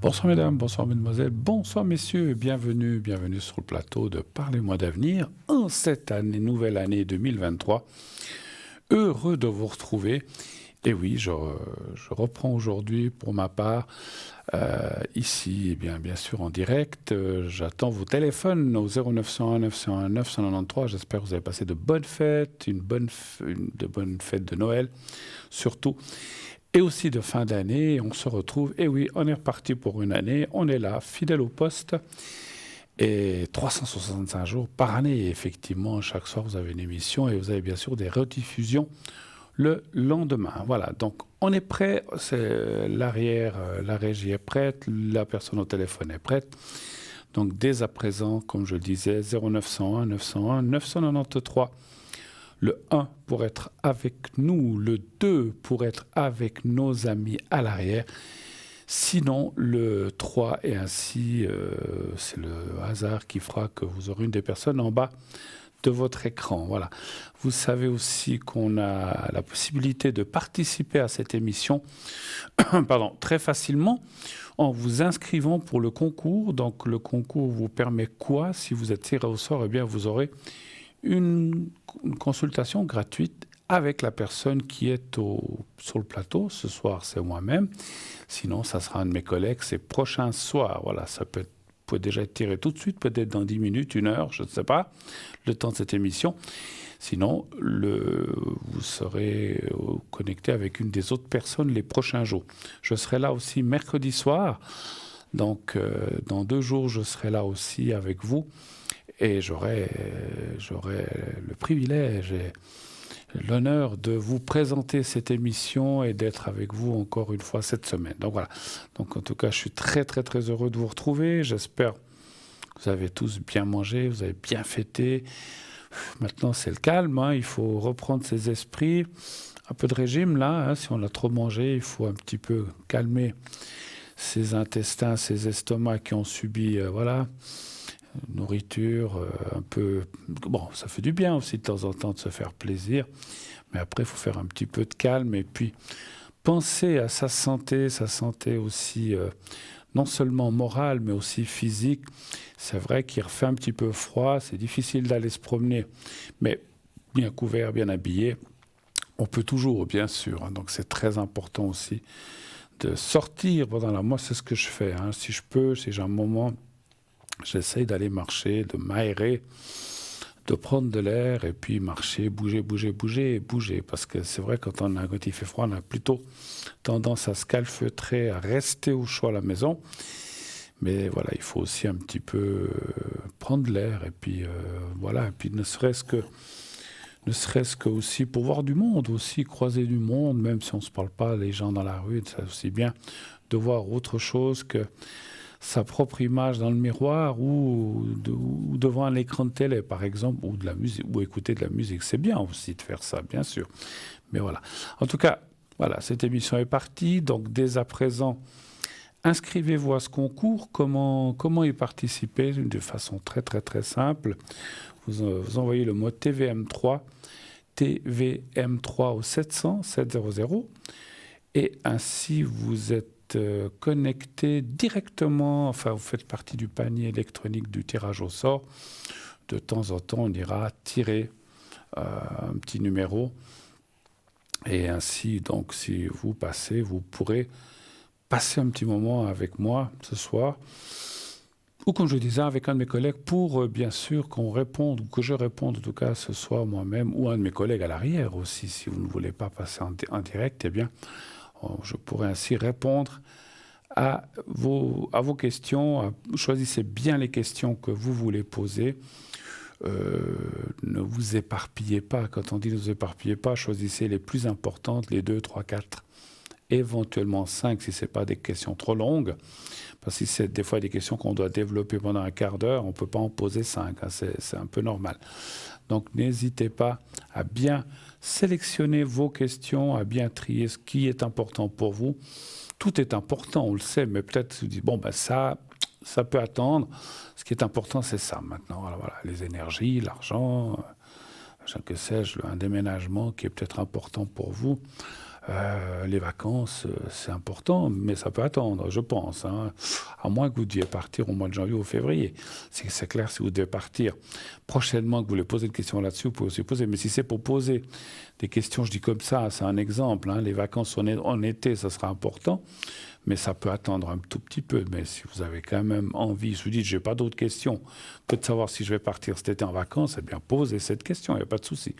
Bonsoir mesdames, bonsoir mesdemoiselles, bonsoir messieurs, et bienvenue sur le plateau de Parlez-moi d'avenir en cette année, nouvelle année 2023. Heureux de vous retrouver. Et oui, je reprends aujourd'hui pour ma part, ici, bien sûr en direct. J'attends vos téléphones au 0901 901 993. J'espère que vous avez passé de bonnes fêtes, de bonnes fêtes de Noël, surtout. Et aussi de fin d'année, on se retrouve. Et oui, on est reparti pour une année. On est là, fidèle au poste. Et 365 jours par année. Et effectivement, chaque soir, vous avez une émission et vous avez bien sûr des rediffusions le lendemain. Voilà, donc on est prêt. C'est l'arrière, la régie est prête. La personne au téléphone est prête. Donc dès à présent, comme je le disais, 0901 901 993. Le 1 pour être avec nous, le 2 pour être avec nos amis à l'arrière. Sinon, le 3 et ainsi, c'est le hasard qui fera que vous aurez une des personnes en bas de votre écran. Voilà. Vous savez aussi qu'on a la possibilité de participer à cette émission très facilement en vous inscrivant pour le concours. Donc le concours vous permet quoi? Si vous êtes tiré au sort, eh bien vous aurez une consultation gratuite avec la personne qui est sur le plateau. Ce soir, c'est moi-même. Sinon, ça sera un de mes collègues ces prochains soirs. Voilà, ça peut déjà être tiré tout de suite, peut-être dans 10 minutes, 1 heure, je ne sais pas, le temps de cette émission. Sinon, vous serez connecté avec une des autres personnes les prochains jours. Je serai là aussi mercredi soir. Donc, dans 2 jours, je serai là aussi avec vous. Et j'aurai le privilège et l'honneur de vous présenter cette émission et d'être avec vous encore une fois cette semaine. Donc voilà. Donc en tout cas, je suis très très très heureux de vous retrouver. J'espère que vous avez tous bien mangé, vous avez bien fêté. Maintenant, c'est le calme. Hein. Il faut reprendre ses esprits. Un peu de régime là. Hein. Si on a trop mangé, il faut un petit peu calmer ses intestins, ses estomacs qui ont subi, nourriture, un peu... Bon, ça fait du bien aussi de temps en temps de se faire plaisir, mais après, il faut faire un petit peu de calme et puis penser à sa santé aussi, non seulement morale, mais aussi physique. C'est vrai qu'il refait un petit peu froid, c'est difficile d'aller se promener, mais bien couvert, bien habillé, on peut toujours, bien sûr. Hein, donc c'est très important aussi de sortir pendant la... Moi, c'est ce que je fais. Hein, si je peux, si j'ai un moment... J'essaye d'aller marcher, de m'aérer, de prendre de l'air et puis marcher, bouger. Parce que c'est vrai, quand il fait froid, on a plutôt tendance à se calfeutrer, à rester au chaud à la maison. Mais voilà, il faut aussi un petit peu prendre de l'air. Et puis et puis ne serait-ce que aussi pour voir du monde, aussi croiser du monde, même si on ne se parle pas, les gens dans la rue, c'est aussi bien de voir autre chose que sa propre image dans le miroir ou devant un écran de télé, par exemple, ou de la musique, ou écouter de la musique. C'est bien aussi de faire ça, bien sûr. Mais voilà. En tout cas, voilà, cette émission est partie. Donc, dès à présent, inscrivez-vous à ce concours. Comment y participer? De façon très, très, très simple. Vous envoyez le mot TVM3 au 700 et ainsi vous êtes connecté directement, vous faites partie du panier électronique du tirage au sort. De temps en temps, on ira tirer un petit numéro. Et ainsi, donc, si vous passez, vous pourrez passer un petit moment avec moi ce soir. Ou comme je disais, avec un de mes collègues, pour bien sûr qu'on réponde, ou que je réponde en tout cas ce soir moi-même, ou un de mes collègues à l'arrière aussi, si vous ne voulez pas passer en direct, eh bien, je pourrais ainsi répondre à vos questions. Choisissez bien les questions que vous voulez poser. Ne vous éparpillez pas. Quand on dit ne vous éparpillez pas, choisissez les plus importantes, les 2, 3, 4, éventuellement 5 si ce n'est pas des questions trop longues. Parce que c'est des fois des questions qu'on doit développer pendant un quart d'heure, on ne peut pas en poser 5. Hein, c'est un peu normal. Donc n'hésitez pas à bien sélectionner vos questions, à bien trier ce qui est important pour vous. Tout est important, on le sait, mais peut-être se dit, ça peut attendre. Ce qui est important, c'est ça maintenant. Alors, voilà, les énergies, l'argent, que sais-je, un déménagement qui est peut-être important pour vous. Les vacances, c'est important, mais ça peut attendre, je pense, hein. À moins que vous deviez partir au mois de janvier ou février. C'est clair, si vous devez partir prochainement, que vous voulez poser une question là-dessus, vous pouvez aussi poser. Mais si c'est pour poser des questions, je dis comme ça, c'est un exemple, hein. Les vacances en été, ça sera important, mais ça peut attendre un tout petit peu. Mais si vous avez quand même envie, je vous dis, je n'ai pas d'autres questions que de savoir si je vais partir cet été en vacances, eh bien, posez cette question, il n'y a pas de souci.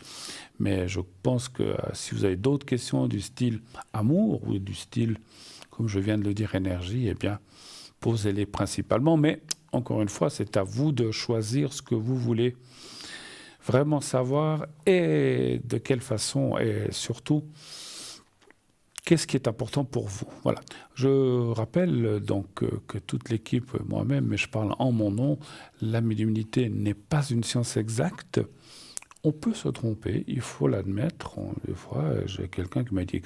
Mais je pense que si vous avez d'autres questions du style amour ou du style, comme je viens de le dire, énergie, eh bien, posez-les principalement. Mais encore une fois, c'est à vous de choisir ce que vous voulez vraiment savoir et de quelle façon, et surtout, qu'est-ce qui est important pour vous. Voilà. Je rappelle donc que toute l'équipe, moi-même, mais je parle en mon nom, la médiumnité n'est pas une science exacte. On peut se tromper, il faut l'admettre. Des fois, j'ai quelqu'un qui m'a dit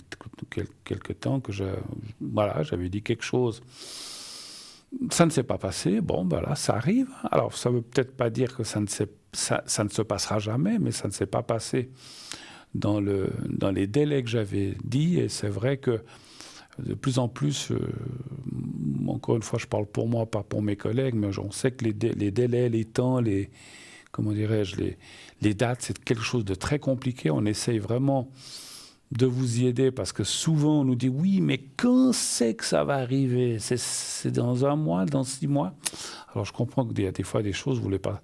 quelque temps que j'avais dit quelque chose. Ça ne s'est pas passé. Bon, ben là, ça arrive. Alors, ça ne veut peut-être pas dire que ça ne se passera jamais, mais ça ne s'est pas passé dans les délais que j'avais dit. Et c'est vrai que de plus en plus, encore une fois, je parle pour moi, pas pour mes collègues, mais on sait que les délais, les temps, comment dirais-je, les dates, c'est quelque chose de très compliqué. On essaye vraiment de vous y aider parce que souvent on nous dit oui, mais quand c'est que ça va arriver? C'est dans 1 mois, dans 6 mois? Alors je comprends qu'il y a des fois des choses, vous voulez pas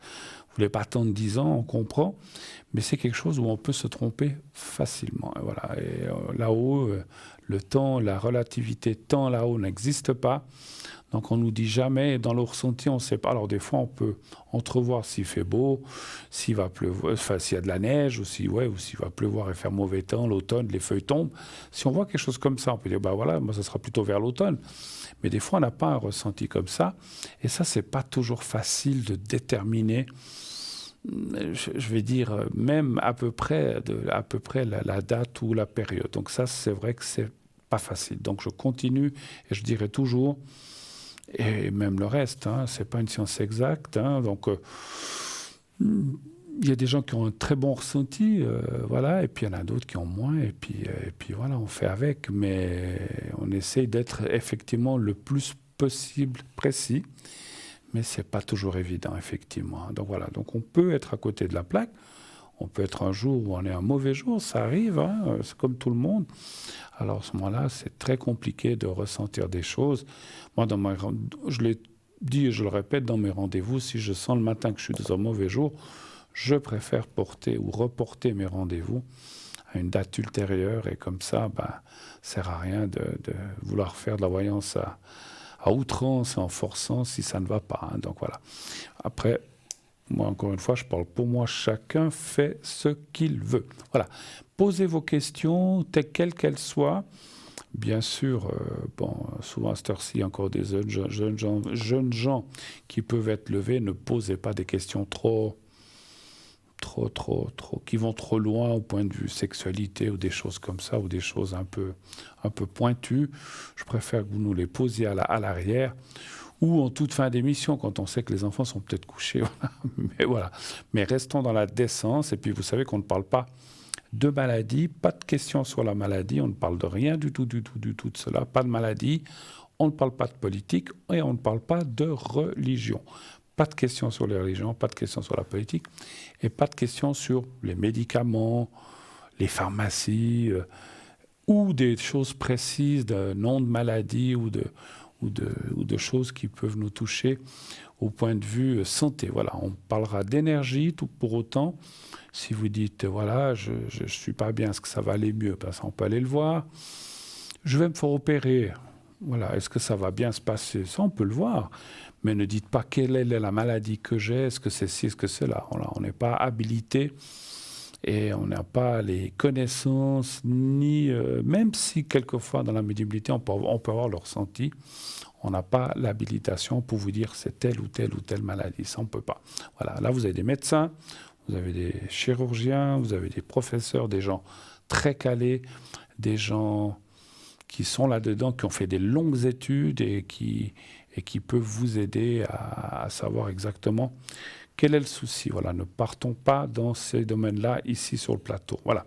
attendre 10 ans, on comprend, mais c'est quelque chose où on peut se tromper facilement. Et voilà. Et là-haut, le temps, la relativité temps là-haut n'existe pas. Donc on nous dit jamais, dans le ressenti, on ne sait pas. Alors des fois, on peut entrevoir s'il fait beau, s'il va pleuvoir, enfin s'il y a de la neige, ou s'il va pleuvoir et faire mauvais temps, l'automne, les feuilles tombent. Si on voit quelque chose comme ça, on peut dire, bah voilà, moi ça sera plutôt vers l'automne. Mais des fois, on n'a pas un ressenti comme ça. Et ça, c'est pas toujours facile de déterminer, je vais dire, même à peu près la date ou la période. Donc ça, c'est vrai que c'est pas facile. Donc je continue et je dirais toujours, et même le reste, hein, c'est pas une science exacte. Hein, donc, il y a des gens qui ont un très bon ressenti, voilà, et puis il y en a d'autres qui ont moins, et puis voilà, on fait avec, mais on essaye d'être effectivement le plus possible précis, mais c'est pas toujours évident, effectivement. Donc voilà, donc on peut être à côté de la plaque. On peut être un jour où on est un mauvais jour, ça arrive, hein, c'est comme tout le monde. Alors à ce moment-là, c'est très compliqué de ressentir des choses. Moi, je l'ai dit et je le répète, dans mes rendez-vous, si je sens le matin que je suis dans un mauvais jour, je préfère porter ou reporter mes rendez-vous à une date ultérieure. Et comme ça, ça ne sert à rien de vouloir faire de la voyance à outrance, en forçant, si ça ne va pas. Hein. Donc voilà. Après, moi, encore une fois, je parle pour moi, chacun fait ce qu'il veut. Voilà. Posez vos questions, quelles qu'elles soient. Bien sûr, souvent à cette heure-ci, encore des jeunes gens qui peuvent être levés. Ne posez pas des questions qui vont trop loin au point de vue sexualité ou des choses comme ça, ou des choses un peu pointues. Je préfère que vous nous les posiez à l'arrière. Ou en toute fin d'émission, quand on sait que les enfants sont peut-être couchés. Mais restons dans la décence. Et puis, vous savez qu'on ne parle pas de maladie, pas de questions sur la maladie. On ne parle de rien du tout de cela. Pas de maladie. On ne parle pas de politique et on ne parle pas de religion. Pas de questions sur les religions, pas de questions sur la politique et pas de questions sur les médicaments, les pharmacies ou des choses précises de nom de maladie ou de choses qui peuvent nous toucher au point de vue santé. Voilà, on parlera d'énergie, tout pour autant. Si vous dites, voilà, je ne suis pas bien, est-ce que ça va aller mieux? Ça, on peut aller le voir. Je vais me faire opérer. Voilà, est-ce que ça va bien se passer? Ça, on peut le voir. Mais ne dites pas quelle est la maladie que j'ai, est-ce que c'est ci, est-ce que c'est là. On n'est pas habilité et on n'a pas les connaissances, ni même si quelquefois dans la médiumnité on peut avoir le ressenti, on n'a pas l'habilitation pour vous dire c'est telle ou telle ou telle maladie. Ça, on ne peut pas. Voilà, là vous avez des médecins, vous avez des chirurgiens, vous avez des professeurs, des gens très calés, des gens qui sont là-dedans, qui ont fait des longues études et qui peuvent vous aider à savoir exactement quel est le souci. Voilà, ne partons pas dans ces domaines-là ici sur le plateau. Voilà.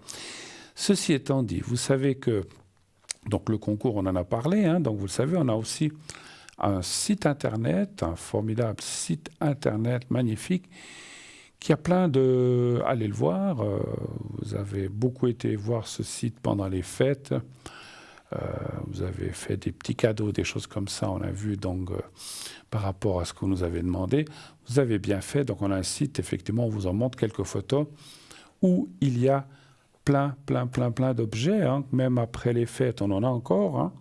Ceci étant dit, vous savez que Donc le concours, on en a parlé, hein, donc vous le savez, on a aussi un site internet, un formidable site internet magnifique, qui a plein de... Allez le voir, vous avez beaucoup été voir ce site pendant les fêtes, vous avez fait des petits cadeaux, des choses comme ça, on a vu donc par rapport à ce que vous nous avez demandé. Vous avez bien fait, donc on a un site, effectivement, on vous en montre quelques photos, où il y a plein d'objets, hein. Même après les fêtes, on en a encore, hein.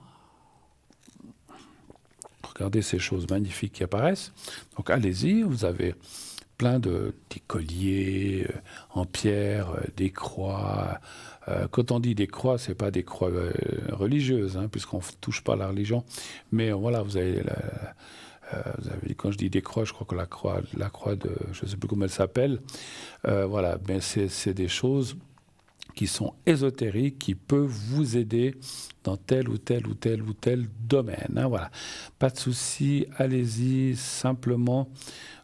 Regardez ces choses magnifiques qui apparaissent. Donc allez-y, vous avez plein des colliers en pierre, des croix. Quand on dit des croix, c'est pas des croix religieuses, hein, puisqu'on ne touche pas à la religion. Mais voilà, vous avez, quand je dis des croix, je crois que la croix de, je ne sais plus comment elle s'appelle. Voilà, mais c'est des choses qui sont ésotériques, qui peuvent vous aider dans tel ou tel domaine, hein, voilà. Pas de souci, allez-y, simplement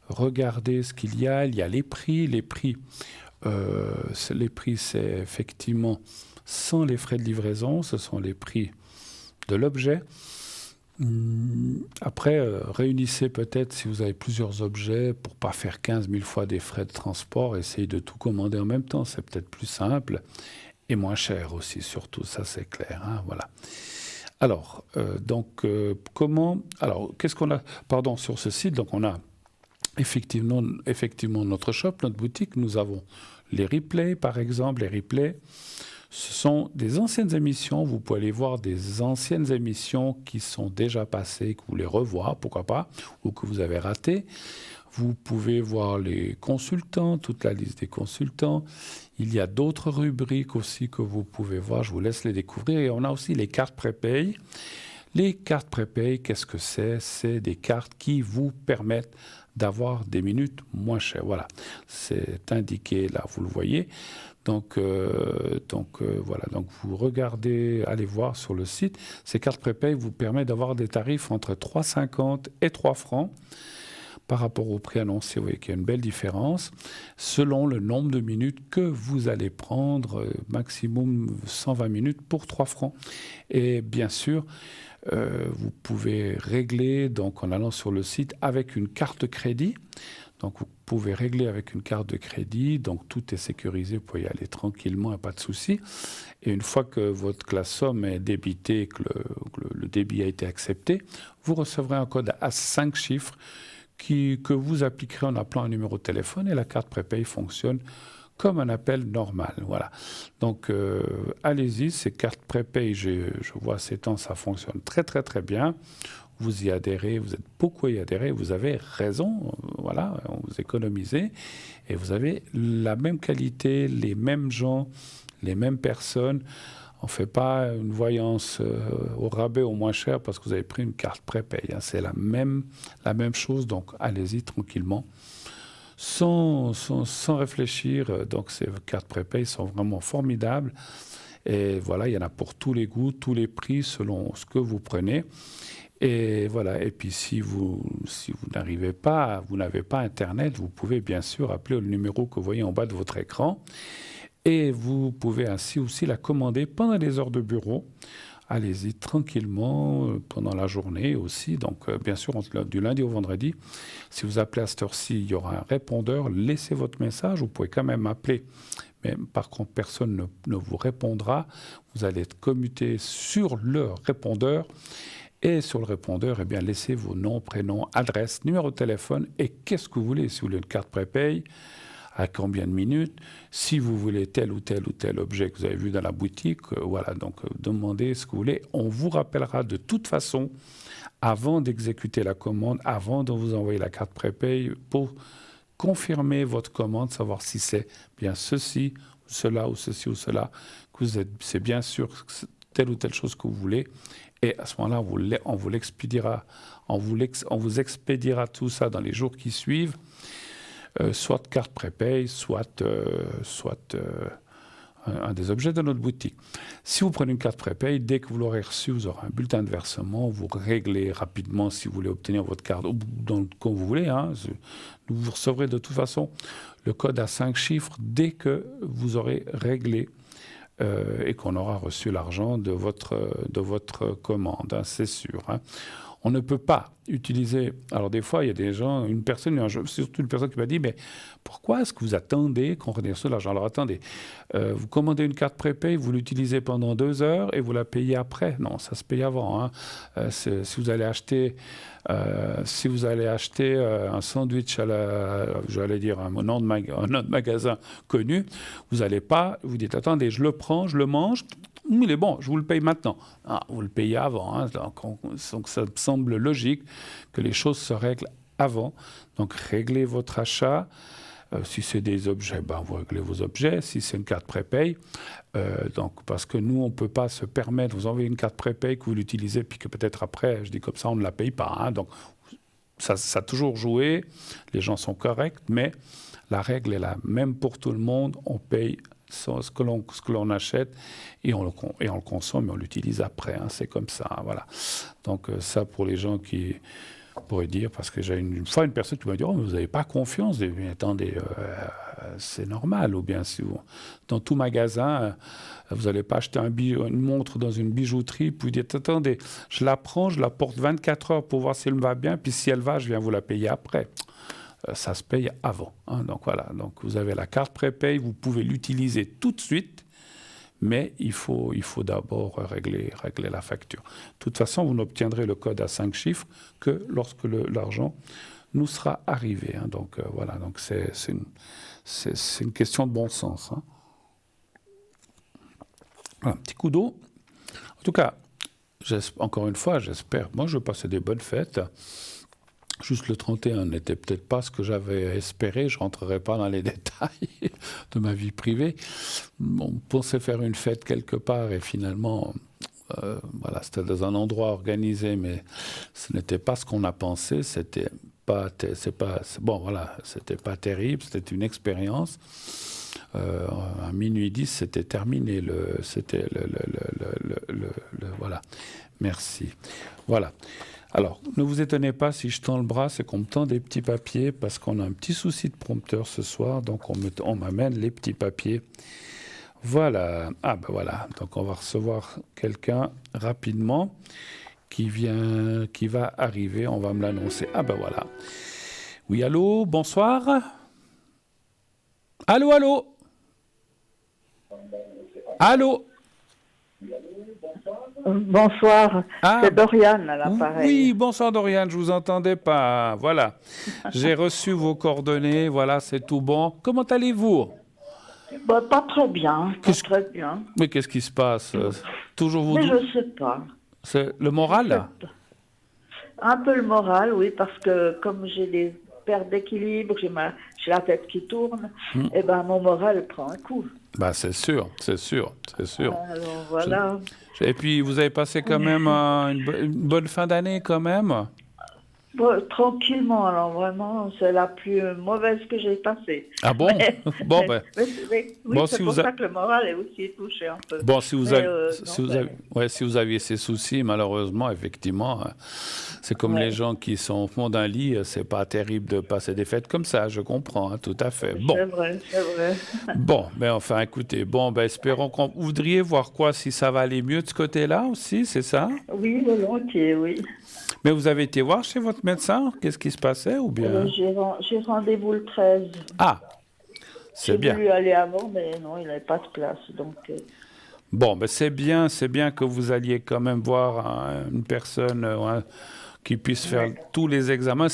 regardez ce qu'il y a. Il y a les prix. Les prix, c'est effectivement sans les frais de livraison, ce sont les prix de l'objet. Après, réunissez peut-être, si vous avez plusieurs objets, pour ne pas faire 15 000 fois des frais de transport, essayez de tout commander en même temps, c'est peut-être plus simple et moins cher aussi, surtout, ça c'est clair, hein, voilà. Alors, qu'est-ce qu'on a, pardon, sur ce site, donc on a effectivement notre shop, notre boutique, nous avons les replays, par exemple, les replays. Ce sont des anciennes émissions, vous pouvez aller voir des anciennes émissions qui sont déjà passées, que vous voulez revoir, pourquoi pas, ou que vous avez ratées. Vous pouvez voir les consultants, toute la liste des consultants. Il y a d'autres rubriques aussi que vous pouvez voir, je vous laisse les découvrir. Et on a aussi les cartes prépay. Les cartes prépay, qu'est-ce que c'est? C'est des cartes qui vous permettent d'avoir des minutes moins chères. Voilà, c'est indiqué là, vous le voyez. Donc voilà, donc vous regardez, allez voir sur le site. Ces cartes prépay vous permettent d'avoir des tarifs entre 3,50 et 3 francs par rapport au prix annoncé. Vous voyez qu'il y a une belle différence selon le nombre de minutes que vous allez prendre, maximum 120 minutes pour 3 francs. Et bien sûr, vous pouvez régler donc en allant sur le site avec une carte de crédit. Donc vous pouvez régler avec une carte de crédit, donc tout est sécurisé, vous pouvez y aller tranquillement, pas de souci. Et une fois que la somme est débitée, que le débit a été accepté, vous recevrez un code à 5 chiffres que vous appliquerez en appelant un numéro de téléphone et la carte prépay fonctionne comme un appel normal. Voilà. Donc allez-y, ces cartes prépay, je vois ces temps, ça fonctionne très bien. Vous y adhérez, vous êtes beaucoup à y adhérer, vous avez raison, voilà, vous économisez et vous avez la même qualité, les mêmes gens, les mêmes personnes. On ne fait pas une voyance au rabais au moins cher parce que vous avez pris une carte prépay, hein. C'est la même chose, donc allez-y tranquillement, sans réfléchir. Donc ces cartes prépay sont vraiment formidables. Et voilà, il y en a pour tous les goûts, tous les prix, selon ce que vous prenez. Et voilà, et puis si vous n'avez pas Internet, vous pouvez bien sûr appeler le numéro que vous voyez en bas de votre écran. Et vous pouvez ainsi aussi la commander pendant les heures de bureau. Allez-y tranquillement pendant la journée aussi. Donc bien sûr, du lundi au vendredi, si vous appelez à cette heure-ci, il y aura un répondeur. Laissez votre message, vous pouvez quand même appeler. Mais par contre, personne ne vous répondra. Vous allez être commuté sur le répondeur. Et sur le répondeur, eh bien, laissez vos noms, prénoms, adresses, numéro de téléphone et qu'est-ce que vous voulez. Si vous voulez une carte prépay, à combien de minutes, si vous voulez tel ou tel objet que vous avez vu dans la boutique, voilà, donc demandez ce que vous voulez. On vous rappellera de toute façon, avant d'exécuter la commande, avant de vous envoyer la carte prépay, pour confirmer votre commande, savoir si c'est bien ceci, cela ou ceci ou cela, que c'est bien sûr telle ou telle chose que vous voulez. Et à ce moment-là, on vous expédiera tout ça dans les jours qui suivent, soit carte prépay, soit un des objets de notre boutique. Si vous prenez une carte prépay, dès que vous l'aurez reçue, vous aurez un bulletin de versement, vous réglez rapidement si vous voulez obtenir votre carte, comme vous voulez, hein. Vous recevrez de toute façon le code à 5 chiffres dès que vous aurez réglé et qu'on aura reçu l'argent de votre commande, hein, c'est sûr. Hein. On ne peut pas utiliser... Alors des fois, il y a des gens, surtout une personne qui m'a dit, mais pourquoi est-ce que vous attendez qu'on reçoive l'argent? Alors attendez, vous commandez une carte prépay, vous l'utilisez pendant 2 heures et vous la payez après. Non, ça se paye avant. Hein. Si vous allez acheter... un sandwich j'allais dire un nom de magasin connu, vous n'allez pas, vous dites attendez, je le prends, je le mange, il est bon, je vous le paye maintenant. Ah, vous le payez avant. Hein, donc ça me semble logique que les choses se règlent avant. Donc réglez votre achat. Si c'est des objets, vous réglez vos objets. Si c'est une carte prépay, parce que nous, on ne peut pas se permettre, vous envoyez une carte prépay que vous l'utilisez, puis que peut-être après, je dis comme ça, on ne la paye pas. Hein, donc ça a toujours joué, les gens sont corrects, mais la règle est la même pour tout le monde. On paye ce que l'on achète et on le consomme et on l'utilise après. Hein, c'est comme ça. Hein, voilà. Donc ça, pour les gens qui... pourrait dire, parce que j'ai une fois une personne qui m'a dit « Oh, mais vous n'avez pas confiance ?» Je dis « Mais attendez, c'est normal. » Ou bien si dans tout magasin, vous n'allez pas acheter une montre dans une bijouterie, puis vous dites « Attendez, je la prends, je la porte 24 heures pour voir si elle me va bien, puis si elle va, je viens vous la payer après. » Ça se paye avant. Hein, donc voilà, donc vous avez la carte prépay, vous pouvez l'utiliser tout de suite, mais il faut d'abord régler la facture. De toute façon, vous n'obtiendrez le code à 5 chiffres que lorsque l'argent nous sera arrivé. Hein. Donc voilà, donc c'est une question de bon sens. Hein. Un petit coup d'eau. En tout cas, encore une fois, j'espère. Moi, je vais passer des bonnes fêtes. Juste le 31 n'était peut-être pas ce que j'avais espéré. Je ne rentrerai pas dans les détails de ma vie privée. On pensait faire une fête quelque part et finalement, voilà, c'était dans un endroit organisé, mais ce n'était pas ce qu'on a pensé. C'était pas terrible. C'était une expérience. À minuit 10, c'était terminé. Voilà. Merci. Voilà. Alors, ne vous étonnez pas si je tends le bras, c'est qu'on me tend des petits papiers parce qu'on a un petit souci de prompteur ce soir, donc on m'amène les petits papiers. Voilà. Ah ben voilà, donc on va recevoir quelqu'un rapidement qui va arriver, on va me l'annoncer. Ah ben voilà. Oui, allô, bonsoir. Allô, allô. Allô. Bonsoir, c'est Doriane à l'appareil. Oui, bonsoir Doriane, je vous entendais pas. Voilà, j'ai reçu vos coordonnées, voilà, c'est tout bon. Comment allez-vous? Pas très bien, très bien. Mais qu'est-ce qui se passe? Toujours vous... Mais je sais pas. C'est le moral? Un peu le moral, oui, parce que comme j'ai des pertes d'équilibre, j'ai la tête qui tourne, et ben mon moral prend un coup. Bah c'est sûr. Alors voilà. Et puis vous avez passé quand même une bonne fin d'année quand même? Bon, tranquillement, alors vraiment, c'est la plus mauvaise que j'ai passée. Ah bon? Bon, ben. Oui, bon, c'est pour ça que le moral est aussi touché un peu. Bon, si vous aviez ces soucis, malheureusement, effectivement, c'est comme les gens qui sont au fond d'un lit, c'est pas terrible de passer des fêtes comme ça, je comprends, hein, tout à fait. Bon. C'est vrai. Bon, ben enfin, écoutez, espérons qu'on... Vous voudriez voir quoi, si ça va aller mieux de ce côté-là aussi, c'est ça? Oui, volontiers, oui. Mais vous avez été voir chez votre médecin? Qu'est-ce qui se passait ou bien? J'ai rendez-vous le 13. Ah, c'est bien. J'ai voulu aller avant, mais non, il n'avait pas de place. Donc, Bon, ben c'est bien que vous alliez quand même voir une personne qui puisse faire tous les examens.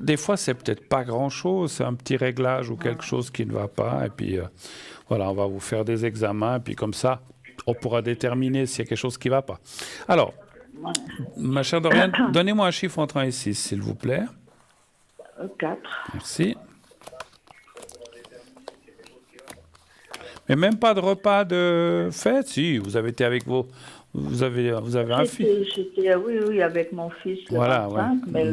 Des fois, c'est peut-être pas grand-chose, c'est un petit réglage ou quelque chose qui ne va pas. Et puis, voilà, on va vous faire des examens. Et puis, comme ça, on pourra déterminer s'il y a quelque chose qui ne va pas. Alors, ma chère Doriane, donnez-moi un chiffre entre 1 et 6, s'il vous plaît. 4. Merci. Mais même pas de repas de fête? Si, vous avez été avec vous avez un fils. J'étais, oui, avec mon fils le 25, mais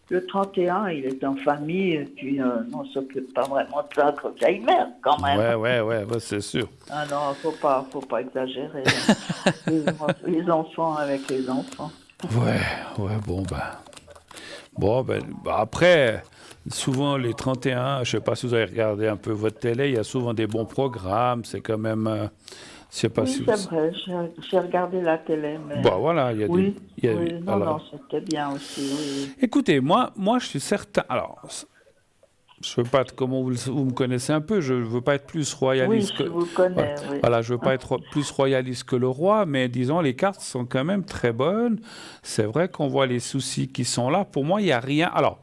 le 31, il est en famille, et puis on ne s'occupe pas vraiment de ça comme vieille mère, quand même. Ouais, c'est sûr. Ah non, faut pas exagérer. les enfants avec les enfants. Ouais, bon, après, souvent les 31, je ne sais pas si vous avez regardé un peu votre télé, il y a souvent des bons programmes, c'est quand même... je sais pas Oui, si c'est vrai, j'ai regardé la télé, mais... Bon, voilà, il y a Oui, des... oui, non, c'était bien aussi, oui. Écoutez, moi, je suis certain... Alors, je veux pas être, comment vous me connaissez un peu, je veux pas être plus royaliste oui, je vous connais, oui. voilà, je veux pas être plus royaliste que le roi, mais disons, les cartes sont quand même très bonnes. C'est vrai qu'on voit les soucis qui sont là. Pour moi, il n'y a rien... Alors,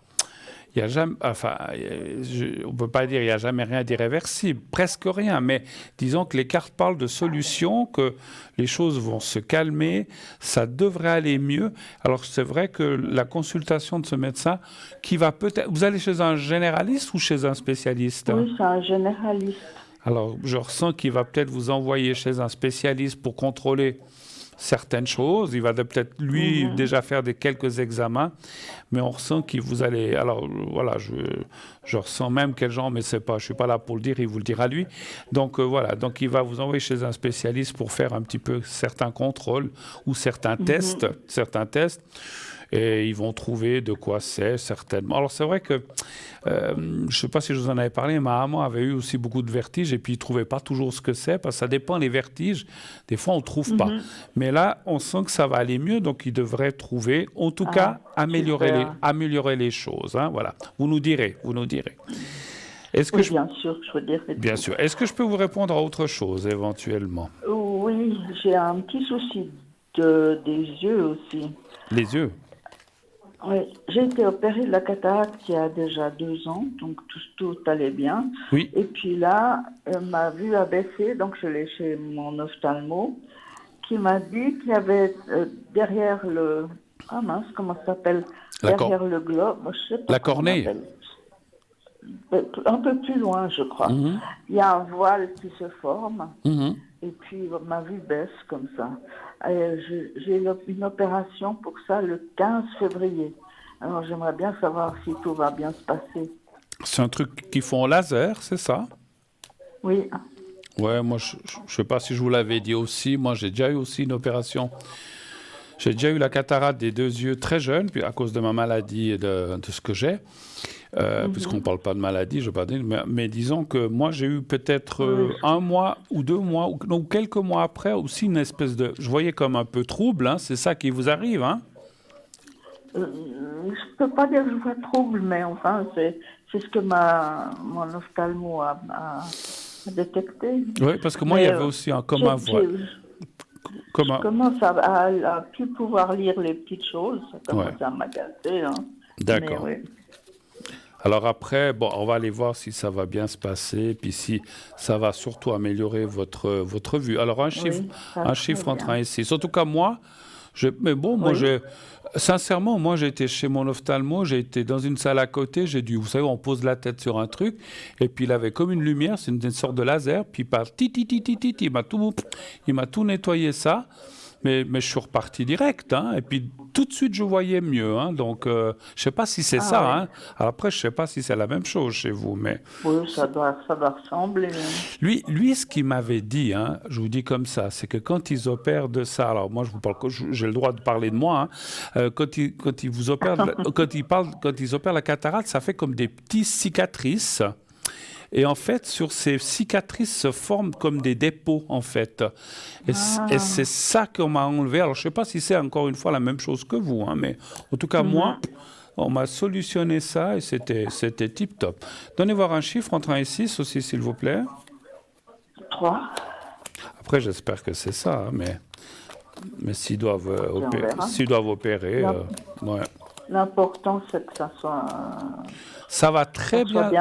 il y a jamais, enfin, on ne peut pas dire qu'il n'y a jamais rien d'irréversible, presque rien, mais disons que les cartes parlent de solutions, que les choses vont se calmer, ça devrait aller mieux. Alors c'est vrai que la consultation de ce médecin, qui va peut-être... Vous allez chez un généraliste ou chez un spécialiste? Oui, c'est un généraliste. Alors je ressens qu'il va peut-être vous envoyer chez un spécialiste pour contrôler certaines choses. Il va peut-être, lui, déjà faire quelques examens, mais on ressent qu'il vous allez... Alors, voilà, je ressens même quel genre, mais c'est pas, je suis pas là pour le dire, il vous le dira lui. Donc, voilà, donc il va vous envoyer chez un spécialiste pour faire un petit peu certains contrôles ou certains tests, et ils vont trouver de quoi c'est, certainement. Alors, c'est vrai que, je ne sais pas si je vous en avais parlé, ma maman avait eu aussi beaucoup de vertiges et puis ils ne trouvaient pas toujours ce que c'est, parce que ça dépend, les vertiges. Des fois, on ne trouve pas. Mais là, on sent que ça va aller mieux, donc ils devraient trouver, en tout cas, améliorer les choses. Hein, voilà. Vous nous direz. Est-ce que bien sûr, je veux dire. Bien sûr. Est-ce que je peux vous répondre à autre chose, éventuellement? Oui, j'ai un petit souci des yeux aussi. Les yeux? Oui, j'ai été opérée de la cataracte il y a déjà 2 ans, donc tout allait bien. Oui. Et puis là, ma vue a baissé, donc je l'ai chez mon ophtalmo, qui m'a dit qu'il y avait derrière le... Ah mince, comment ça s'appelle? Derrière le globe, je sais pas. La cornée? Un peu plus loin, je crois. Il y a un voile qui se forme, et puis ma vue baisse comme ça. J'ai une opération pour ça le 15 février. Alors j'aimerais bien savoir si tout va bien se passer. C'est un truc qu'ils font au laser, c'est ça? Oui. Ouais, moi je ne sais pas si je vous l'avais dit aussi, moi j'ai déjà eu aussi une opération. J'ai déjà eu la cataracte des 2 yeux très jeune, puis à cause de ma maladie et de ce que j'ai. Puisqu'on ne parle pas de maladie, je ne veux pas dire, mais disons que moi j'ai eu peut-être 1 mois ou 2 mois, ou quelques mois après aussi une espèce de... Je voyais comme un peu trouble, hein, c'est ça qui vous arrive, hein? Je ne peux pas dire que je vois trouble, mais enfin c'est ce que mon ophtalmo a détecté. Oui, parce que moi il y avait aussi comme un voile. Je commence à plus pouvoir lire les petites choses, ça commence à m'agacer. Hein. D'accord. Alors après, bon, on va aller voir si ça va bien se passer, puis si ça va surtout améliorer votre vue. Alors un chiffre entre 1 et 6. En tout cas, moi, sincèrement, moi j'ai été chez mon ophtalmo, j'ai été dans une salle à côté, j'ai dû, vous savez, on pose la tête sur un truc, et puis il avait comme une lumière, c'est une sorte de laser, puis par il m'a tout nettoyé ça. Mais je suis reparti direct, hein, et puis tout de suite je voyais mieux, hein, donc je ne sais pas si c'est ça. Ouais. Hein. Alors après, je ne sais pas si c'est la même chose chez vous, mais... Oui, ça doit ressembler. Lui, ce qu'il m'avait dit, hein, je vous dis comme ça, c'est que quand ils opèrent de ça, alors moi je vous parle, j'ai le droit de parler de moi, hein, quand ils vous opèrent, quand ils opèrent la cataracte, ça fait comme des petites cicatrices. Et en fait, sur ces cicatrices se forment comme des dépôts, en fait. Et c'est ça qu'on m'a enlevé. Alors, je ne sais pas si c'est encore une fois la même chose que vous, hein, mais en tout cas, moi, on m'a solutionné ça et c'était tip-top. Donnez voir un chiffre entre 1 et 6 aussi, s'il vous plaît. 3. Après, j'espère que c'est ça, hein, mais s'ils doivent opérer, ouais. L'important, c'est que ça soit... Ça va très bien.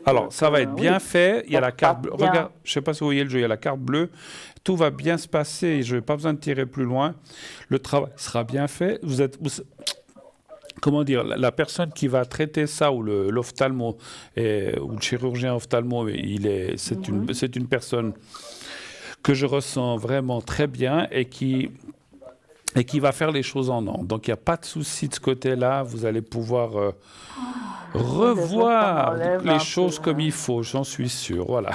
Alors, ça va être bien fait. Il y a la carte bleue. Regarde, je ne sais pas si vous voyez le jeu, il y a la carte bleue. Tout va bien se passer. Je n'ai pas besoin de tirer plus loin. Le travail sera bien fait. Comment dire, la personne qui va traiter ça, ou l'ophtalmo, ou le chirurgien ophtalmo, c'est une personne que je ressens vraiment très bien et qui va faire les choses en ordre. Donc, il n'y a pas de souci de ce côté-là. Vous allez pouvoir revoir les choses comme il faut, j'en suis sûr. Voilà.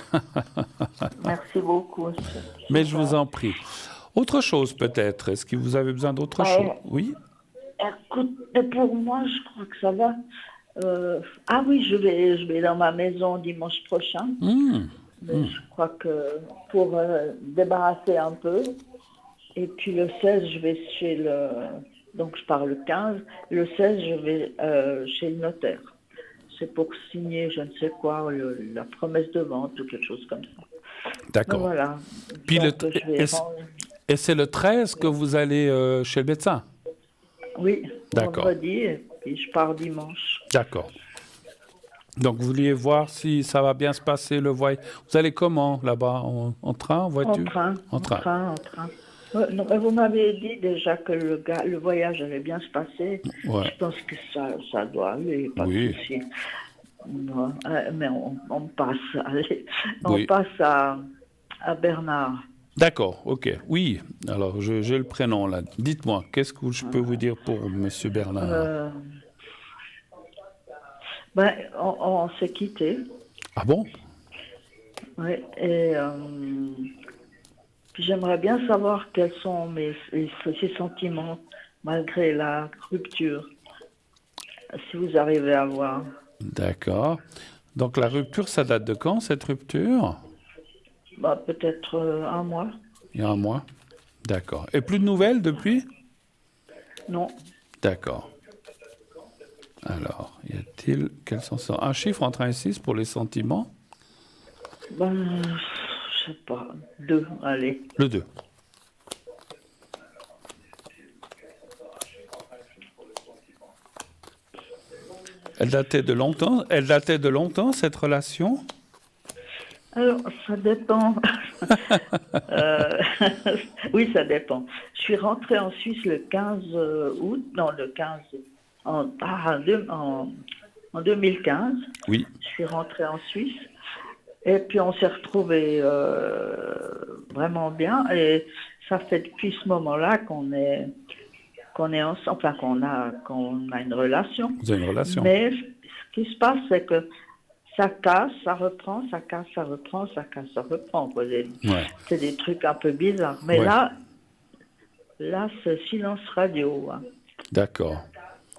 Merci beaucoup. Mais je vous en prie. Autre chose, peut-être. Est-ce que vous avez besoin d'autre chose? Oui. Écoute, pour moi, je crois que ça va. Ah oui, je vais dans ma maison dimanche prochain. Mais je crois que pour débarrasser un peu. Et puis le 16, je vais chez le... Donc je pars le 15. Le 16, je vais chez le notaire. C'est pour signer, je ne sais quoi, la promesse de vente ou quelque chose comme ça. D'accord. Mais voilà. Puis Donc, je vais et c'est le 13 que vous allez chez le médecin? Oui, D'accord. vendredi, et puis je pars dimanche. D'accord. Donc, vous vouliez voir si ça va bien se passer, le voyage. Vous allez comment, là-bas? En train, en voiture? En train. Ouais, non, mais vous m'avez dit déjà que le voyage allait bien se passer. Ouais. Je pense que ça doit aller, pas de souci. Non, mais on passe, allez, on passe à Bernard. D'accord, ok. Oui, alors j'ai le prénom là. Dites-moi, qu'est-ce que je peux vous dire pour Monsieur Bernard? On s'est quittés. Ah bon? Oui, et j'aimerais bien savoir quels sont ses sentiments malgré la rupture, si vous arrivez à voir. D'accord. Donc la rupture, ça date de quand, cette rupture? Peut-être un mois. Il y a un mois. D'accord. Et plus de nouvelles depuis? Non. D'accord. Alors, y a-t-il quels sont un chiffre entre 1 et 6 pour les sentiments? Je sais pas. 2, allez. Le 2. Elle datait de longtemps, cette relation? Alors, ça dépend. Oui, ça dépend. Je suis rentrée en Suisse le 15 août, non, le 15, en 2015. Oui. Je suis rentrée en Suisse. Et puis, on s'est retrouvés vraiment bien. Et ça fait depuis ce moment-là qu'on est ensemble, enfin, qu'on a une relation. Vous avez une relation. Mais ce qui se passe, c'est que ça casse, ça reprend, ça casse, ça reprend, ça casse, ça reprend. C'est des trucs un peu bizarres. Mais là, c'est silence radio. Hein. D'accord.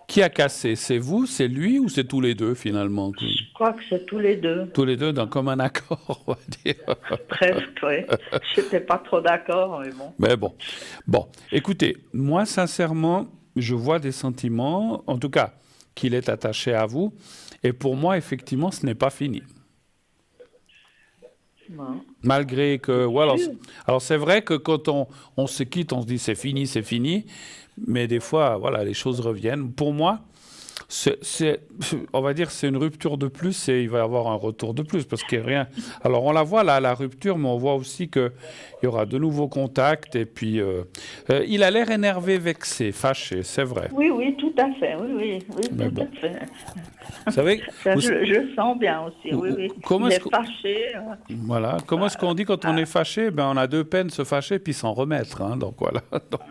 Qui a cassé? C'est vous, c'est lui ou c'est tous les deux finalement? Je crois que c'est tous les deux. Tous les deux dans comme un accord, on va dire. Presque, oui. Je n'étais pas trop d'accord, mais bon. Mais bon. Bon, écoutez, moi sincèrement, je vois des sentiments, en tout cas, qu'il est attaché à vous. Et pour moi, effectivement, ce n'est pas fini. Non. Malgré que... alors c'est vrai que quand on se quitte, on se dit c'est fini. Mais des fois, voilà, les choses reviennent. Pour moi, on va dire c'est une rupture de plus et il va y avoir un retour de plus parce qu'il n'y a rien. Alors on la voit là, la rupture, mais on voit aussi qu'il y aura de nouveaux contacts et puis il a l'air énervé, vexé, fâché, c'est vrai. Oui, tout à fait, oui, tout à fait. Vous savez, je le sens bien aussi, oui. Il est fâché. Voilà. Comment est-ce qu'on dit quand on est fâché? On a deux peines, se fâcher puis s'en remettre. Hein, donc voilà. Donc,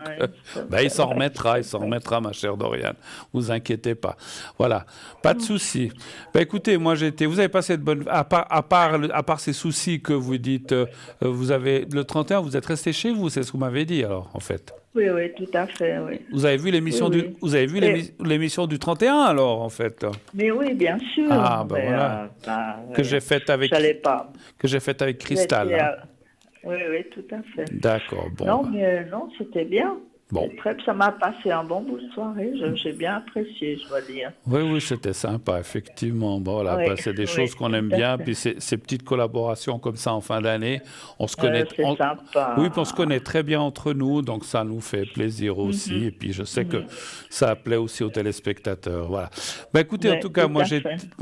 il s'en remettra, ma chère Doriane. Vous inquiétez pas. Voilà, pas de souci. Écoutez, moi vous avez passé de bonnes... À part ces soucis que vous dites, vous avez le 31, vous êtes resté chez vous, c'est ce que vous m'avez dit alors, en fait. Oui, tout à fait, oui. Vous avez vu l'émission l'émission du 31 alors, en fait? Mais oui, bien sûr. Ah, voilà. Que j'ai faite avec... Que j'ai faite avec Cristal. Oui, tout à fait. D'accord, bon. Non, c'était bien. Bon. Ça m'a passé un bon bout de soirée. J'ai bien apprécié, je dois dire. Oui, c'était sympa, effectivement. Bon, voilà, c'est des choses qu'on aime bien. Puis ces petites collaborations comme ça en fin d'année, on se connaît. C'est sympa. Oui, puis on se connaît très bien entre nous, donc ça nous fait plaisir aussi. Et puis je sais que ça plaît aussi aux téléspectateurs. Voilà. Écoutez, en tout cas, moi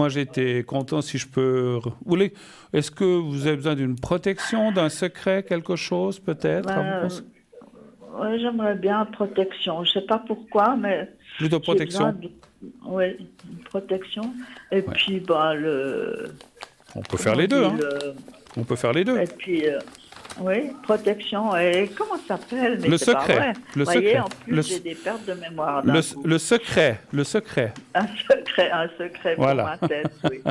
j'étais content si je peux. Est-ce que vous avez besoin d'une protection, d'un secret, quelque chose peut-être? Oui, j'aimerais bien protection. Je ne sais pas pourquoi, mais... Plutôt protection? Oui, une protection. Et puis, on peut faire les deux, hein. On peut faire les deux. Et puis, oui, protection. Et comment ça s'appelle? Le secret. Vous voyez, en plus, j'ai des pertes de mémoire. Le secret. Un secret pour ma tête, oui.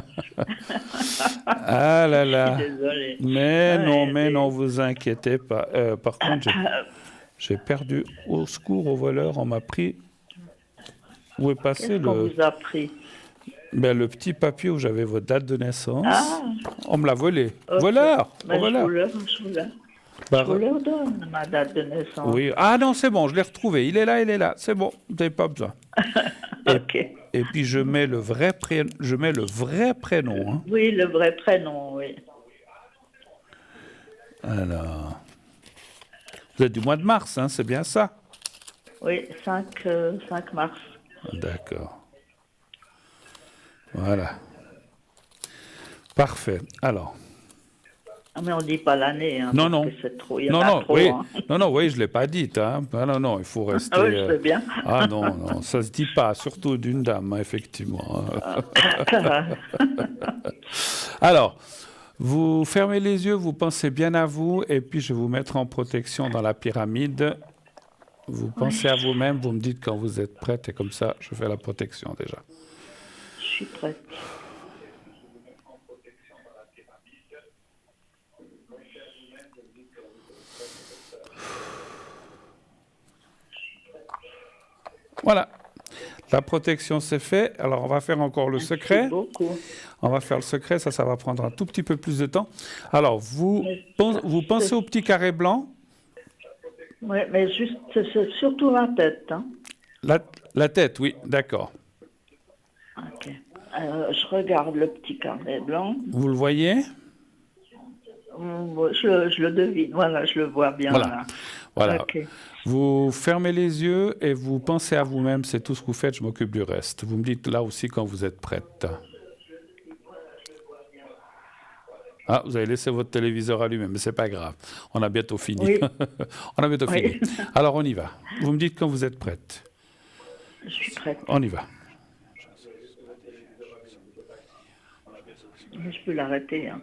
Ah là là. Je suis désolée. Mais non, vous inquiétez pas. Par contre, j'ai perdu. Au secours, au voleur, on m'a pris. Où est passé Qu'est-ce qu'on vous a pris? Ben, le petit papier où j'avais votre date de naissance, on me l'a volé. Okay. Voleur, Ben, voleur. Je vous le donne, ma date de naissance. Oui. Ah non, c'est bon, je l'ai retrouvé. Il est là. C'est bon, vous n'avez pas besoin. Ok. Et puis je mets le vrai prénom. Hein. Oui, le vrai prénom, oui. Alors, vous êtes du mois de mars, hein, c'est bien ça? Oui, 5 mars. D'accord. Voilà. Parfait. Alors. Mais on ne dit pas l'année, hein, non, parce non. que c'est trop, il y en a trop. Oui. Hein. Oui, je ne l'ai pas dit. Hein. Ah, non, il faut rester... oui, je sais bien. Ah non, ça ne se dit pas, surtout d'une dame, hein, effectivement. Alors, vous fermez les yeux, vous pensez bien à vous, et puis je vais vous mettre en protection dans la pyramide. Vous pensez à vous-même, vous me dites quand vous êtes prête, et comme ça, je fais la protection déjà. Je suis prête. Voilà, la protection c'est fait. Alors on va faire encore le secret. Beaucoup. On va faire le secret, ça va prendre un tout petit peu plus de temps. Alors vous pensez au petit carré blanc? Oui, mais juste, c'est surtout la tête. Hein. La tête, oui, d'accord. Ok. Je regarde le petit carré blanc. Vous le voyez? Je le devine, voilà, je le vois bien. Voilà. Okay. Vous fermez les yeux et vous pensez à vous-même, c'est tout ce que vous faites, je m'occupe du reste. Vous me dites là aussi quand vous êtes prête. Ah, vous avez laissé votre téléviseur allumé, mais c'est pas grave. On a bientôt fini. Oui. On a bientôt fini. Alors on y va. Vous me dites quand vous êtes prête. Je suis prête. On y va. Mais je peux l'arrêter. Hein.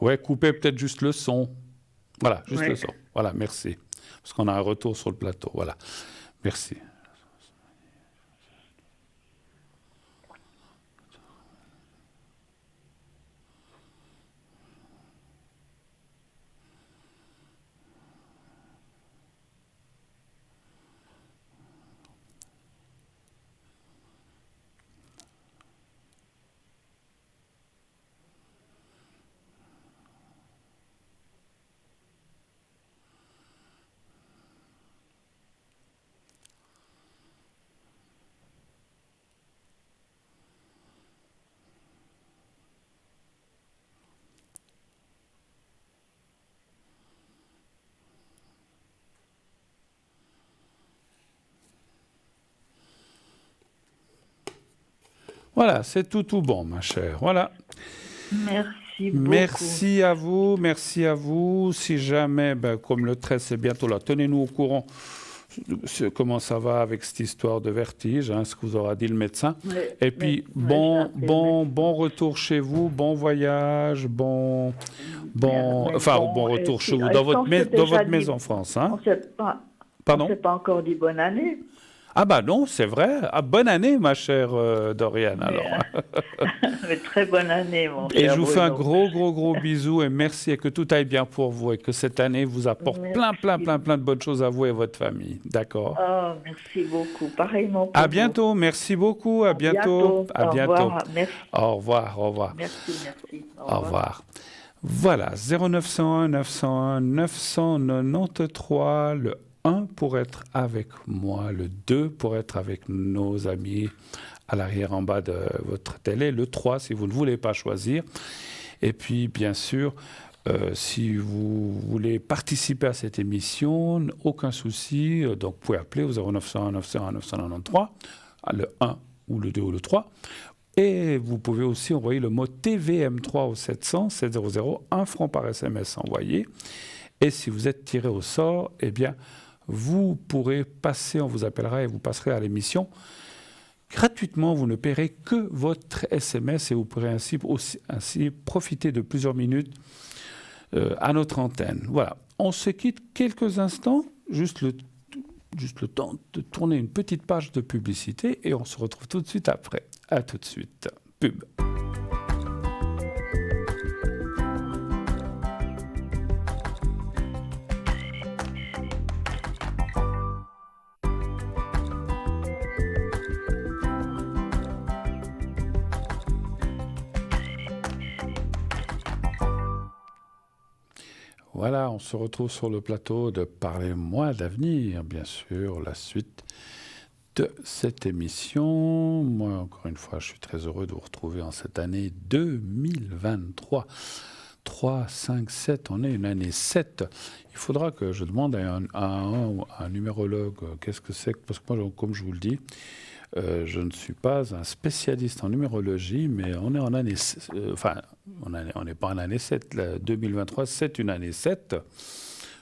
Ouais, coupez peut-être juste le son. Voilà, juste le son. Voilà, merci. Parce qu'on a un retour sur le plateau. Voilà. Merci. Voilà, c'est tout bon, ma chère. Voilà. Merci beaucoup. Merci à vous. Si jamais, comme le 13, c'est bientôt là, tenez-nous au courant comment ça va avec cette histoire de vertige, hein, ce que vous aura dit le médecin. Et puis, bon retour chez vous, bon voyage, bon retour chez vous, dans votre maison en France. Hein. On ne s'est pas encore dit bonne année. Ah non, c'est vrai. Ah, bonne année, ma chère Doriane, alors. Mais très bonne année, mon cher Et je vous fais un Bruno. gros bisou et merci et que tout aille bien pour vous et que cette année vous apporte plein de bonnes choses à vous et votre famille. D'accord. Oh, merci beaucoup. Pareillement pour À bientôt. Merci beaucoup. À bientôt. À bientôt. Au revoir. Merci. Au revoir. Merci. Au revoir. Voilà, 0901 901 993, le 1 pour être avec moi, le 2 pour être avec nos amis à l'arrière en bas de votre télé, le 3 si vous ne voulez pas choisir. Et puis, bien sûr, si vous voulez participer à cette émission, aucun souci, donc vous pouvez appeler au 0901 901 993, le 1 ou le 2 ou le 3. Et vous pouvez aussi envoyer le mot TVM3 au 700 700, 1 franc par SMS envoyé. Et si vous êtes tiré au sort, eh bien, vous pourrez passer, on vous appellera et vous passerez à l'émission. Gratuitement, vous ne paierez que votre SMS et vous pourrez ainsi profiter de plusieurs minutes à notre antenne. Voilà, on se quitte quelques instants, juste le temps de tourner une petite page de publicité et on se retrouve tout de suite après. À tout de suite. Pub. voilà, on se retrouve sur le plateau de Parlez-moi d'avenir, bien sûr, la suite de cette émission. Moi, encore une fois, je suis très heureux de vous retrouver en cette année 2023. 3, 5, 7, on est une année 7. Il faudra que je demande à un numérologue qu'est-ce que c'est, parce que moi, comme je vous le dis, je ne suis pas un spécialiste en numérologie, mais on est en année... on n'est pas en année 7. 2023, c'est une année 7.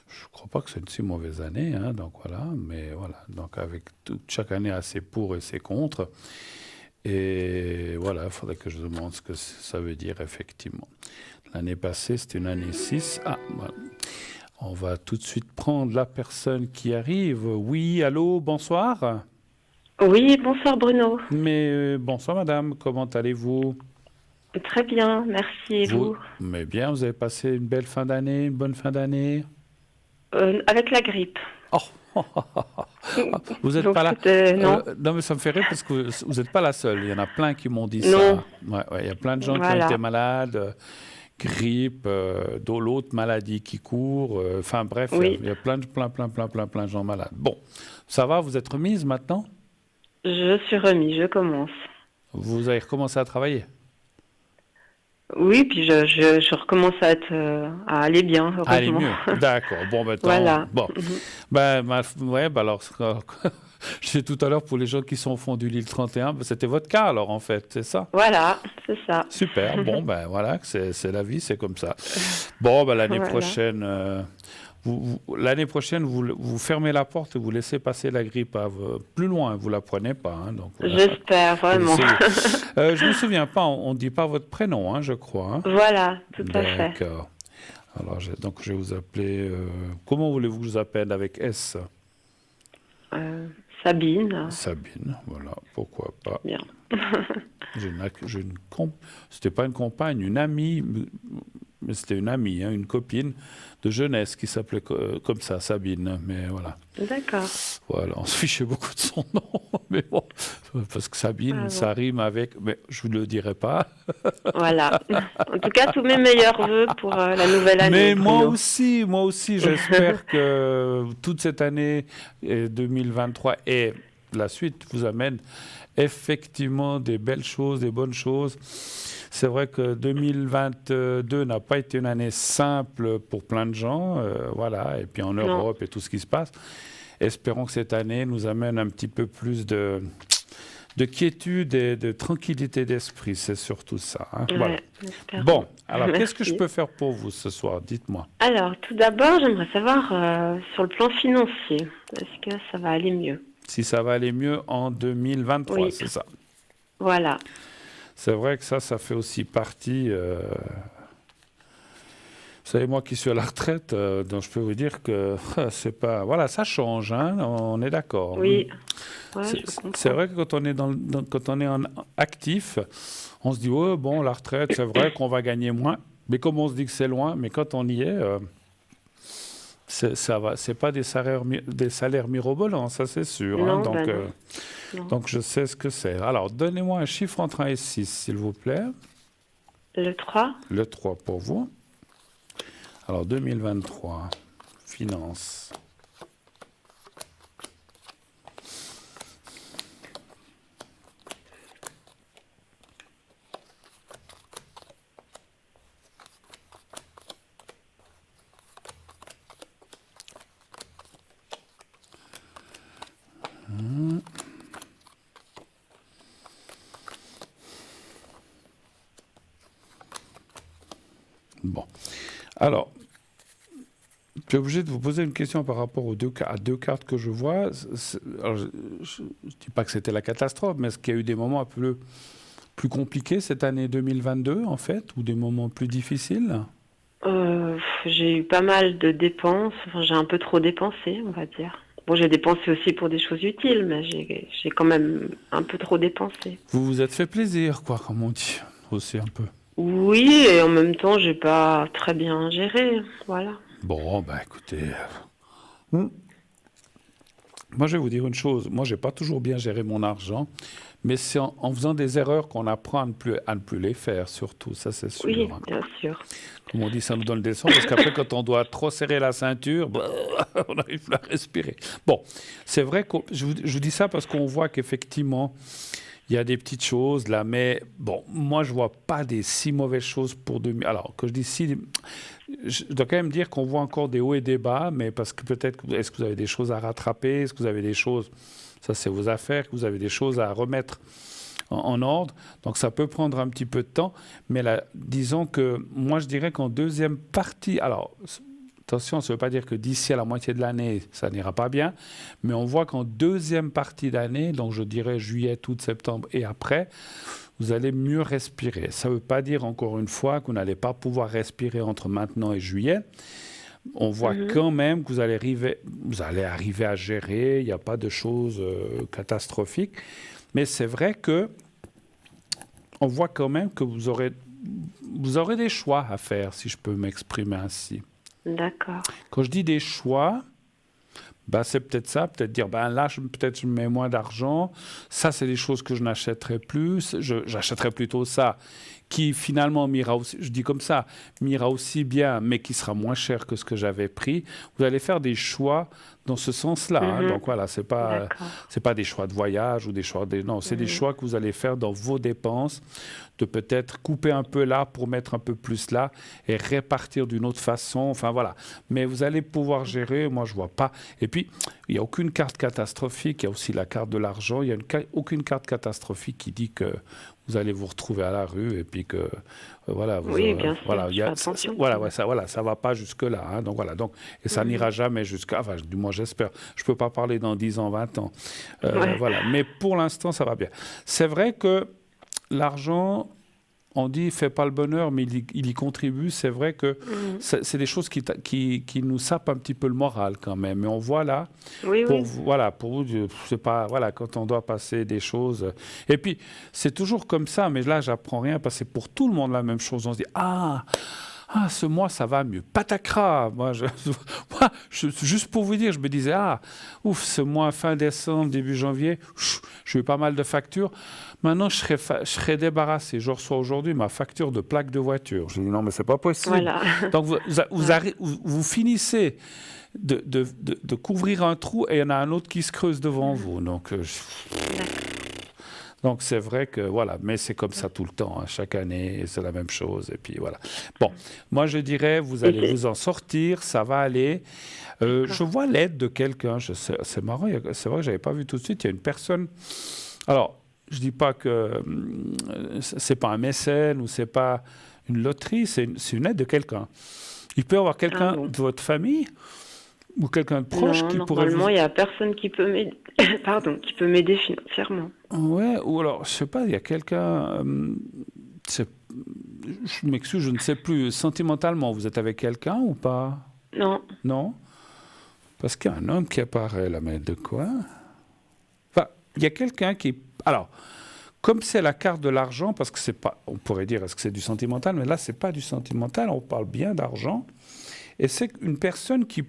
Je ne crois pas que c'est une si mauvaise année, hein, donc voilà. Mais voilà, donc avec chaque année a ses pour et ses contre. Et voilà, il faudrait que je demande ce que ça veut dire, effectivement. L'année passée, c'était une année 6. Ah, voilà. On va tout de suite prendre la personne qui arrive. Oui, allô, bonsoir. Oui, bonsoir Bruno. Mais bonsoir madame, comment allez-vous? Très bien, merci. Et vous? Mais bien, vous avez passé une belle fin d'année, une bonne fin d'année? Avec la grippe. Oh, vous n'êtes pas là? Non, mais ça me fait rire parce que vous n'êtes pas la seule. Il y en a plein qui m'ont dit ça. Ouais, il y a plein de gens qui ont été malades, grippe, l'autre maladie qui court. Enfin bref, il y a plein de gens malades. Bon, ça va, vous êtes remise maintenant? Je suis remise, je commence. Vous avez recommencé à travailler? Oui, puis je recommence à aller bien, heureusement. Aller mieux, d'accord. Bon, ben, voilà. Bon. Alors, je sais tout à l'heure, pour les gens qui sont au fond du Lille 31, c'était votre cas alors, en fait, c'est ça? Voilà, c'est ça. Super, bon, ben voilà, c'est la vie, c'est comme ça. Bon, ben l'année prochaine... L'année prochaine, vous fermez la porte et vous laissez passer la grippe plus loin, vous ne la prenez pas. Hein, donc j'espère, vraiment. Je ne me souviens pas, on ne dit pas votre prénom, hein, je crois. Hein. Voilà, tout à fait. D'accord. Alors, donc, je vais vous appeler... comment voulez-vous que je vous appelle avec S? Sabine. Sabine, voilà, pourquoi pas. Bien. C'était pas une compagne, une amie... Mais c'était une amie, hein, une copine de jeunesse qui s'appelait comme ça, Sabine. Mais voilà. D'accord. Voilà, on se fichait beaucoup de son nom. Mais bon, parce que Sabine, ça rime avec... Mais je ne vous le dirai pas. Voilà. En tout cas, tous mes meilleurs vœux pour la nouvelle année. Mais moi aussi, j'espère que toute cette année 2023 et la suite vous amène effectivement des belles choses, des bonnes choses. C'est vrai que 2022 n'a pas été une année simple pour plein de gens, voilà, et puis en Europe et tout ce qui se passe. Espérons que cette année nous amène un petit peu plus de quiétude et de tranquillité d'esprit, c'est surtout ça. Hein. Ouais, voilà. Bon, alors qu'est-ce que je peux faire pour vous ce soir? Dites-moi. Alors, tout d'abord, j'aimerais savoir sur le plan financier, est-ce que ça va aller mieux? Si ça va aller mieux en 2023, c'est ça? Voilà. C'est vrai que ça fait aussi partie... Vous savez, moi qui suis à la retraite, donc je peux vous dire que c'est pas... Voilà, ça change, hein, on est d'accord. Oui, ouais, c'est vrai que quand on est en actif, on se dit, oh, bon, la retraite, c'est vrai qu'on va gagner moins, mais comme on se dit que c'est loin, mais quand on y est, c'est pas des salaires mirobolants, ça c'est sûr. Non, hein, donc je sais ce que c'est. Alors, donnez-moi un chiffre entre 1 et 6, s'il vous plaît. Le 3. Le 3 pour vous. Alors, 2023, finances. Bon. Alors, je suis obligé de vous poser une question par rapport à deux cartes que je vois. Alors, je ne dis pas que c'était la catastrophe, mais est-ce qu'il y a eu des moments un peu plus compliqués cette année 2022, en fait, ou des moments plus difficiles? J'ai eu pas mal de dépenses. Enfin, j'ai un peu trop dépensé, on va dire. Bon, j'ai dépensé aussi pour des choses utiles, mais j'ai quand même un peu trop dépensé. Vous vous êtes fait plaisir, quoi, comme on dit, aussi un peu. Oui, et en même temps, j'ai pas très bien géré, voilà. Bon, bah écoutez, Moi, je vais vous dire une chose. Moi, j'ai pas toujours bien géré mon argent, mais c'est en faisant des erreurs qu'on apprend à ne plus les faire, surtout. Ça, c'est sûr. Oui, Hein. bien sûr. Comme on dit, ça nous donne des leçons, parce qu'après, quand on doit trop serrer la ceinture, on n'arrive plus à respirer. Bon, c'est vrai que je vous dis ça parce qu'on voit qu'effectivement, il y a des petites choses là, mais bon, moi, je vois pas des si mauvaises choses pour 2000. Alors, quand je dis si, je dois quand même dire qu'on voit encore des hauts et des bas, mais parce que peut-être, est-ce que vous avez des choses à rattraper? Est-ce que vous avez des choses, ça c'est vos affaires, que vous avez des choses à remettre en ordre? Donc ça peut prendre un petit peu de temps, mais là, disons que moi je dirais qu'en deuxième partie, alors attention, ça ne veut pas dire que d'ici à la moitié de l'année, ça n'ira pas bien, mais on voit qu'en deuxième partie d'année, donc je dirais juillet, août, septembre et après, vous allez mieux respirer. Ça ne veut pas dire, encore une fois, que vous n'allez pas pouvoir respirer entre maintenant et juillet. On voit quand même que vous allez arriver à gérer, il n'y a pas de choses catastrophiques. Mais c'est vrai que on voit quand même que vous aurez des choix à faire, si je peux m'exprimer ainsi. D'accord. Quand je dis des choix, ben c'est peut-être ça, peut-être dire, ben là, peut-être je mets moins d'argent, ça, c'est des choses que je n'achèterai plus, j'achèterai plutôt ça, qui finalement m'ira aussi, je dis comme ça, m'ira aussi bien, mais qui sera moins cher que ce que j'avais pris. Vous allez faire des choix dans ce sens-là. Hein. Donc voilà, c'est pas des choix de voyage ou des choix non, c'est des choix que vous allez faire dans vos dépenses, de peut-être couper un peu là pour mettre un peu plus là et répartir d'une autre façon. Enfin voilà, mais vous allez pouvoir gérer. Moi, je vois pas. Et puis, il y a aucune carte catastrophique. Il y a aussi la carte de l'argent. Il y a aucune carte catastrophique qui dit que vous allez vous retrouver à la rue et puis que voilà. Oui, bien sûr. Voilà, Attention. Ça va pas jusque là. Hein. Donc voilà, et ça n'ira jamais jusqu'à. Enfin, du moins j'espère. Je peux pas parler dans 10 ans, 20 ans. Voilà, mais pour l'instant ça va bien. C'est vrai que l'argent, on dit, fait pas le bonheur, mais il y contribue. C'est vrai que c'est des choses qui nous sapent un petit peu le moral quand même. Mais on voit là, pour vous, c'est pas, voilà, quand on doit passer des choses. Et puis, c'est toujours comme ça, mais là, j'apprends rien parce que c'est pour tout le monde la même chose. On se dit, ce mois, ça va mieux. Patacra. Moi, juste pour vous dire, je me disais, ce mois, fin décembre, début janvier, j'ai eu pas mal de factures. Maintenant, je serais débarrassé. Je reçois aujourd'hui ma facture de plaque de voiture. Je dis, non, mais c'est pas possible. Voilà. Donc, vous finissez de couvrir un trou et il y en a un autre qui se creuse devant vous. Donc, c'est vrai que, voilà, mais c'est comme ça tout le temps. Hein. Chaque année, c'est la même chose. Et puis, voilà. Bon, moi, je dirais, vous allez vous en sortir, ça va aller. Je vois l'aide de quelqu'un. C'est marrant, c'est vrai que je n'avais pas vu tout de suite. Il y a une personne... Alors, je ne dis pas que ce n'est pas un mécène ou ce n'est pas une loterie, c'est une aide de quelqu'un. Il peut y avoir quelqu'un de votre famille ou quelqu'un de proche qui pourrait... Normalement, il n'y a personne qui peut m'aider, qui peut m'aider financièrement. Ouais, ou alors, je ne sais pas, il y a quelqu'un... je m'excuse, je ne sais plus. Sentimentalement, vous êtes avec quelqu'un ou pas? Non. Non? Parce qu'il y a un homme qui apparaît là, mais de quoi? Enfin, il y a quelqu'un qui... Alors, comme c'est la carte de l'argent, parce que c'est pas... On pourrait dire, est-ce que c'est du sentimental? Mais là, c'est pas du sentimental, on parle bien d'argent. Et c'est une personne qui...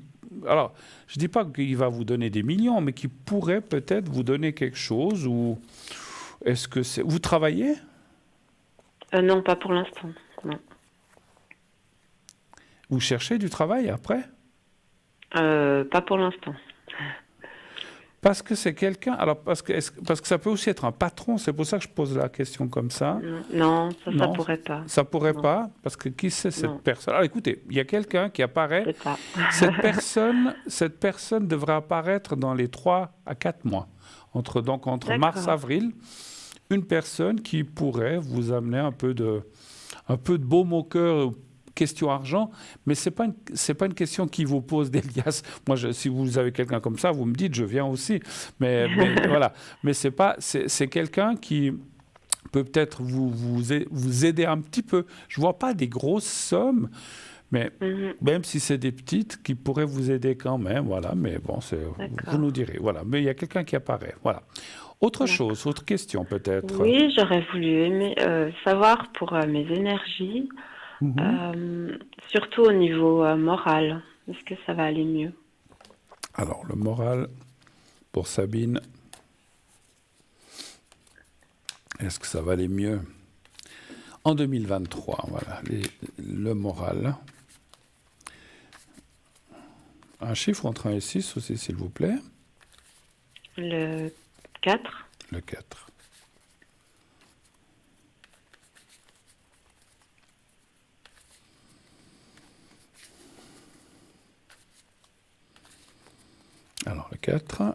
Alors, je ne dis pas qu'il va vous donner des millions, mais qui pourrait peut-être vous donner quelque chose. Ou est-ce que c'est... Vous travaillez? Non, pas pour l'instant. Non. Vous cherchez du travail après? Pas pour l'instant. Parce que c'est quelqu'un... Alors, parce que ça peut aussi être un patron, c'est pour ça que je pose la question comme ça. Non, ça pourrait pas. Ça pourrait pas, parce que qui c'est cette personne? Alors écoutez, il y a quelqu'un qui apparaît. C'est ça. Cette personne devrait apparaître dans les 3 à 4 mois. Entre mars et avril, une personne qui pourrait vous amener un peu de baume au cœur, question argent, mais c'est pas une question qui vous pose d'Elias. Moi, si vous avez quelqu'un comme ça, vous me dites, je viens aussi. Mais voilà. Mais c'est quelqu'un qui peut peut-être vous aider un petit peu. Je vois pas des grosses sommes, mais même si c'est des petites, qui pourraient vous aider quand même. Voilà. Mais bon, vous nous direz. Voilà. Mais il y a quelqu'un qui apparaît. Voilà. Autre chose, autre question peut-être. Oui, j'aurais voulu savoir pour mes énergies. Surtout au niveau moral. Est-ce que ça va aller mieux? Alors, le moral, pour Sabine. Est-ce que ça va aller mieux en 2023? Voilà, le moral. Un chiffre entre 1 et 6 aussi, s'il vous plaît. Le 4. Le 4. Alors, le 4.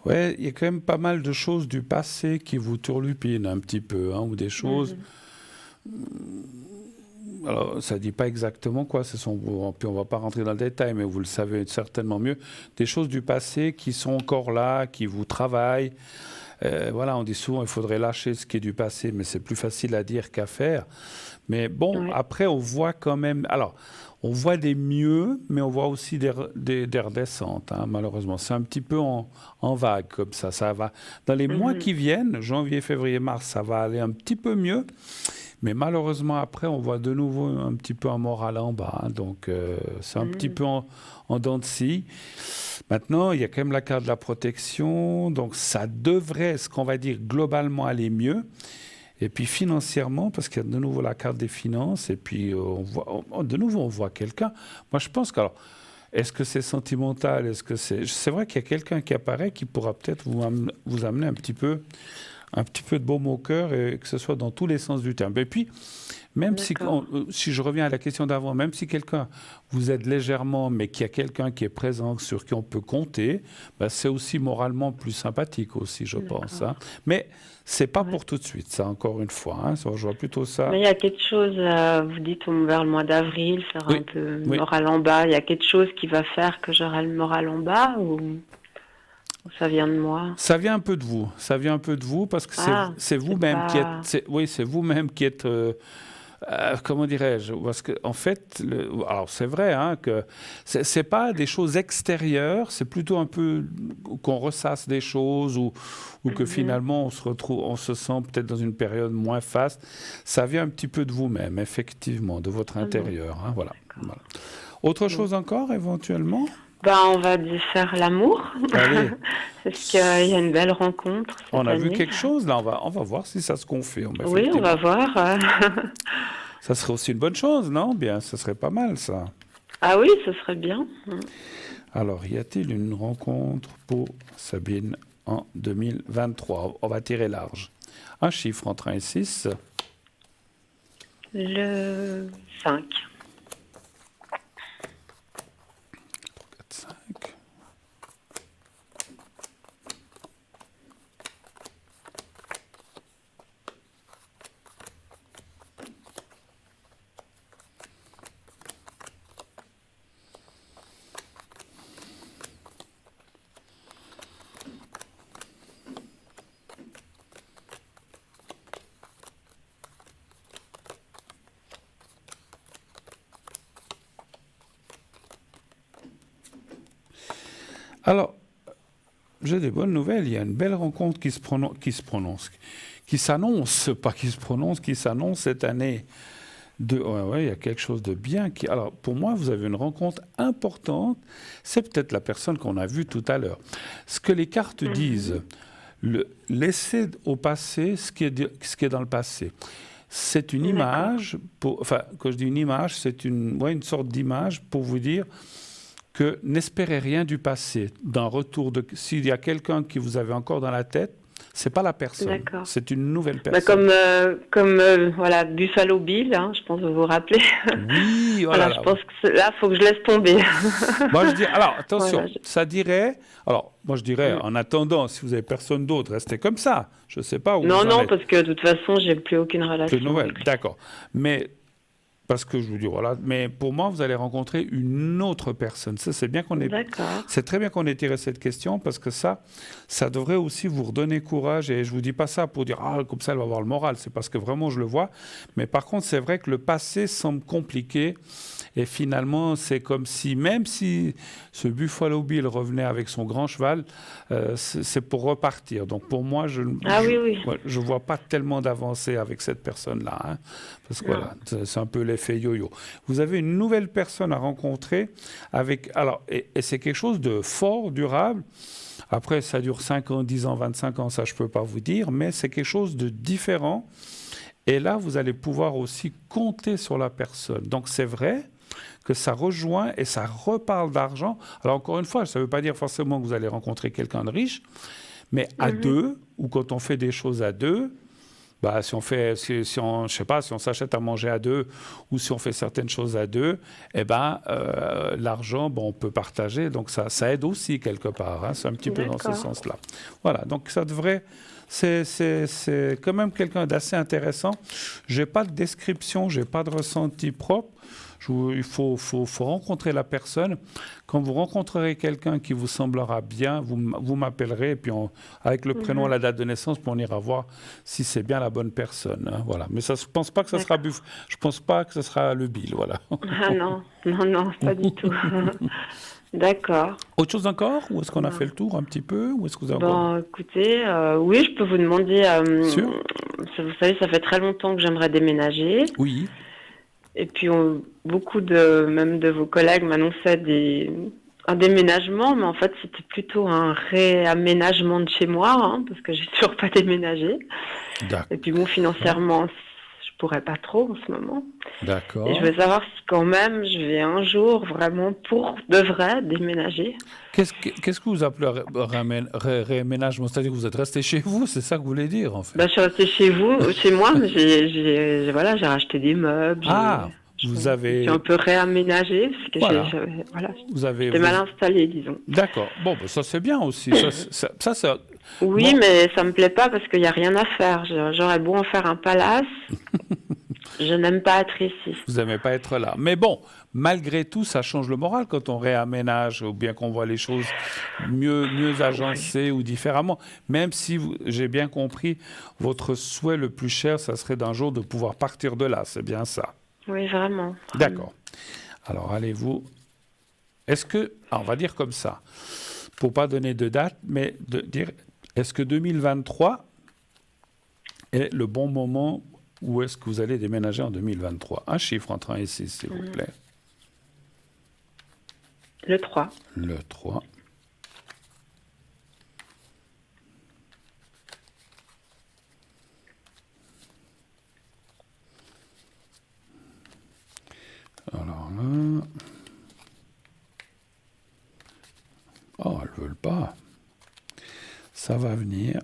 Ouais, il y a quand même pas mal de choses du passé qui vous turlupinent un petit peu, hein, ou des choses. Alors, ça ne dit pas exactement quoi, puis on ne va pas rentrer dans le détail, mais vous le savez certainement mieux. Des choses du passé qui sont encore là, qui vous travaillent. Voilà, on dit souvent qu'il faudrait lâcher ce qui est du passé, mais c'est plus facile à dire qu'à faire. Mais bon, après, on voit quand même... Alors, on voit des mieux, mais on voit aussi des redescentes, hein, malheureusement. C'est un petit peu en vague, comme ça. Ça va. Dans les mois qui viennent, janvier, février, mars, ça va aller un petit peu mieux. Mais malheureusement, après, on voit de nouveau un petit peu un moral en bas. Hein, donc, c'est un petit peu en dents de scie. Maintenant, il y a quand même la carte de la protection. Donc, ça devrait, ce qu'on va dire, globalement aller mieux. Et puis financièrement, parce qu'il y a de nouveau la carte des finances, et puis de nouveau on voit quelqu'un. Moi je pense que, alors, est-ce que c'est sentimental, est-ce que c'est vrai qu'il y a quelqu'un qui apparaît qui pourra peut-être vous amener un petit peu de baume au cœur, et que ce soit dans tous les sens du terme. Et puis, même si je reviens à la question d'avant, même si quelqu'un vous aide légèrement, mais qu'il y a quelqu'un qui est présent, sur qui on peut compter, ben c'est aussi moralement plus sympathique aussi, je pense. Hein. Mais c'est pas pour tout de suite, ça, encore une fois. Hein. Je vois plutôt ça. Mais il y a quelque chose, vous dites vers le mois d'avril, ça sera un peu moral en bas. Il y a quelque chose qui va faire que j'aurai le moral en bas, ou ça vient de moi? Ça vient un peu de vous. Ça vient un peu de vous, parce que c'est vous-même qui êtes... Oui, c'est vous-même qui êtes... comment dirais-je? Parce que en fait, alors c'est vrai hein, que c'est pas des choses extérieures, c'est plutôt un peu qu'on ressasse des choses ou que finalement on se sent peut-être dans une période moins faste. Ça vient un petit peu de vous-même, effectivement, de votre intérieur. Hein, voilà. Autre chose encore, éventuellement? On va faire l'amour. Est-ce qu'il y a une belle rencontre cette On a année? vu quelque chose, là, on va voir si ça se confirme. Oui, on va voir. Ça serait aussi une bonne chose, non? Bien, ça serait pas mal, ça. Ah oui, ce serait bien. Alors, y a-t-il une rencontre pour Sabine en 2023? On va tirer large. Un chiffre entre 1 et 6. Le 5. 4, 5. Alors, j'ai des bonnes nouvelles. Il y a une belle rencontre qui s'annonce cette année. Il y a quelque chose de bien. Alors, pour moi, vous avez une rencontre importante. C'est peut-être la personne qu'on a vue tout à l'heure. Ce que les cartes disent, laisser au passé ce qui est dans le passé. C'est une image, quand je dis une image, c'est une sorte d'image pour vous dire que n'espérez rien du passé, d'un retour s'il y a quelqu'un qui vous avez encore dans la tête, c'est pas la personne, c'est une nouvelle personne. Comme Buffalo Bill, hein, je pense que vous vous rappelez. Oui, voilà. Je pense que là, il faut que je laisse tomber. Moi, je dis, alors attention, ça dirait. Alors, moi, je dirais, en attendant, si vous avez personne d'autre, restez comme ça. Je sais pas où. Non, parce que de toute façon, j'ai plus aucune relation. Plus de nouvelles, d'accord. Mais Parce que je vous dis, voilà, mais pour moi, vous allez rencontrer une autre personne. Ça, c'est bien qu'on ait... D'accord. C'est très bien qu'on ait tiré cette question, parce que ça devrait aussi vous redonner courage. Et je vous dis pas ça pour dire, ah, comme ça, elle va avoir le moral. C'est parce que vraiment, je le vois. Mais par contre, c'est vrai que le passé semble compliqué. Et finalement, c'est comme si, même si ce Buffalo Bill revenait avec son grand cheval, c'est pour repartir. Donc pour moi, je ne vois pas tellement d'avancée avec cette personne-là. Hein, parce que voilà, c'est un peu l'effet yo-yo. Vous avez une nouvelle personne à rencontrer avec... Alors, et c'est quelque chose de fort, durable. Après, ça dure 5 ans, 10 ans, 25 ans, ça je ne peux pas vous dire, mais c'est quelque chose de différent. Et là, vous allez pouvoir aussi compter sur la personne. Donc c'est vrai que ça rejoint et ça reparle d'argent. Alors encore une fois, ça ne veut pas dire forcément que vous allez rencontrer quelqu'un de riche, mais à deux, ou quand on fait des choses à deux, bah, si on s'achète à manger à deux, ou si on fait certaines choses à deux, eh ben, l'argent, on peut partager, donc ça aide aussi quelque part. Hein, c'est un petit peu dans ce sens-là. Voilà, donc ça devrait... C'est quand même quelqu'un d'assez intéressant. Je n'ai pas de description, je n'ai pas de ressenti propre. Il faut rencontrer la personne. Quand vous rencontrerez quelqu'un qui vous semblera bien, vous m'appellerez et puis avec le prénom et la date de naissance, puis on ira voir si c'est bien la bonne personne. Hein, voilà. Mais ça, je ne pense pas que ce sera le Bill. Voilà. Ah non, pas du tout. D'accord. Autre chose encore? Ou est-ce qu'on a fait le tour un petit peu? Ou est-ce que vous avez... Bon, écoutez, oui, je peux vous demander... Sûr? Vous savez, ça fait très longtemps que j'aimerais déménager. Oui. Et puis, beaucoup même de vos collègues m'annonçaient un déménagement, mais en fait, c'était plutôt un réaménagement de chez moi, hein, parce que j'ai toujours pas déménagé. D'accord. Et puis, bon, financièrement, je pourrais pas trop en ce moment. D'accord. Et je veux savoir si quand même, je vais un jour vraiment pour de vrai déménager. Qu'est-ce que vous appelez réaménagement? C'est-à-dire que vous êtes resté chez vous, c'est ça que vous voulez dire en fait? Je suis restée chez moi, mais j'ai racheté des meubles. Vous avez... J'ai un peu réaménagé, parce que j'étais mal installée, disons. D'accord. Bon, ça c'est bien aussi. ça... Oui, mais ça me plaît pas parce qu'il n'y a rien à faire. J'aurais beau en faire un palace. Je n'aime pas être ici. Vous n'aimez pas être là. Mais bon, malgré tout, ça change le moral quand on réaménage ou bien qu'on voit les choses mieux agencées ou différemment. Même si, j'ai bien compris, votre souhait le plus cher, ça serait d'un jour de pouvoir partir de là. C'est bien ça? Oui, vraiment. D'accord. Alors, allez-vous... Est-ce que... on va dire comme ça, pour ne pas donner de date, mais de dire, est-ce que 2023 est le bon moment où est-ce que vous allez déménager en 2023? Un chiffre entre 1 et 6, s'il vous plaît. Le 3. Le 3. Alors là... Oh, elles ne veulent pas. Ça va venir.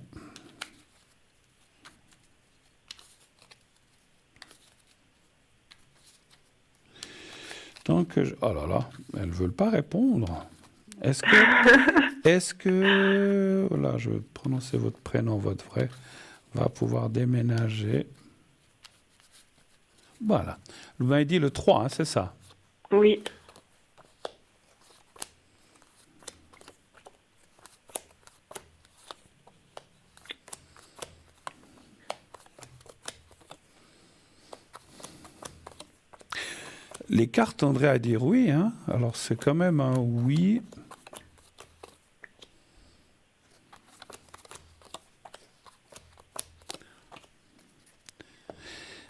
Donc, oh là là, elles ne veulent pas répondre. Est-ce que, voilà, je vais prononcer votre prénom, votre vrai, va pouvoir déménager. Voilà. Vous m'avez dit le 3, hein, c'est ça? Oui. Les cartes tendraient à dire oui, hein? Alors c'est quand même un oui.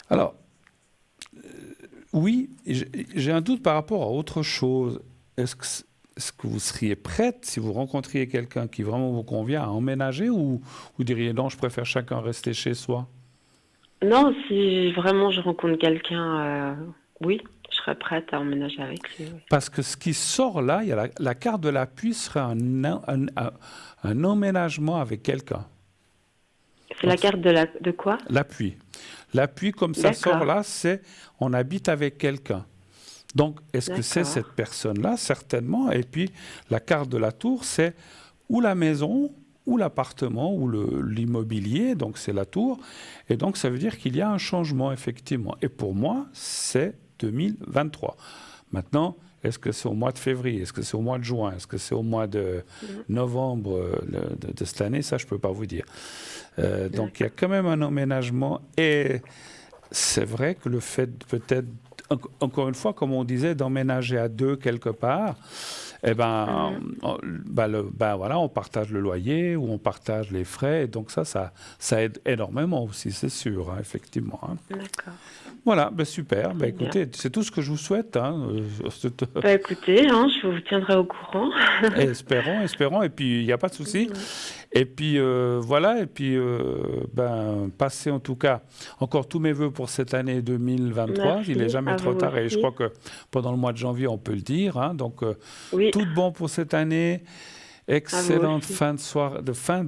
Alors, oui, j'ai un doute par rapport à autre chose. Est-ce que vous seriez prête, si vous rencontriez quelqu'un qui vraiment vous convient, à emménager, ou vous diriez non, je préfère chacun rester chez soi? Non, si vraiment je rencontre quelqu'un, oui, je serais prête à emménager avec lui. Oui. Parce que ce qui sort là, il y a la carte de l'appui serait un emménagement avec quelqu'un. C'est la carte de quoi? L'appui. L'appui, comme ça sort là, c'est on habite avec quelqu'un. Donc, est-ce que c'est cette personne-là? Certainement. Et puis, la carte de la tour, c'est ou la maison, ou l'appartement, ou l'immobilier, donc c'est la tour. Et donc, ça veut dire qu'il y a un changement, effectivement. Et pour moi, c'est 2023. Maintenant, est-ce que c'est au mois de février? Est-ce que c'est au mois de juin? Est-ce que c'est au mois de novembre de cette année? Ça, je ne peux pas vous dire. Donc, il y a quand même un emménagement. Et c'est vrai que le fait peut-être, encore une fois, comme on disait, d'emménager à deux quelque part, voilà, on partage le loyer ou on partage les frais. Et donc ça aide énormément aussi, c'est sûr, hein, effectivement. Hein. D'accord. Voilà, super. Écoutez, c'est tout ce que je vous souhaite. Hein. Écoutez, hein, je vous tiendrai au courant. Espérons. Et puis, il n'y a pas de souci. Et puis, voilà. Et puis, passez en tout cas encore tous mes voeux pour cette année 2023. Merci, il n'est jamais trop tard. aussi. Et je crois que pendant le mois de janvier, on peut le dire. Hein. Donc, tout bon pour cette année. Excellente fin de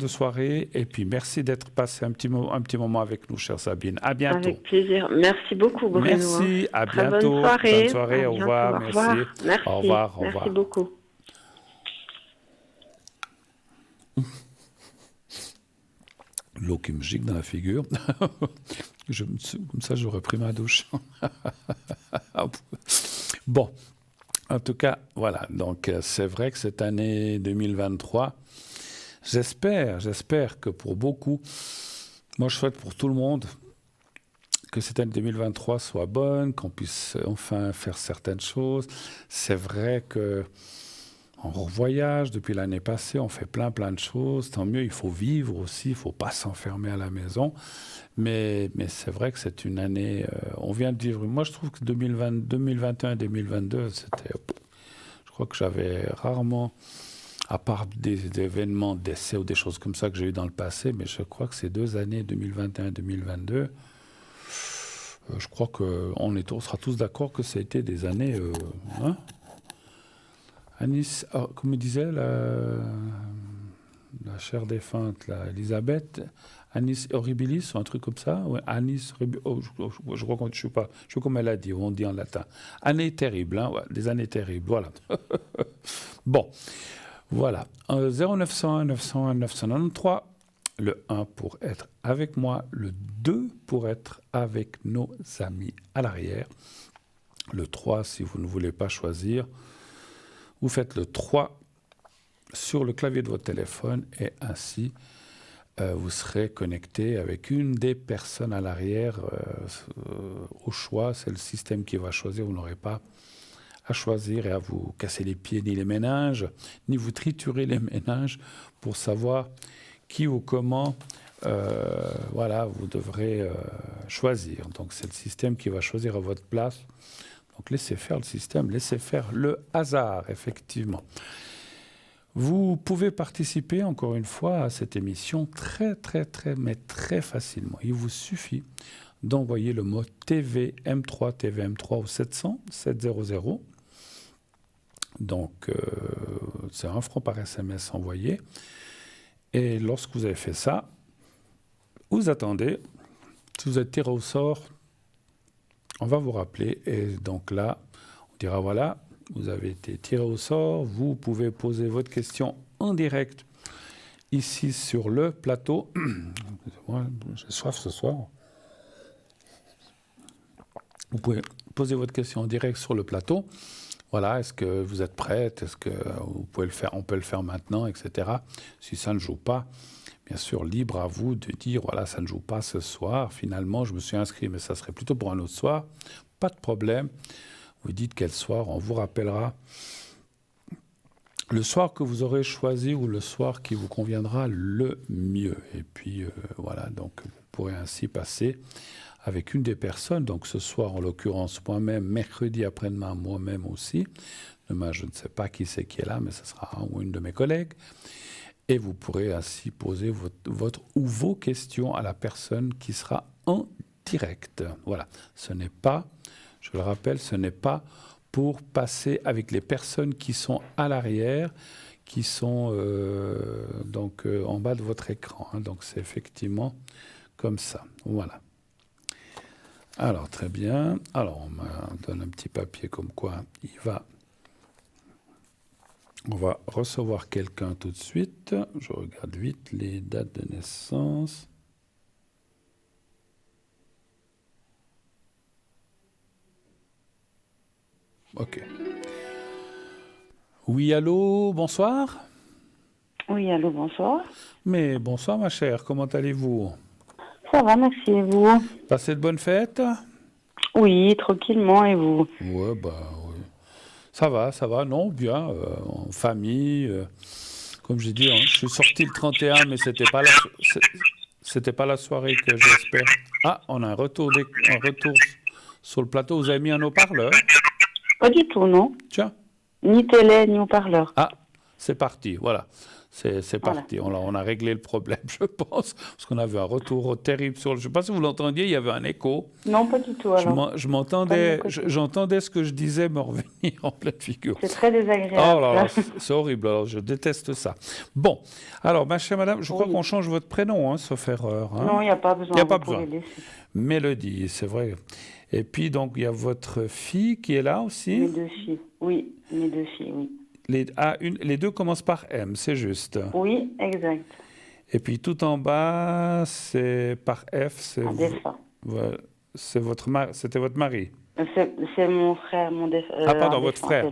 soirée. Et puis, merci d'être passé un petit moment avec nous, chère Sabine. À bientôt. Avec plaisir. Merci beaucoup, Bruno. Merci, à bientôt. Bonne soirée. Bonne soirée, au revoir. Merci. Merci. Au revoir. Merci beaucoup. L'eau qui me gicle dans la figure. Comme ça, j'aurais pris ma douche. Bon. En tout cas, voilà, donc c'est vrai que cette année 2023, j'espère que pour beaucoup, moi je souhaite pour tout le monde que cette année 2023 soit bonne, qu'on puisse enfin faire certaines choses. C'est vrai que on revoyage depuis l'année passée, on fait plein de choses, tant mieux, il faut vivre aussi, il ne faut pas s'enfermer à la maison. Mais c'est vrai que c'est une année, on vient de vivre, moi je trouve que 2021 et 2022, c'était, je crois que j'avais rarement, à part des événements, décès ou des choses comme ça que j'ai eu dans le passé, mais je crois que ces 2 années, 2021 et 2022, je crois qu'on sera tous d'accord que ça a été des années, Anis, comme disait la chère défunte, Elisabeth, Anis horribilis, ou un truc comme ça. Ouais, Anis, je crois que je sais pas comme elle a dit, on dit en latin. Années terribles, hein, ouais, des années terribles, voilà. Bon, voilà. 0901 901 993, le 1 pour être avec moi, le 2 pour être avec nos amis à l'arrière, le 3 si vous ne voulez pas choisir. Vous faites le 3 sur le clavier de votre téléphone et ainsi, vous serez connecté avec une des personnes à l'arrière au choix. C'est le système qui va choisir. Vous n'aurez pas à choisir et à vous casser les pieds ni les méninges, ni vous triturer les méninges pour savoir qui ou comment voilà, vous devrez choisir. Donc c'est le système qui va choisir à votre place. Donc laissez faire le système, laissez faire le hasard, effectivement. Vous pouvez participer, encore une fois, à cette émission mais très facilement. Il vous suffit d'envoyer le mot TVM3 au 700 700. Donc, c'est 1 franc par SMS envoyé. Et lorsque vous avez fait ça, vous attendez. Si vous êtes tiré au sort, on va vous rappeler. Et donc là, on dira voilà, vous avez été tiré au sort. Vous pouvez poser votre question en direct ici sur le plateau. J'ai soif ce soir. Vous pouvez poser votre question en direct sur le plateau. Voilà, est-ce que vous êtes prête? Est-ce que vous pouvez le faire? On peut le faire maintenant, etc. Si ça ne joue pas, bien sûr, libre à vous de dire, voilà, ça ne joue pas ce soir. Finalement, je me suis inscrit, mais ça serait plutôt pour un autre soir. Pas de problème. Vous dites quel soir, on vous rappellera le soir que vous aurez choisi ou le soir qui vous conviendra le mieux. Et puis, voilà, donc vous pourrez ainsi passer avec une des personnes. Donc ce soir, en l'occurrence, moi-même, mercredi après-demain, moi-même aussi. Demain, je ne sais pas qui c'est qui est là, mais ce sera un ou une de mes collègues. Et vous pourrez ainsi poser votre ou vos questions à la personne qui sera en direct. Voilà, ce n'est pas, je le rappelle, ce n'est pas pour passer avec les personnes qui sont à l'arrière, qui sont donc en bas de votre écran. Hein. Donc c'est effectivement comme ça. Voilà. Alors très bien. Alors on me donne un petit papier comme quoi on va recevoir quelqu'un tout de suite. Je regarde vite les dates de naissance. Ok. Oui, allô, bonsoir. Oui, allô, bonsoir. Mais bonsoir, ma chère, comment allez-vous? Ça va, merci, et vous? Passez de bonnes fêtes? Oui, tranquillement, et vous? Ouais, bah, oui. Ça va, non, bien, en famille. Comme j'ai dit, hein, je suis sorti le 31, mais c'était pas la soirée que j'espère. Ah, on a un retour sur le plateau. Vous avez mis un haut-parleur? Pas du tout, non. Tiens. Ni télé, ni haut-parleur. Ah, c'est parti, voilà. C'est Voilà. parti. On a réglé le problème, je pense, parce qu'on avait un retour terrible sur le... Je ne sais pas si vous l'entendiez, il y avait un écho. Non, pas du tout, alors. J'entendais ce que je disais me revenir en pleine figure. C'est très désagréable. Oh là là, c'est horrible, alors je déteste ça. Bon, alors, ma chère madame, je crois qu'on change votre prénom, hein, sauf erreur. Hein. Non, il n'y a pas besoin. Il n'y a pas besoin. Mélodie, c'est vrai. Et puis, donc, il y a votre fille qui est là aussi. Mes 2 filles, oui. Mes 2 filles, oui. Les deux commencent par M, c'est juste. Oui, exact. Et puis tout en bas, c'est par F, c'était votre mari. C'est mon frère, ah pardon, votre frère,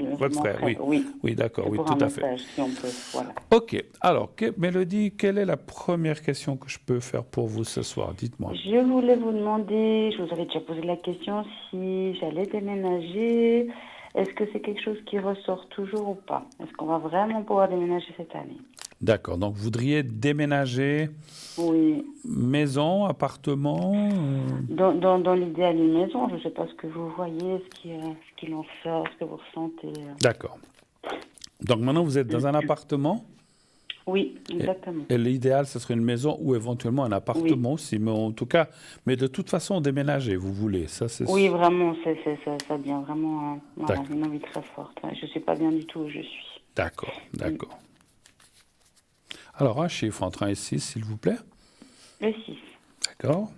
oui. Oui, d'accord, oui, tout à fait. Si on peut, voilà. Ok, alors, Mélodie, quelle est la première question que je peux faire pour vous ce soir? Dites-moi. Je voulais vous demander, je vous avais déjà posé la question, si j'allais déménager. Est-ce que c'est quelque chose qui ressort toujours ou pas? Est-ce qu'on va vraiment pouvoir déménager cette année? D'accord, donc vous voudriez déménager? Oui. Maison, appartement? Dans l'idéal, une maison. Je ne sais pas ce que vous voyez, ce qu'il en sort, ce que vous ressentez. D'accord. Donc maintenant, vous êtes dans un appartement? Oui, exactement. Et l'idéal, ce serait une maison ou éventuellement un appartement aussi, mais en tout cas, mais de toute façon, déménager, vous voulez, ça c'est... Oui, vraiment, ça vient vraiment, voilà, une envie très forte. Je ne suis pas bien du tout où je suis. D'accord, d'accord. Alors, un chiffre entre 1 et 6, s'il vous plaît. Le 6. D'accord.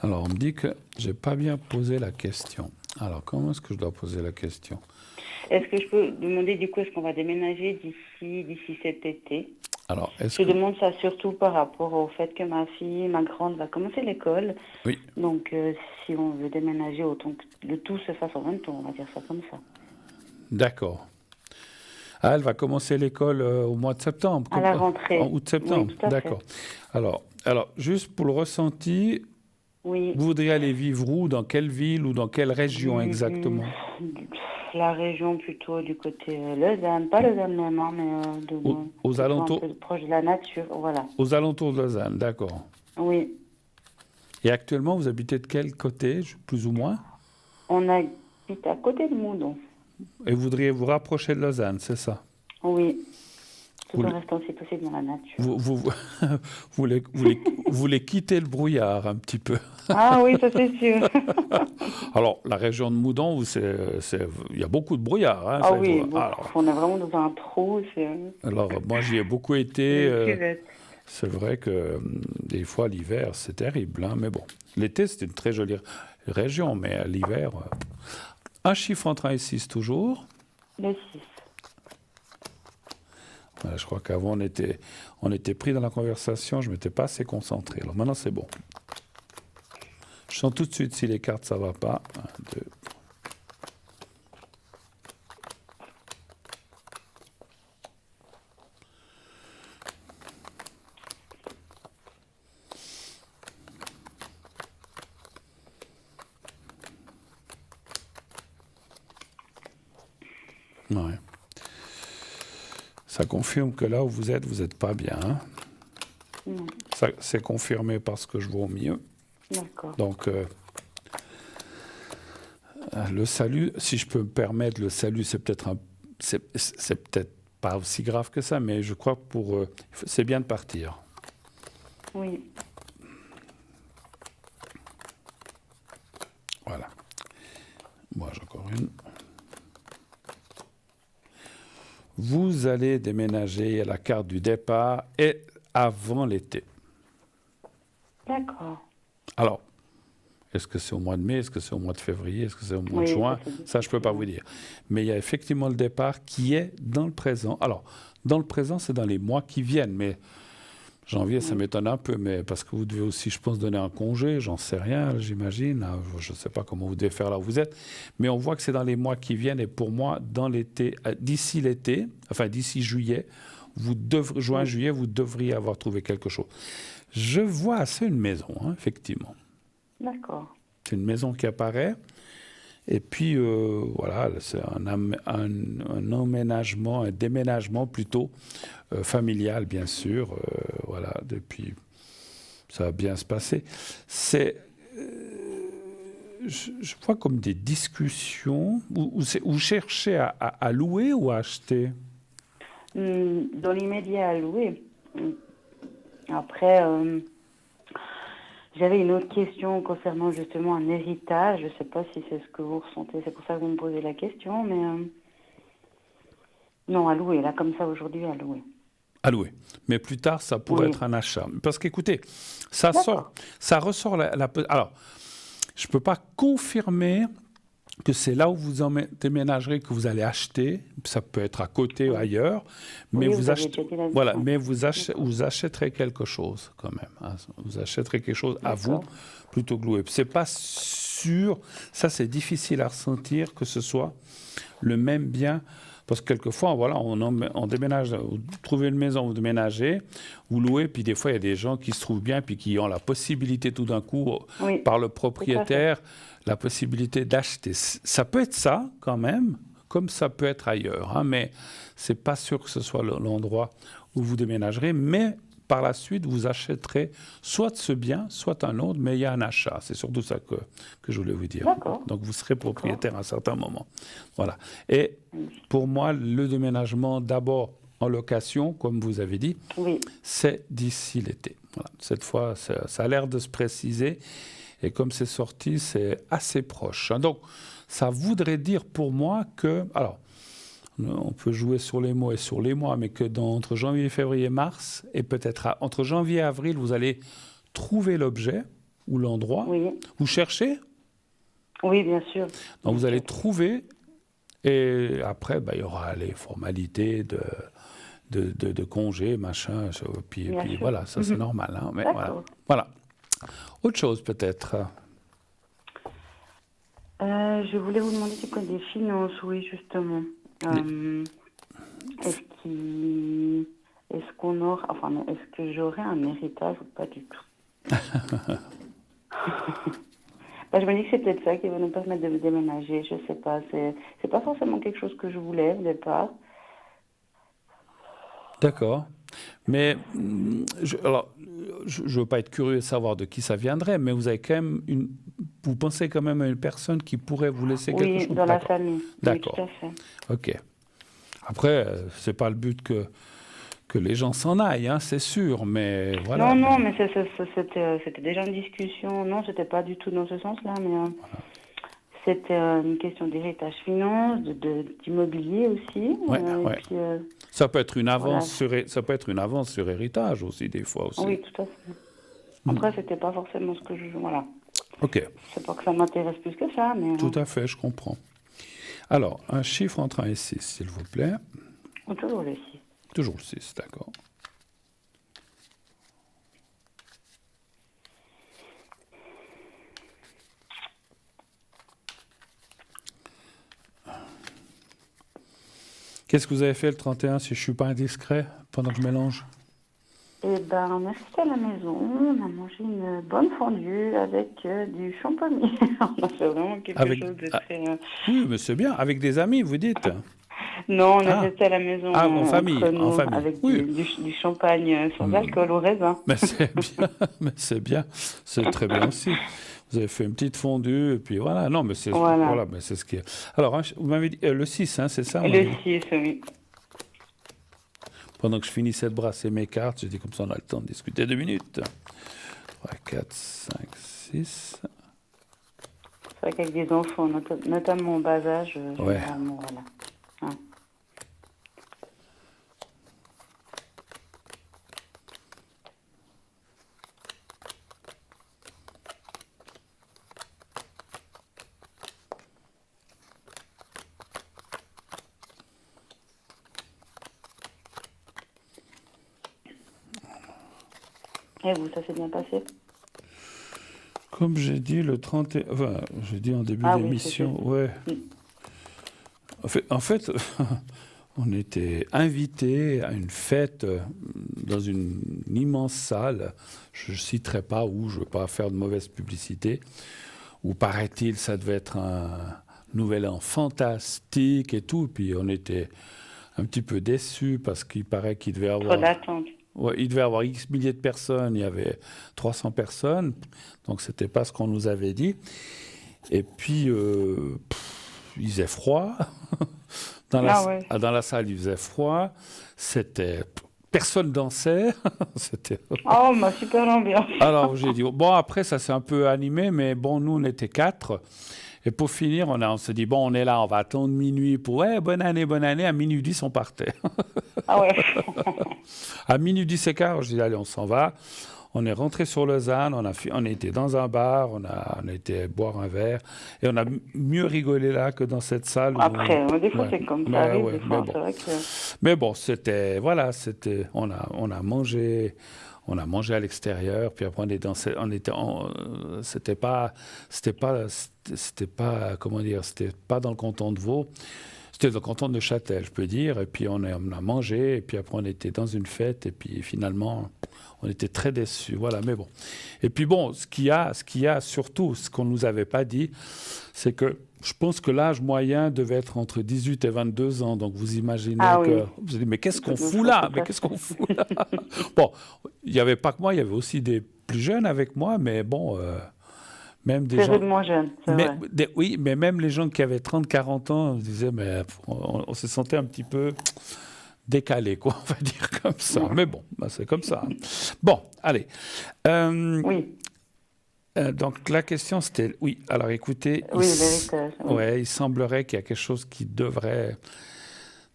Alors, on me dit que j'ai pas bien posé la question. Alors, comment est-ce que je dois poser la question? Est-ce que je peux demander du coup, est-ce qu'on va déménager d'ici cet été? Alors, je demande ça surtout par rapport au fait que ma grande va commencer l'école. Oui. Donc, si on veut déménager, autant que le tout se fasse en même temps, on va dire ça comme ça. D'accord. Ah, elle va commencer l'école au mois de septembre. À la rentrée. En août-septembre, oui, d'accord. Alors, juste pour le ressenti, oui. Vous voudriez aller vivre où? Dans quelle ville ou dans quelle région exactement? La région plutôt du côté Lausanne, pas Lausanne même, hein, mais aux alentours, un peu proche de la nature, voilà. Aux alentours de Lausanne, d'accord. Oui. Et actuellement, vous habitez de quel côté, plus ou moins? On habite à côté de Moudon. Et vous voudriez vous rapprocher de Lausanne, c'est ça? Oui. Tout en restant si possible dans la nature. Vous voulez quitter le brouillard un petit peu. Ah oui, ça c'est sûr. Alors, la région de Moudon, il y a beaucoup de brouillard. Hein, ah oui, on est vraiment dans un trou. Alors, moi, j'y ai beaucoup été. C'est vrai que des fois, l'hiver, c'est terrible. Hein, mais bon, l'été, c'est une très jolie région, mais l'hiver... Un chiffre entre 1 et 6 toujours. Le 6. Voilà, je crois qu'avant, on était pris dans la conversation, je ne m'étais pas assez concentré. Alors maintenant, c'est bon. Je sens tout de suite si les cartes, ça ne va pas. 1, 2. Ouais. Ça confirme que là où vous n'êtes pas bien. Hein? C'est confirmé parce que je vois au mieux. D'accord. Donc, le salut, si je peux me permettre, le salut, c'est peut-être pas aussi grave que ça, mais je crois que c'est bien de partir. Oui. Voilà. Moi, j'ai encore une. Vous allez déménager à la carte du départ et avant l'été. D'accord. Alors, Est-ce que c'est au mois de mai? Est-ce que c'est au mois de février? Est-ce que c'est au mois de juin? Ça, je ne peux pas vous dire. Mais il y a effectivement le départ qui est dans le présent. Alors, dans le présent, c'est dans les mois qui viennent. Mais janvier, ça m'étonne un peu. Mais parce que vous devez aussi, je pense, donner un congé. J'en sais rien, j'imagine. Je ne sais pas comment vous devez faire là où vous êtes. Mais on voit que c'est dans les mois qui viennent. Et pour moi, dans l'été, d'ici l'été, enfin d'ici juillet, juin, juillet, vous devriez avoir trouvé quelque chose. Je vois assez une maison, hein, effectivement. D'accord. C'est une maison qui apparaît. Et puis, voilà, c'est un emménagement, un déménagement plutôt familial, bien sûr. Voilà, depuis, ça va bien se passer. Je vois comme des discussions. Vous cherchez à louer ou à acheter? Dans l'immédiat, à louer. Après, j'avais une autre question concernant justement un héritage. Je ne sais pas si c'est ce que vous ressentez. C'est pour ça que vous me posez la question. Mais non, à louer. Là, comme ça, aujourd'hui, à louer. À louer. Mais plus tard, ça pourrait être un achat. Parce qu'écoutez, ça ressort alors, je ne peux pas confirmer que c'est là où vous déménagerez que vous allez acheter. Ça peut être à côté ou ailleurs. Mais vous achèterez quelque chose quand même. Hein. Vous achèterez quelque chose à vous plutôt que louer. Ce n'est pas sûr. Ça, c'est difficile à ressentir que ce soit le même bien. Parce que quelquefois, voilà, on déménage, vous trouvez une maison, vous déménagez, vous louez, puis des fois, il y a des gens qui se trouvent bien, puis qui ont la possibilité tout d'un coup, par le propriétaire, la possibilité d'acheter. Ça peut être ça, quand même, comme ça peut être ailleurs, hein, mais ce n'est pas sûr que ce soit l'endroit où vous déménagerez, mais par la suite, vous achèterez soit ce bien, soit un autre, mais il y a un achat. C'est surtout ça que je voulais vous dire. Donc, vous serez propriétaire à un certain moment. Voilà. Et pour moi, le déménagement, d'abord en location, comme vous avez dit, c'est d'ici l'été. Voilà. Cette fois, ça a l'air de se préciser. Et comme c'est sorti, c'est assez proche. Donc, ça voudrait dire pour moi que... Alors, on peut jouer sur les mots et sur les mois, mais que entre janvier, février, mars, et peut-être entre janvier et avril, vous allez trouver l'objet ou l'endroit. Vous cherchez? Oui, bien sûr. Donc vous allez trouver, et après, il y aura les formalités de congé, machin, puis voilà, ça c'est normal. Hein, mais voilà. Autre chose peut-être? Je voulais vous demander c'est quoi des finances, oui, justement. Est-ce que j'aurai un héritage ou pas du tout? Je me dis que c'est peut-être ça qui va nous permettre de déménager, je sais pas. C'est pas forcément quelque chose que je voulais au départ. D'accord. Mais je ne veux pas être curieux de savoir de qui ça viendrait, mais vous avez quand même vous pensez quand même à une personne qui pourrait vous laisser quelque chose? Oui, dans la famille. D'accord. Oui, tout à fait. OK. Après, c'est pas le but que les gens s'en aillent, hein, c'est sûr, mais voilà. Non, mais c'était déjà une discussion. Non, c'était pas du tout dans ce sens-là, mais c'était une question d'héritage finance, d'immobilier aussi. Puis, ça peut être une avance sur héritage aussi des fois aussi. Oui, tout à fait. Après, c'était pas forcément ce que je... Voilà. OK. C'est pas que ça m'intéresse plus que ça, mais... Tout à fait, je comprends. Alors, un chiffre entre 1 et 6, s'il vous plaît. Toujours le 6. Toujours le 6, d'accord. Qu'est-ce que vous avez fait le 31, si je ne suis pas indiscret, pendant que je mélange? On est resté à la maison, on a mangé une bonne fondue avec du champagne. On a fait vraiment quelque chose de très... Oui, mais c'est bien, avec des amis, vous dites? Non, on est resté à la maison en famille, avec du champagne sans alcool au raisin. Mais c'est bien, c'est très bien aussi. Vous avez fait une petite fondue, et puis voilà. Non, mais c'est c'est ce qui est. Alors, vous m'avez dit le 6, hein, c'est ça? Le 6, oui. Pendant que je finissais de brasser mes cartes, j'ai dit comme ça, on a le temps de discuter 2 minutes. 3, 4, 5, 6. C'est vrai qu'avec des enfants, notamment en bas âge, généralement, voilà. Hein. Et vous, ça s'est bien passé? Comme j'ai dit le 31... Enfin, j'ai dit en début d'émission, ouais. En fait on était invités à une fête dans une immense salle. Je ne citerai pas où, je ne veux pas faire de mauvaise publicité, où paraît-il, ça devait être un nouvel an fantastique et tout. Puis on était un petit peu déçus parce qu'il paraît qu'il devait avoir... Trop d'attente. Ouais, il devait avoir X milliers de personnes, il y avait 300 personnes, donc c'était pas ce qu'on nous avait dit. Et puis, il faisait froid. Dans la salle, il faisait froid. Personne dansait. C'était... Oh, ma super ambiance. Alors j'ai dit, bon, après ça s'est un peu animé, mais bon, nous on était 4. Et pour finir, on s'est dit, bon, on est là, on va attendre minuit pour, ouais, bonne année. À minuit 10, on partait. Ah ouais. À minuit 10 et quart, j'ai dit, allez, on s'en va. On est rentré sur Lausanne, on était dans un bar, on a été boire un verre, et on a mieux rigolé là que dans cette salle. Après, des fois, c'est comme ça arrive, des fois, c'est vrai que... Mais bon, on a mangé à l'extérieur, puis après c'était pas, comment dire, c'était pas dans le canton de Vaud, c'était dans le canton de Châtel, je peux dire, et puis on a mangé, et puis après on était dans une fête, et puis finalement on était très déçus, voilà, mais bon. Et puis bon, ce qu'il y a surtout, ce qu'on nous avait pas dit, c'est que je pense que l'âge moyen devait être entre 18 et 22 ans. Donc, vous imaginez que... Vous vous dites, mais qu'est-ce qu'on fout là? Bon, il n'y avait pas que moi, il y avait aussi des plus jeunes avec moi, mais bon... même des gens... moins jeunes, c'est vrai. Oui, mais même les gens qui avaient 30, 40 ans, on disait, mais on se sentait un petit peu décalé, quoi, on va dire comme ça. Mais bon, c'est comme ça. Bon, allez. Oui. Donc la question c'était, oui, alors écoutez, l'héritage. Ouais, il semblerait qu'il y a quelque chose qui devrait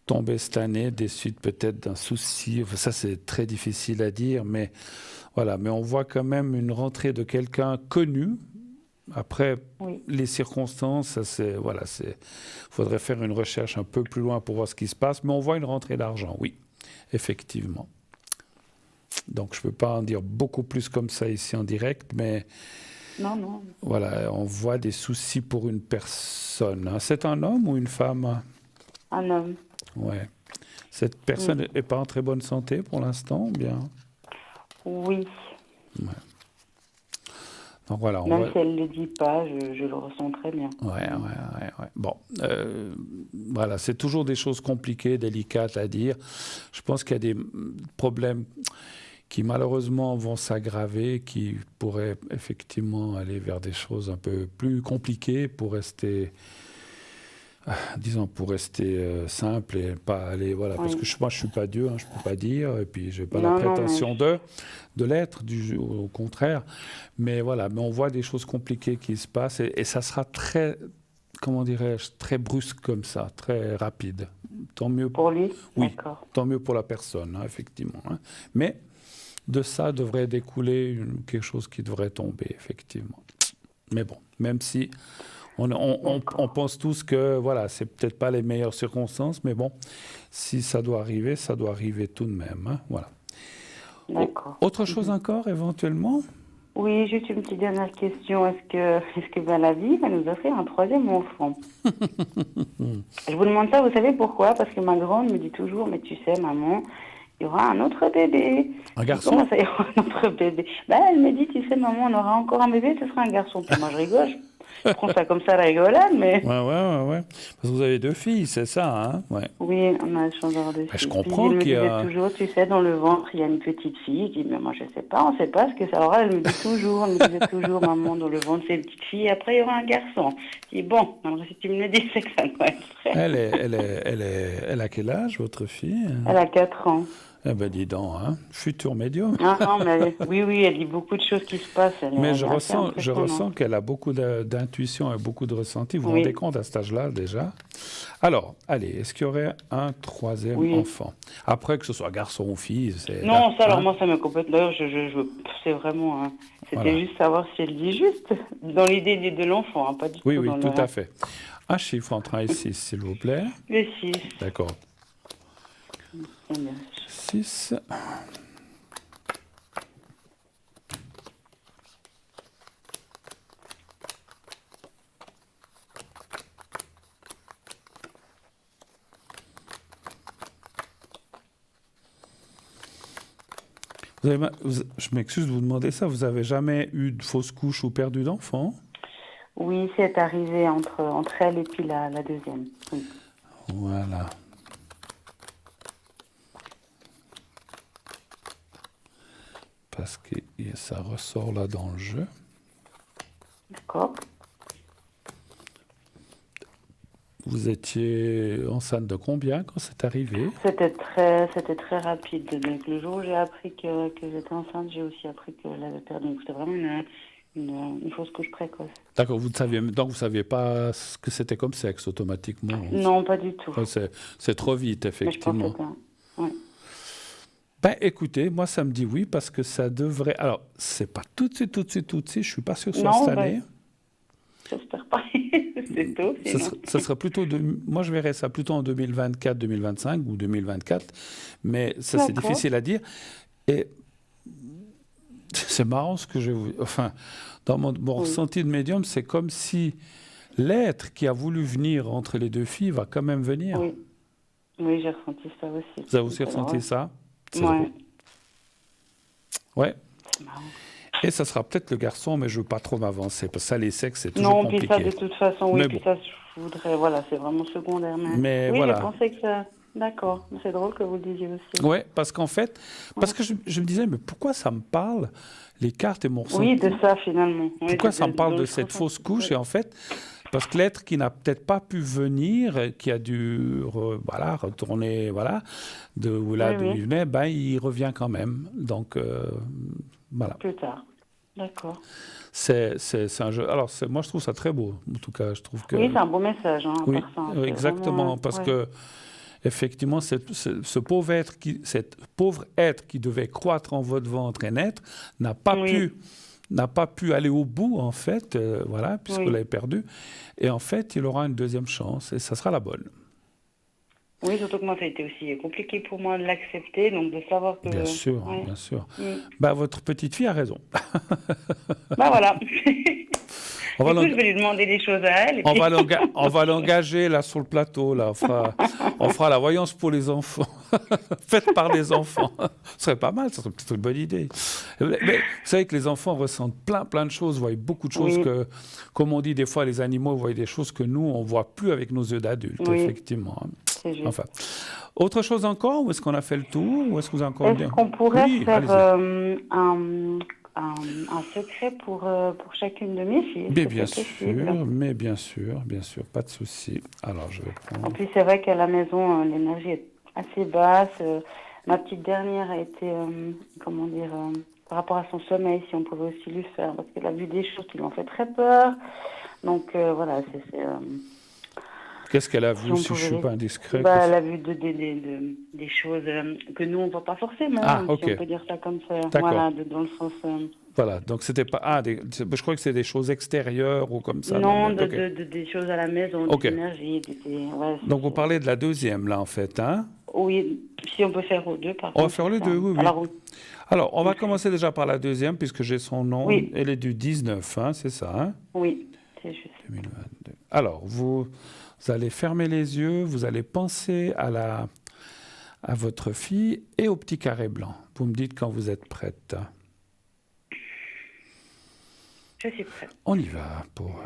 tomber cette année, des suites peut-être d'un souci, enfin, ça c'est très difficile à dire, mais voilà, mais on voit quand même une rentrée de quelqu'un connu. Après, les circonstances, faudrait faire une recherche un peu plus loin pour voir ce qui se passe, mais on voit une rentrée d'argent, oui, effectivement. Donc je ne peux pas en dire beaucoup plus comme ça ici en direct, mais non. Voilà, on voit des soucis pour une personne. C'est un homme ou une femme? Un homme. Ouais. Cette personne n'est pas en très bonne santé pour l'instant, bien? Oui. Ouais. Donc voilà, même si elle ne le dit pas, je le ressens très bien. Ouais. Bon, voilà, c'est toujours des choses compliquées, délicates à dire. Je pense qu'il y a des problèmes qui malheureusement vont s'aggraver, qui pourraient effectivement aller vers des choses un peu plus compliquées pour rester, simple et pas aller, voilà, parce que moi je suis pas Dieu, je peux pas dire, et puis j'ai pas la prétention de l'être, au contraire, mais voilà, mais on voit des choses compliquées qui se passent et ça sera très, comment dirais-je, très brusque comme ça, très rapide. Tant mieux pour lui. Oui, d'accord. Tant mieux pour la personne, effectivement. Mais de ça devrait découler quelque chose qui devrait tomber, effectivement. Mais bon, même si on pense tous que voilà, c'est peut-être pas les meilleures circonstances, mais bon, si ça doit arriver tout de même. Voilà. D'accord. Autre chose encore, éventuellement? Oui, juste une petite dernière question. Est-ce que la vie va nous offrir un troisième enfant? Je vous demande ça, vous savez pourquoi? Parce que ma grande me dit toujours, mais tu sais, maman, il y aura un autre bébé. Un garçon? Comment ça, il y aura un autre bébé? Elle me dit, tu sais, maman, on aura encore un bébé, ce sera un garçon. Puis moi, je rigole. Je prends ça comme ça, la rigolade, mais... Ouais. Parce que vous avez 2 filles, c'est ça, hein? Ouais. Oui, on a changé de filles. Je comprends qu'il y a... Elle me disait toujours, tu sais, dans le ventre, il y a une petite fille. Je dis, mais moi, je sais pas, on sait pas ce que c'est. Alors elle me dit toujours, maman, dans le ventre, c'est une petite fille, et après, il y aura un garçon. Je dis, bon, alors si tu me le dis, c'est que ça doit être vrai. Elle a quel âge, votre fille? Elle a 4 ans. Eh ben, dis donc, futur médium. Non, mais oui, elle dit beaucoup de choses qui se passent. Mais je ressens qu'elle a beaucoup d'intuition et beaucoup de ressenti. Vous vous rendez compte à cet âge-là, déjà? Alors, allez, est-ce qu'il y aurait un troisième enfant? Après, que ce soit garçon ou fille, c'est... Non, ça, alors moi, ça me complète. D'ailleurs, c'est vraiment... C'était juste savoir si elle dit juste dans l'idée de l'enfant, pas du tout. Oui, tout à fait. Un chiffre entre 1 et 6, s'il vous plaît. Le 6. D'accord. 6. Je m'excuse de vous demander ça. Vous avez jamais eu de fausse couche ou perdu d'enfant? Oui, c'est arrivé entre elle et puis la deuxième. Oui. Voilà. Parce que ça ressort là dans le jeu. D'accord. Vous étiez enceinte de combien quand c'est arrivé? C'était très rapide. Donc, le jour où j'ai appris que j'étais enceinte, j'ai aussi appris qu'elle avait perdu. Donc, c'était vraiment une fausse couche précoce. D'accord, donc vous saviez pas ce que c'était comme sexe automatiquement? Non, pas du tout. C'est trop vite, effectivement. Mais je pensais que, ouais. Ben, écoutez, moi, ça me dit oui, parce que ça devrait... Alors, c'est pas tout de suite, je suis pas sûr que ce soit cette année. J'espère pas. C'est tôt, ça serait plutôt... Moi, je verrais ça plutôt en 2024, 2025 ou 2024, mais ça, c'est difficile à dire. Et c'est marrant ce que je vous... Enfin, dans mon ressenti de médium, c'est comme si l'être qui a voulu venir entre les deux filles va quand même venir. Oui, j'ai ressenti ça aussi. Vous avez aussi ressenti ça? Ouais. Ouais. C'est marrant. Et ça sera peut-être le garçon, mais je ne veux pas trop m'avancer, parce que ça, les sexes, c'est toujours compliqué. Non, puis ça, de toute façon, oui, mais puis ça, je voudrais... Voilà, c'est vraiment secondaire. Mais oui, voilà. je pensais que ça... D'accord, c'est drôle que vous le disiez aussi. Oui, parce qu'en fait, parce que je me disais, mais pourquoi ça me parle, les cartes et mon ressenti? Oui, de ça, finalement. Pourquoi ça me parle de cette fausse couche? Et en fait, parce que l'être qui n'a peut-être pas pu venir, qui a dû retourner, d'où il venait, ben, il revient quand même. Donc, voilà. Plus tard. D'accord. C'est un jeu. Alors, moi, je trouve ça très beau. En tout cas, je trouve que... Oui, c'est un beau message. Hein, oui, ça, exactement. vraiment... Parce que, effectivement, ce pauvre être qui devait croître en votre ventre et naître n'a pas pu aller au bout, en fait, puisque vous l'avez perdu. Et en fait, il aura une deuxième chance, et ça sera la bonne. Oui, surtout que moi, ça a été aussi compliqué pour moi de l'accepter, donc de savoir que... Bien sûr, bien sûr. Bah, votre petite fille a raison. Bah voilà. Je vais lui demander des choses à elle. Et on va l'engager là sur le plateau. Là. On fera la voyance pour les enfants. Faite par les enfants. Ce serait pas mal, ce serait peut-être une bonne idée. Mais vous savez que les enfants ressentent plein de choses, voient beaucoup de choses que, comme on dit des fois, les animaux voient des choses que nous, on ne voit plus avec nos yeux d'adultes, effectivement. Enfin. Autre chose encore, ou est-ce qu'on a fait le tour, ou est-ce que vous avez encore... Est-ce qu'on pourrait faire un secret pour chacune de mes filles? Mais bien sûr, pas de souci. Alors, je vais prendre... En plus, c'est vrai qu'à la maison, l'énergie est assez basse. Ma petite dernière a été, par rapport à son sommeil, si on pouvait aussi lui faire, parce qu'elle a vu des choses qui lui ont fait très peur. Donc, voilà, c'est... Qu'est-ce qu'elle a vu, si je ne suis pas indiscret? Elle a vu des choses que nous, on ne voit pas forcément, si on peut dire ça comme ça. Voilà, dans le sens... Voilà, donc c'était pas... je crois que c'est des choses extérieures ou comme ça. Non, des choses à la maison, des énergies. Donc vous parlez de la deuxième, là, en fait, hein? Oui, si on peut faire aux deux, par contre. On va faire les deux, oui. Alors, on va commencer déjà par la deuxième, puisque j'ai son nom. Oui. Elle est du 19, hein, c'est ça, hein? Oui, c'est juste. 2022. Alors, vous allez fermer les yeux, vous allez penser à votre fille et au petit carré blanc. Vous me dites quand vous êtes prête. Je suis prête. On y va pour...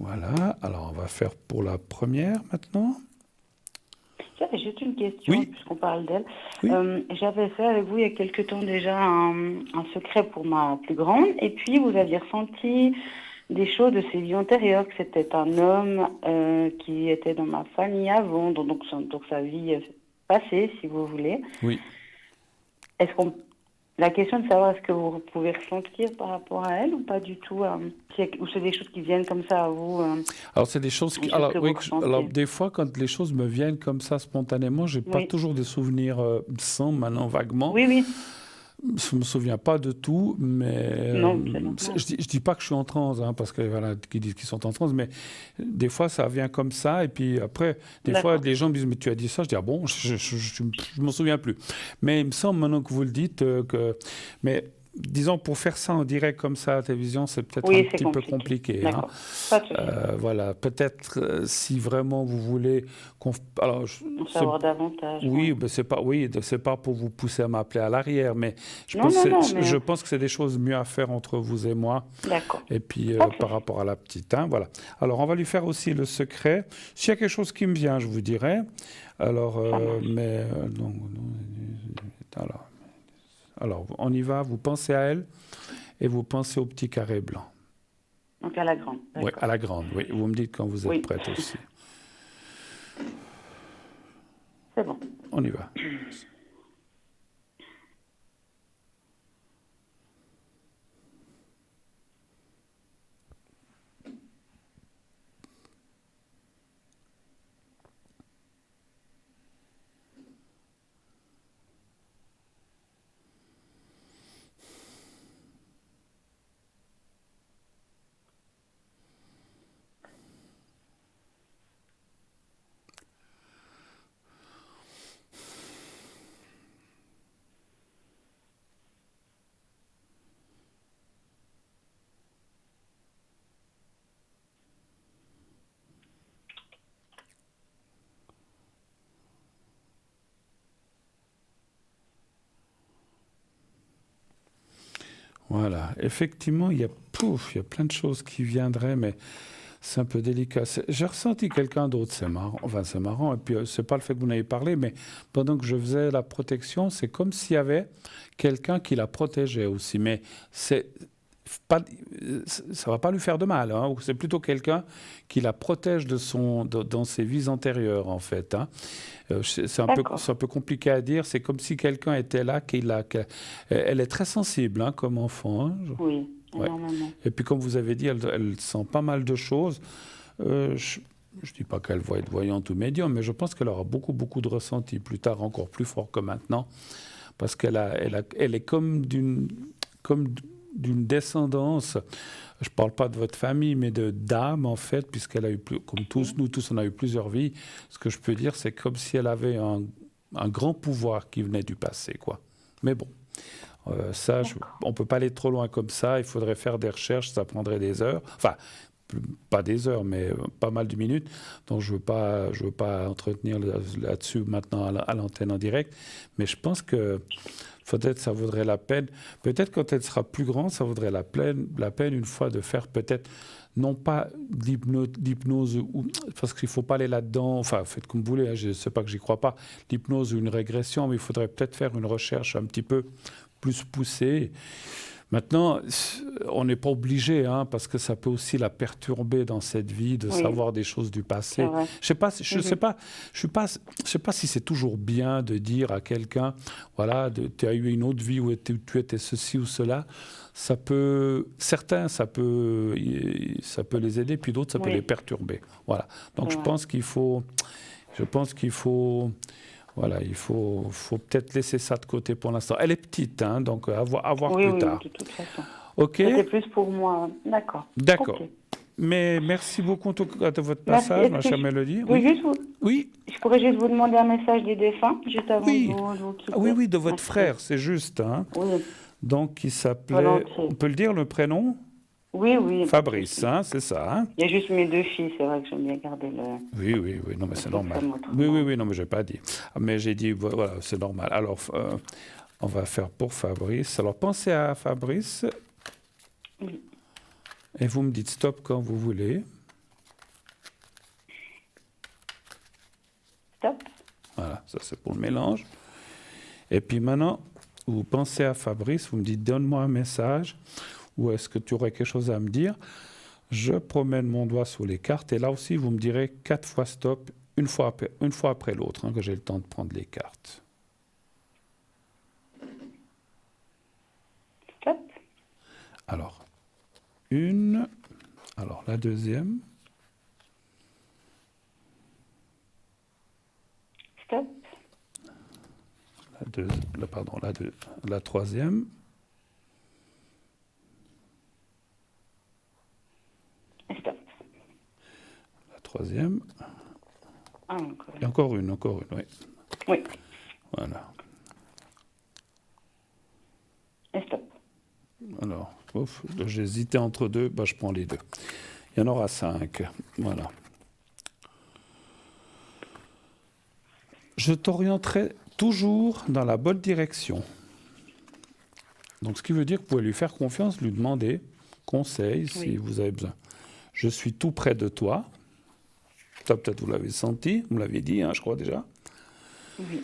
Voilà, alors on va faire pour la première maintenant. J'avais juste une question, puisqu'on parle d'elle. Oui. J'avais fait avec vous il y a quelque temps déjà un secret pour ma plus grande, et puis vous aviez ressenti des choses de ses vies antérieures, que c'était un homme qui était dans ma famille avant, donc sa vie passée, si vous voulez. Oui. La question de savoir est-ce que vous pouvez ressentir par rapport à elle ou pas du tout, ou c'est des choses qui viennent comme ça à vous. Alors c'est des choses qui, alors des fois quand les choses me viennent comme ça spontanément, j'ai pas toujours des souvenirs sans maintenant vaguement. Oui. Je me souviens pas de tout, mais je dis pas que je suis en transe, hein, parce que voilà, qui disent qu'ils sont en transe, mais des fois ça vient comme ça, et puis après, des fois les gens me disent mais tu as dit ça, je dis ah bon, je m'en souviens plus. Mais il me semble maintenant que vous le dites mais disons, pour faire ça en direct comme ça à la télévision, c'est peut-être un petit peu compliqué. Hein. Voilà, peut-être si vraiment vous voulez savoir davantage. Oui, ben c'est pas pour vous pousser à m'appeler à l'arrière, mais je pense que c'est des choses mieux à faire entre vous et moi. D'accord. Et puis par rapport à la petite, hein, voilà. Alors on va lui faire aussi le secret. S'il y a quelque chose qui me vient, je vous dirai. Alors, Alors, on y va, vous pensez à elle et vous pensez au petit carré blanc. Donc à la grande. Oui, à la grande, oui. Vous me dites quand vous êtes prête aussi. C'est bon. On y va. Voilà, effectivement, il y a plein de choses qui viendraient, mais c'est un peu délicat. J'ai ressenti quelqu'un d'autre, c'est marrant, et puis c'est pas le fait que vous n'ayez parlé, mais pendant que je faisais la protection, c'est comme s'il y avait quelqu'un qui la protégeait aussi, mais ça va pas lui faire de mal, hein. C'est plutôt quelqu'un qui la protège dans ses vies antérieures, en fait. Hein. C'est un peu compliqué à dire. C'est comme si quelqu'un était là, elle est très sensible, hein, comme enfant. Hein. Oui, énormément. Et puis, comme vous avez dit, elle sent pas mal de choses. Je ne dis pas qu'elle va être voyante ou médium, mais je pense qu'elle aura beaucoup, beaucoup de ressentis plus tard, encore plus fort que maintenant, parce qu'elle est comme d'une descendance. Je ne parle pas de votre famille, mais d'âme, en fait, puisqu'elle a eu, comme nous tous, on a eu plusieurs vies. Ce que je peux dire, c'est comme si elle avait un grand pouvoir qui venait du passé, quoi. Mais bon, on ne peut pas aller trop loin comme ça. Il faudrait faire des recherches, ça prendrait des heures. Enfin, pas des heures, mais pas mal de minutes. Donc, je veux pas entretenir là-dessus maintenant à l'antenne en direct. Mais je pense que peut-être ça vaudrait la peine. Peut-être quand elle sera plus grande, ça vaudrait la peine une fois de faire peut-être, non pas d'hypnose, parce qu'il ne faut pas aller là-dedans, enfin faites comme vous voulez, hein, je ne sais pas que j'y crois pas, l'hypnose ou une régression, mais il faudrait peut-être faire une recherche un petit peu plus poussée. Maintenant, on n'est pas obligé, hein, parce que ça peut aussi la perturber dans cette vie de savoir des choses du passé. Je sais pas si c'est toujours bien de dire à quelqu'un, voilà, tu as eu une autre vie où tu étais ceci ou cela. Certains, ça peut les aider, puis d'autres, ça peut les perturber. Voilà. Donc je pense qu'il faut. Voilà, il faut peut-être laisser ça de côté pour l'instant. Elle est petite, hein, donc à voir plus tard. Oui, de toute façon. OK. C'était plus pour moi. D'accord. Okay. Mais merci beaucoup en tout cas de votre passage, ma chère Mélodie. Je pourrais juste vous demander un message des défunts, juste avant de vous quitter. Oui, de votre frère, c'est juste. Hein. Oui. Donc, il s'appelait... On peut le dire, le prénom ? Oui. Fabrice, hein, c'est ça. Hein. Il y a juste mes 2 filles, c'est vrai que j'aime bien garder le... Oui, non, mais c'est normal. Oui, non, mais je n'ai pas dit. Mais j'ai dit, voilà, c'est normal. Alors, on va faire pour Fabrice. Alors, pensez à Fabrice. Oui. Et vous me dites stop quand vous voulez. Stop. ça c'est pour le mélange. Et puis maintenant, vous pensez à Fabrice, vous me dites donne-moi un message, ou est-ce que tu aurais quelque chose à me dire? Je promène mon doigt sur les cartes, et là aussi vous me direz 4 fois stop, une fois après l'autre, hein, que j'ai le temps de prendre les cartes. Stop. Alors, alors la deuxième. Stop. La troisième. Stop. La troisième. Ah, encore. Et encore une, oui. Oui. Voilà. Et stop. Alors, j'hésitais entre deux, je prends les deux. Il y en aura 5. Voilà. Je t'orienterai toujours dans la bonne direction. Donc, ce qui veut dire que vous pouvez lui faire confiance, lui demander conseil si vous avez besoin. Je suis tout près de toi. Ça, peut-être vous l'avez senti, vous me l'avez dit, hein, je crois déjà. Oui.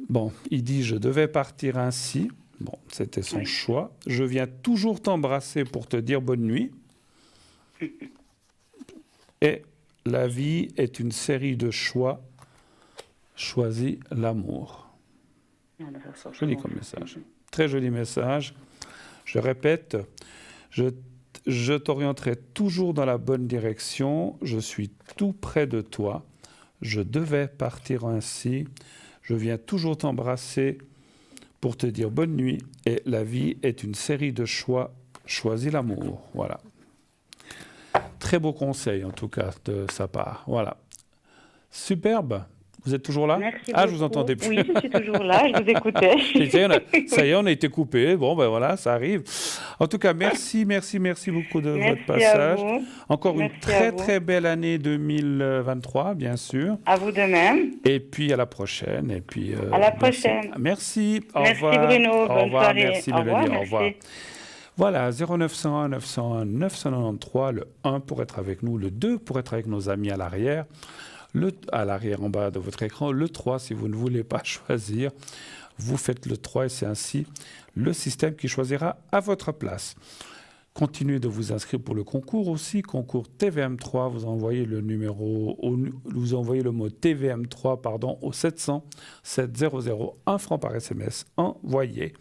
Bon, il dit, je devais partir ainsi. Bon, c'était son choix. Je viens toujours t'embrasser pour te dire bonne nuit. Et la vie est une série de choix. Choisis l'amour. Joli comme message. Très joli message. Je répète, je t'orienterai toujours dans la bonne direction. Je suis tout près de toi. Je devais partir ainsi. Je viens toujours t'embrasser pour te dire bonne nuit. Et la vie est une série de choix. Choisis l'amour. Voilà. Très beau conseil, en tout cas, de sa part. Voilà. Superbe. Vous êtes toujours là? Merci beaucoup. Je vous entendais plus. Oui, je suis toujours là, je vous écoutais. Ça y est, on a été coupé. Bon, ben voilà, ça arrive. En tout cas, merci beaucoup de votre passage. Encore une très belle année 2023, bien sûr. À vous de même. Et puis à la prochaine. Et puis, à la prochaine. Merci. Au merci revoir. Bruno. Bonne au revoir. Soirée. Merci Mélanie. Au revoir. Voilà, 0901 901 993, le 1 pour être avec nous, le 2 pour être avec nos amis à l'arrière. À l'arrière en bas de votre écran, le 3 si vous ne voulez pas choisir, vous faites le 3 et c'est ainsi le système qui choisira à votre place. Continuez de vous inscrire pour le concours aussi, concours TVM3, vous envoyez le mot TVM3 au 700 700 1 franc par SMS envoyé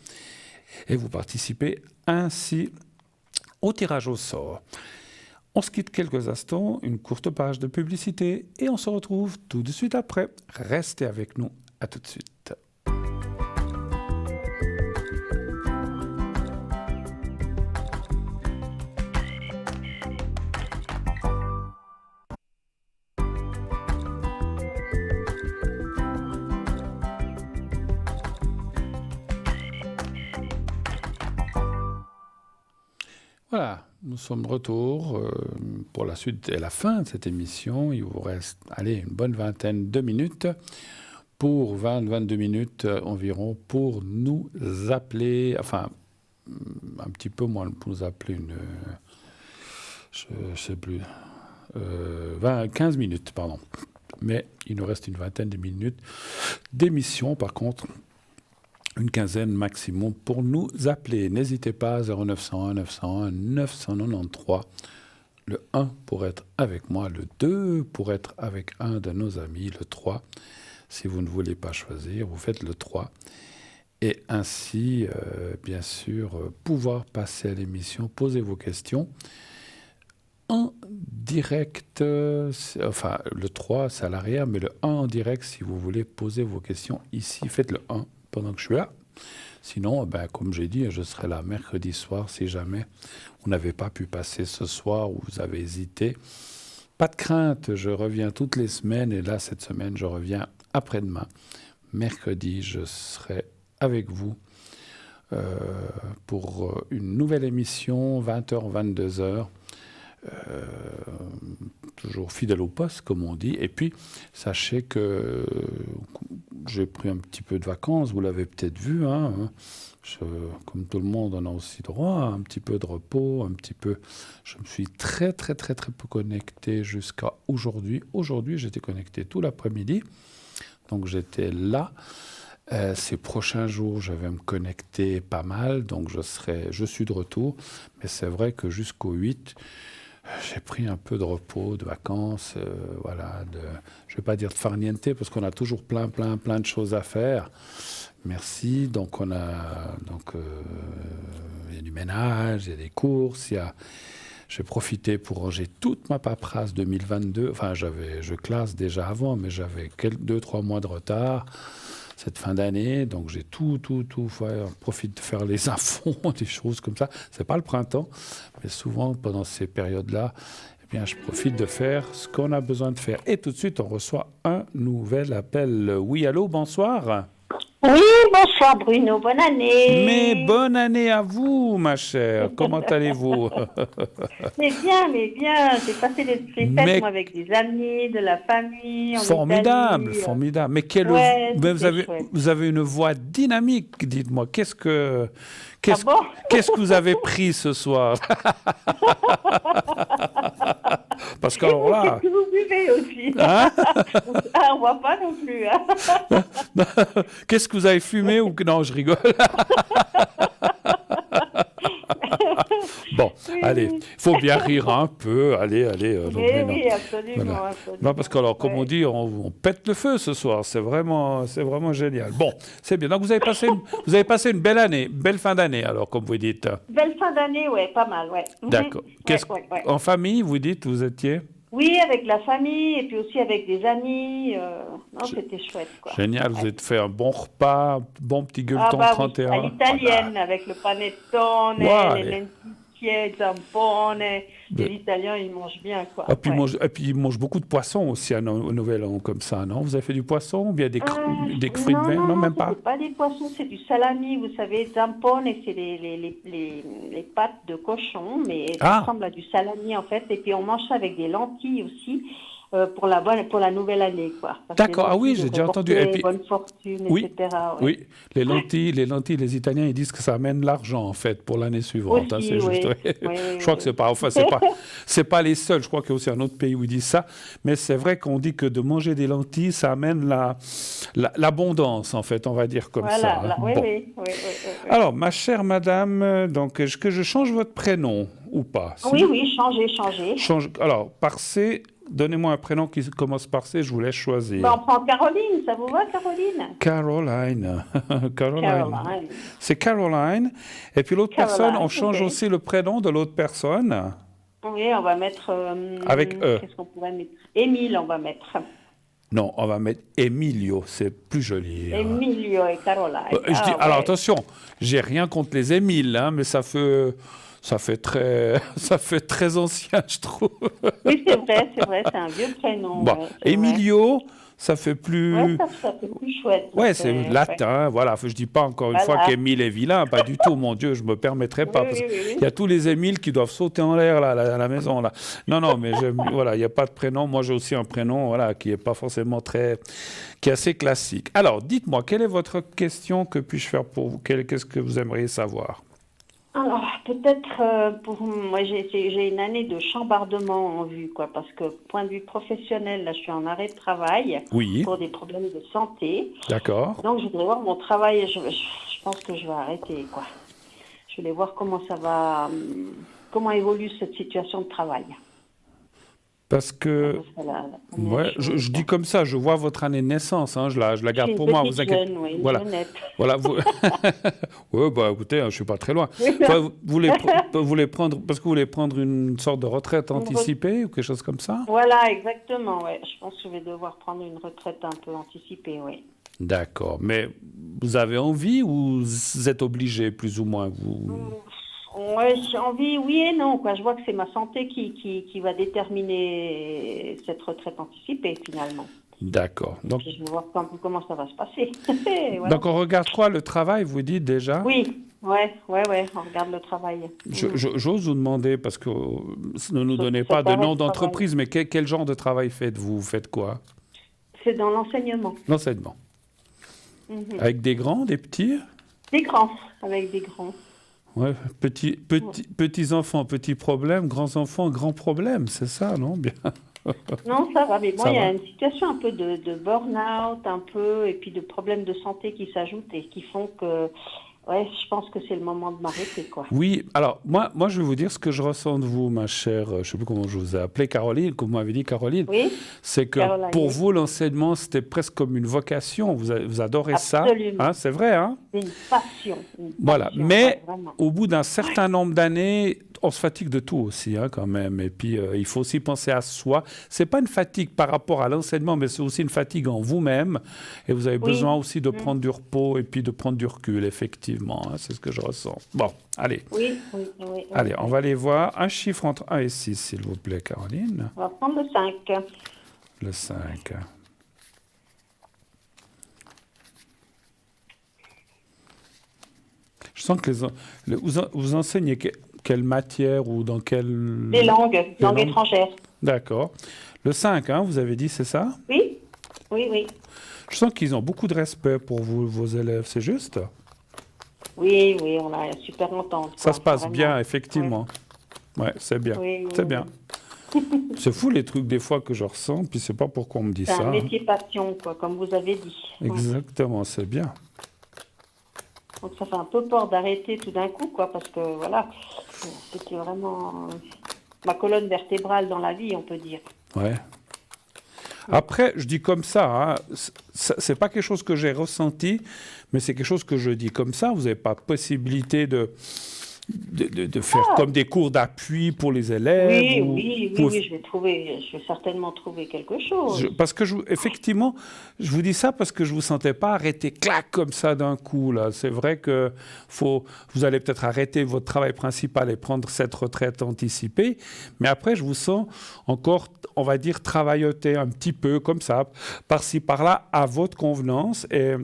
et vous participez ainsi au tirage au sort. On se quitte quelques instants, une courte page de publicité et on se retrouve tout de suite après. Restez avec nous, à tout de suite. Voilà, nous sommes de retour pour la suite et la fin de cette émission. Il vous reste, une bonne vingtaine de minutes, pour 20-22 minutes environ, pour nous appeler, enfin, un petit peu moins pour nous appeler je ne sais plus, 15 minutes, pardon. Mais il nous reste une vingtaine de minutes d'émission, par contre, une quinzaine maximum pour nous appeler. N'hésitez pas, 0901 901 993. Le 1 pour être avec moi, le 2 pour être avec un de nos amis, le 3. Si vous ne voulez pas choisir, vous faites le 3. Et ainsi, bien sûr, pouvoir passer à l'émission, poser vos questions en direct. Enfin, le 3, c'est à l'arrière, mais le 1 en direct, si vous voulez poser vos questions ici, faites le 1. Pendant que je suis là. Sinon, comme j'ai dit, je serai là mercredi soir si jamais vous n'avez pas pu passer ce soir ou vous avez hésité. Pas de crainte, je reviens toutes les semaines et là, cette semaine, je reviens après-demain. Mercredi, je serai avec vous pour une nouvelle émission, 20h, 22h. Toujours fidèle au poste, comme on dit. Et puis, sachez que j'ai pris un petit peu de vacances, vous l'avez peut-être vu. Comme tout le monde, on a aussi droit à un petit peu de repos, un petit peu. Je me suis très peu connecté jusqu'à aujourd'hui. Aujourd'hui, j'étais connecté tout l'après-midi. Donc j'étais là. Ces prochains jours, je vais me connecter pas mal, donc je suis de retour. Mais c'est vrai que jusqu'au 8, j'ai pris un peu de repos, de vacances, voilà. Je ne vais pas dire de farniente, parce qu'on a toujours plein de choses à faire. Merci. Donc il y a du ménage, il y a des courses, j'ai profité pour ranger toute ma paperasse 2022. Enfin, je classe déjà avant, mais j'avais 2-3 mois de retard cette fin d'année. Donc, j'ai tout fait. On profite de faire les infos, des choses comme ça. C'est pas le printemps, mais souvent, pendant ces périodes-là, eh bien, je profite de faire ce qu'on a besoin de faire. Et tout de suite, on reçoit un nouvel appel. Oui, allô, bonsoir. Oui, bonsoir Bruno, bonne année. Mais bonne année à vous, ma chère. Comment allez-vous? Mais bien. J'ai passé les fêtes moi, avec des amis, de la famille. Formidable, Italie. formidable. Mais vous avez une voix dynamique, dites-moi. Qu'est-ce que vous avez pris ce soir? Parce que alors là... Qu'est-ce que vous buvez aussi? Hein? On voit pas non plus. Hein. Qu'est-ce que vous avez fumé ou... Non, je rigole. Bon, oui, allez, il faut bien rire un peu. Allez. Oui, absolument, voilà. absolument. Non, parce que, alors, comme on dit, on pète le feu ce soir. C'est vraiment génial. Bon, c'est bien. Donc, vous avez passé une belle année, belle fin d'année, alors, comme vous dites. Belle fin d'année, ouais, pas mal, ouais. D'accord. En famille, vous dites, vous étiez? Oui, avec la famille et puis aussi avec des amis. Non, c'était chouette, quoi. Génial, vous avez fait un bon repas, un bon petit gueuleton 31. Oui, à l'italienne, avec le panettone, les lenticchie, zampone. Les Italiens, ils mangent bien, quoi. Et puis ils mangent beaucoup de poissons aussi à Nouvel An, comme ça, non? Vous avez fait du poisson ou bien des fruits de mer? Non, même pas. C'est pas des poissons, c'est du salami, vous savez, zampone, c'est les pâtes de cochon, mais ça ressemble à du salami, en fait. Et puis on mange ça avec des lentilles aussi. Pour la nouvelle année, quoi. D'accord, ah oui, j'ai déjà entendu. Et puis, bonne fortune, oui, etc. Ouais. Oui, les lentilles, les Italiens, ils disent que ça amène l'argent, en fait, pour l'année suivante. Aussi, c'est juste... Je crois que c'est pas les seuls. Je crois qu'il y a aussi un autre pays où ils disent ça. Mais c'est vrai qu'on dit que de manger des lentilles, ça amène l'abondance, en fait, on va dire comme ça. Oui. Alors, ma chère madame, donc, est-ce que je change votre prénom ou pas? Oui, changez. Alors, par C... Donnez-moi un prénom qui commence par C, je vous laisse choisir. On prend Caroline, ça vous va, Caroline? Caroline. C'est Caroline. Et puis l'autre personne, on change aussi le prénom de l'autre personne. Oui, on va mettre... avec E. Qu'est-ce qu'on pourrait mettre? Émile, on va mettre. Non, on va mettre Emilio, c'est plus joli. Emilio et Caroline. Alors attention, j'ai rien contre les Émiles, hein, mais ça fait très ancien, je trouve. Oui, c'est vrai, c'est un vieux prénom. Bon, Emilio, ça fait plus... Ouais, ça fait plus chouette. Ouais, c'est latin, voilà. Je ne dis pas encore une fois qu'Émile est vilain, pas du tout, mon Dieu, je ne me permettrai pas. Parce qu'il y a tous les Émiles qui doivent sauter en l'air là, à la maison. Là. Non, mais voilà, il n'y a pas de prénom. Moi, j'ai aussi un prénom qui n'est pas forcément qui est assez classique. Alors, dites-moi, quelle est votre question? Que puis-je faire pour vous? Qu'est-ce que vous aimeriez savoir? Alors, peut-être pour moi, j'ai une année de chambardement en vue, quoi, parce que point de vue professionnel, là, je suis en arrêt de travail pour des problèmes de santé. D'accord. Donc, je voudrais voir mon travail. Je pense que je vais arrêter, quoi. Je voulais voir comment évolue cette situation de travail. Parce que, je dis comme ça, je vois votre année de naissance, hein, je la garde pour moi. Vous inquiétez. Voilà. Vous... oui, écoutez, je suis pas très loin. Vous voulez prendre, parce que vous voulez prendre une sorte de retraite anticipée ou quelque chose comme ça? Voilà, exactement. Ouais. Je pense que je vais devoir prendre une retraite un peu anticipée, oui. D'accord, mais vous avez envie ou vous êtes obligé, plus ou moins Ouais, j'ai envie, oui et non, quoi. Je vois que c'est ma santé qui va déterminer cette retraite anticipée, finalement. D'accord. Donc, je vais voir comment ça va se passer. Voilà. Donc, on regarde quoi? Le travail, vous dites déjà? Oui, on regarde le travail. J'ose vous demander, parce que ne nous donnez pas de nom d'entreprise, mais quel genre de travail faites-vous? Vous faites quoi? C'est dans l'enseignement. L'enseignement. Avec des grands, des petits? Des grands, avec des grands. Ouais, petits enfants, petits problèmes, grands enfants, grands problèmes, c'est ça, non? Bien. Non, ça va. Mais moi, Ça il y va. a une situation un peu de burn-out, un peu, et puis de problèmes de santé qui s'ajoutent et qui font que, ouais, je pense que c'est le moment de m'arrêter, quoi. Oui, alors moi, je vais vous dire ce que je ressens de vous, ma chère, je ne sais plus comment je vous ai appelé, Caroline, comme vous m'avez dit Caroline. Oui. C'est que Caroline, pour oui. vous, l'enseignement, c'était presque comme une vocation. Vous adorez ça. Absolument. Hein, c'est vrai, hein? C'est une passion. Voilà. Passion, Mais ouais, vraiment. au bout d'un certain nombre d'années, on se fatigue de tout aussi, hein, quand même. Et puis, il faut aussi penser à soi. C'est pas une fatigue par rapport à l'enseignement, mais c'est aussi une fatigue en vous-même. Et vous avez besoin aussi de prendre du repos et puis de prendre du recul, effectivement. Hein, c'est ce que je ressens. Bon, allez. Oui. Allez, on va aller voir un chiffre entre 1 et 6, s'il vous plaît, Caroline. On va prendre le 5. Le 5. Je sens que vous enseignez quelle matière ou dans quelle... Les langues étrangères. D'accord. Le 5, hein, vous avez dit, c'est ça? Oui. Je sens qu'ils ont beaucoup de respect pour vous, vos élèves, c'est juste? Oui, on a une super entente. Ça se passe bien, effectivement. Ouais, c'est bien. Oui. C'est bien. C'est fou les trucs des fois que je ressens, puis c'est pas pourquoi on me dit C'est ça. un métier passion, quoi, comme vous avez dit. Exactement, c'est bien. Donc ça fait un peu peur d'arrêter tout d'un coup, quoi, parce que voilà, c'était vraiment ma colonne vertébrale dans la vie, on peut dire. Ouais. Après, je dis comme ça, hein, c'est pas quelque chose que j'ai ressenti, mais c'est quelque chose que je dis comme ça. Vous n'avez pas possibilité de faire comme des cours d'appui pour les élèves. Oui, je vais certainement trouver quelque chose. Parce que, effectivement, je vous dis ça parce que je ne vous sentais pas arrêter, clac, comme ça d'un coup. Là. C'est vrai que vous allez peut-être arrêter votre travail principal et prendre cette retraite anticipée, mais après, je vous sens encore, on va dire, travailloter un petit peu comme ça, par-ci, par-là, à votre convenance. Et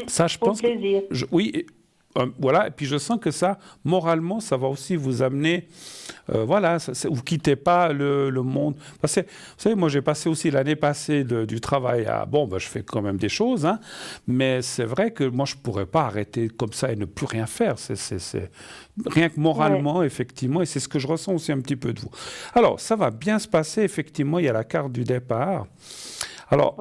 ça, je pense... plaisir. Oui. Voilà, et puis je sens que ça, moralement, ça va aussi vous amener, voilà, vous ne quittez pas le monde. Parce que, vous savez, moi j'ai passé aussi l'année passée du travail à, je fais quand même des choses, hein, mais c'est vrai que moi je ne pourrais pas arrêter comme ça et ne plus rien faire. C'est rien que moralement, effectivement, et c'est ce que je ressens aussi un petit peu de vous. Alors, ça va bien se passer, effectivement, il y a la carte du départ. Alors,